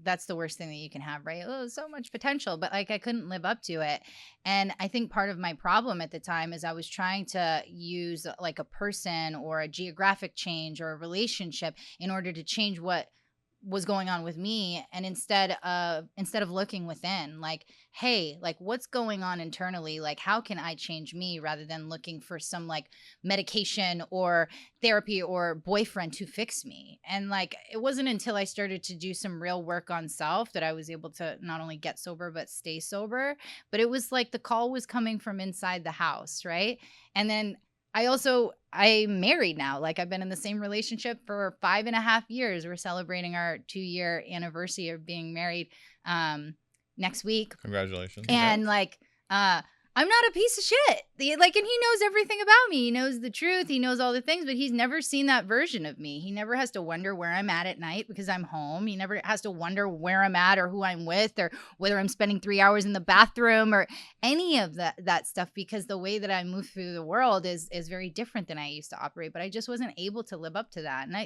That's the worst thing that you can have, right? Oh, so much potential, but like I couldn't live up to it. And I think part of my problem at the time is I was trying to use like a person or a geographic change or a relationship in order to change what was going on with me, and instead of looking within, like, hey, like what's going on internally, like how can I change me, rather than looking for some like medication or therapy or boyfriend to fix me. And like it wasn't until I started to do some real work on self that I was able to not only get sober but stay sober. But it was like the call was coming from inside the house, right? And then I'm married now. Like I've been in the same relationship for 5.5 years. We're celebrating our 2-year anniversary of being married next week. Congratulations. And like, I'm not a piece of shit. Like, and he knows everything about me. He knows the truth. He knows all the things, but he's never seen that version of me. He never has to wonder where I'm at night because I'm home. He never has to wonder where I'm at or who I'm with or whether I'm spending 3 hours in the bathroom or any of that stuff, because the way that I move through the world is very different than I used to operate. But I just wasn't able to live up to that. And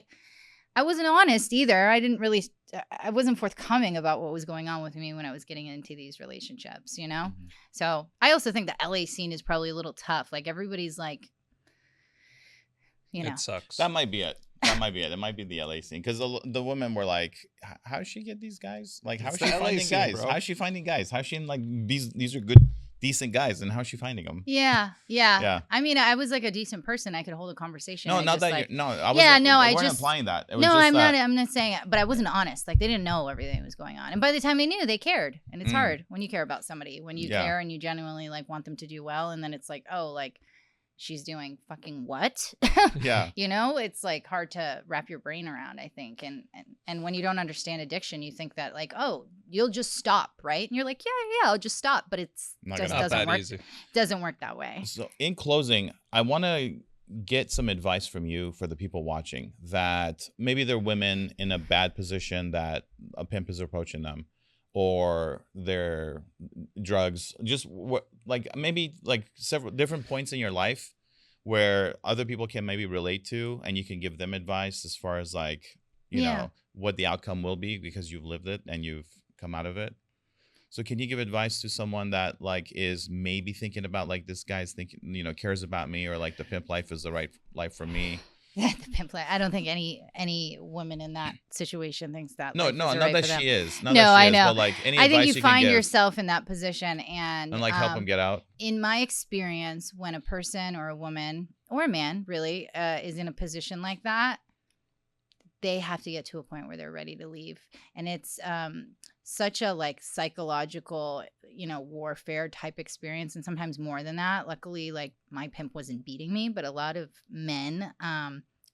I wasn't honest either. I wasn't forthcoming about what was going on with me when I was getting into these relationships, Mhm. So I also think the LA scene is probably a little tough. Like everybody's like, It sucks. That might be it. That might be it. It might be the LA scene, because the women were like, "How does she get these guys? Like, how is It's she the LA finding scene, guys? bro. How's she finding guys? How's she like these are good decent guys, and how's she finding them? Yeah. Yeah. I mean, I was like a decent person. I could hold a conversation. No, I not just, that like, you're. No, I wasn't. Yeah, no, I I weren't just implying that. It was no, just I'm that, not. I'm not saying it, but I wasn't honest. Like they didn't know everything that was going on, and by the time they knew, they cared. And it's hard when you care about somebody, when you Yeah. care and you genuinely like want them to do well, and then it's like, oh, like she's doing fucking what? Yeah. You know, it's like hard to wrap your brain around, I think. And when you don't understand addiction, you think that like, oh, you'll just stop, right? And you're like, yeah, I'll just stop, but it's Not just gonna Not doesn't that work. easy. Doesn't work that way. So, in closing, I want to get some advice from you for the people watching that maybe they're women in a bad position that a pimp is approaching them, or their drugs, just like maybe like several different points in your life where other people can maybe relate to, and you can give them advice as far as like, you Yeah. know, what the outcome will be because you've lived it and you've come out of it. So can you give advice to someone that like is maybe thinking about like, this guy's thinking, you know, cares about me, or like the pimp life is the right life for me? The pimp life. I don't think any woman in that situation thinks that. No, life no, is not right that for them. she is. Not No, that she I is, know. but like any I advice think you can find give yourself in that position, and and like help them get out. in my experience, when a person or a woman or a man really is in a position like that, they have to get to a point where they're ready to leave. And it's such a like psychological, you know, warfare type experience, and sometimes more than that. Luckily, like my pimp wasn't beating me, but a lot of men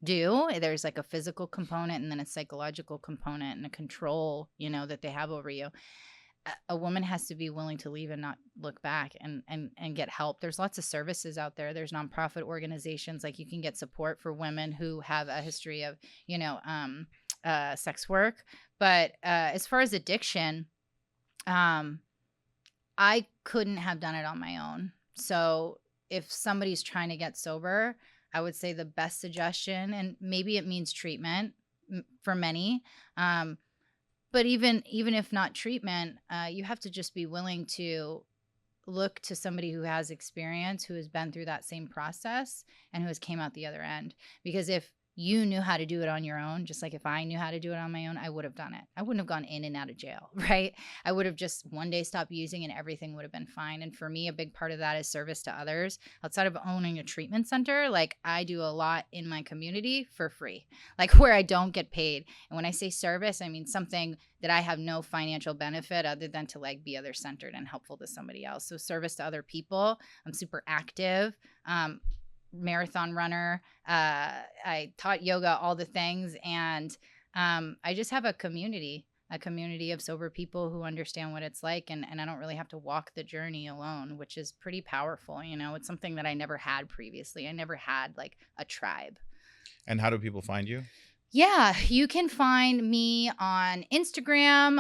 do. There's like a physical component and then a psychological component and a control, you know, that they have over you. A woman has to be willing to leave and not look back, and get help. There's lots of services out there. There's nonprofit organizations, like you can get support for women who have a history of, you know, sex work. But as far as addiction, I couldn't have done it on my own. So if somebody's trying to get sober, I would say the best suggestion, and maybe it means treatment for many, but even if not treatment, you have to just be willing to look to somebody who has experience, who has been through that same process, and who has came out the other end. Because if you knew how to do it on your own, just like if I knew how to do it on my own, I would have done it. I wouldn't have gone in and out of jail, right? I would have just one day stopped using and everything would have been fine. And for me, a big part of that is service to others. Outside of owning a treatment center, like I do a lot in my community for free, like where I don't get paid. And when I say service, I mean something that I have no financial benefit other than to like be other centered and helpful to somebody else. So service to other people. I'm super active. Marathon runner. I taught yoga, all the things. And I just have a community of sober people who understand what it's like. And I don't really have to walk the journey alone, which is pretty powerful. You know, it's something that I never had previously. I never had like a tribe. And how do people find you? Yeah, you can find me on Instagram,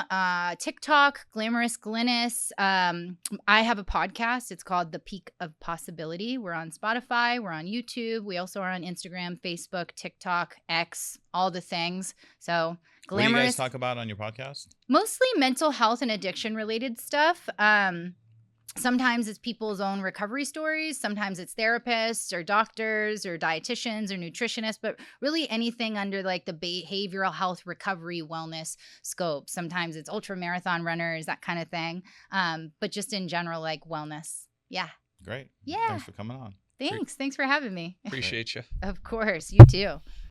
TikTok, Glamorous Glynis. I have a podcast. It's called The Peak of Possibility. We're on Spotify. We're on YouTube. We also are on Instagram, Facebook, TikTok, X, all the things. So What do you guys Glamorous, talk about on your podcast? mostly mental health and addiction related stuff. Sometimes it's people's own recovery stories. Sometimes it's therapists or doctors or dietitians or nutritionists, but really anything under like the behavioral health, recovery, wellness scope. Sometimes it's ultra marathon runners, that kind of thing. But just in general, like wellness. Yeah. Great. Yeah. Thanks for coming on. Thanks. Thanks for having me. Appreciate you. Of course. You too.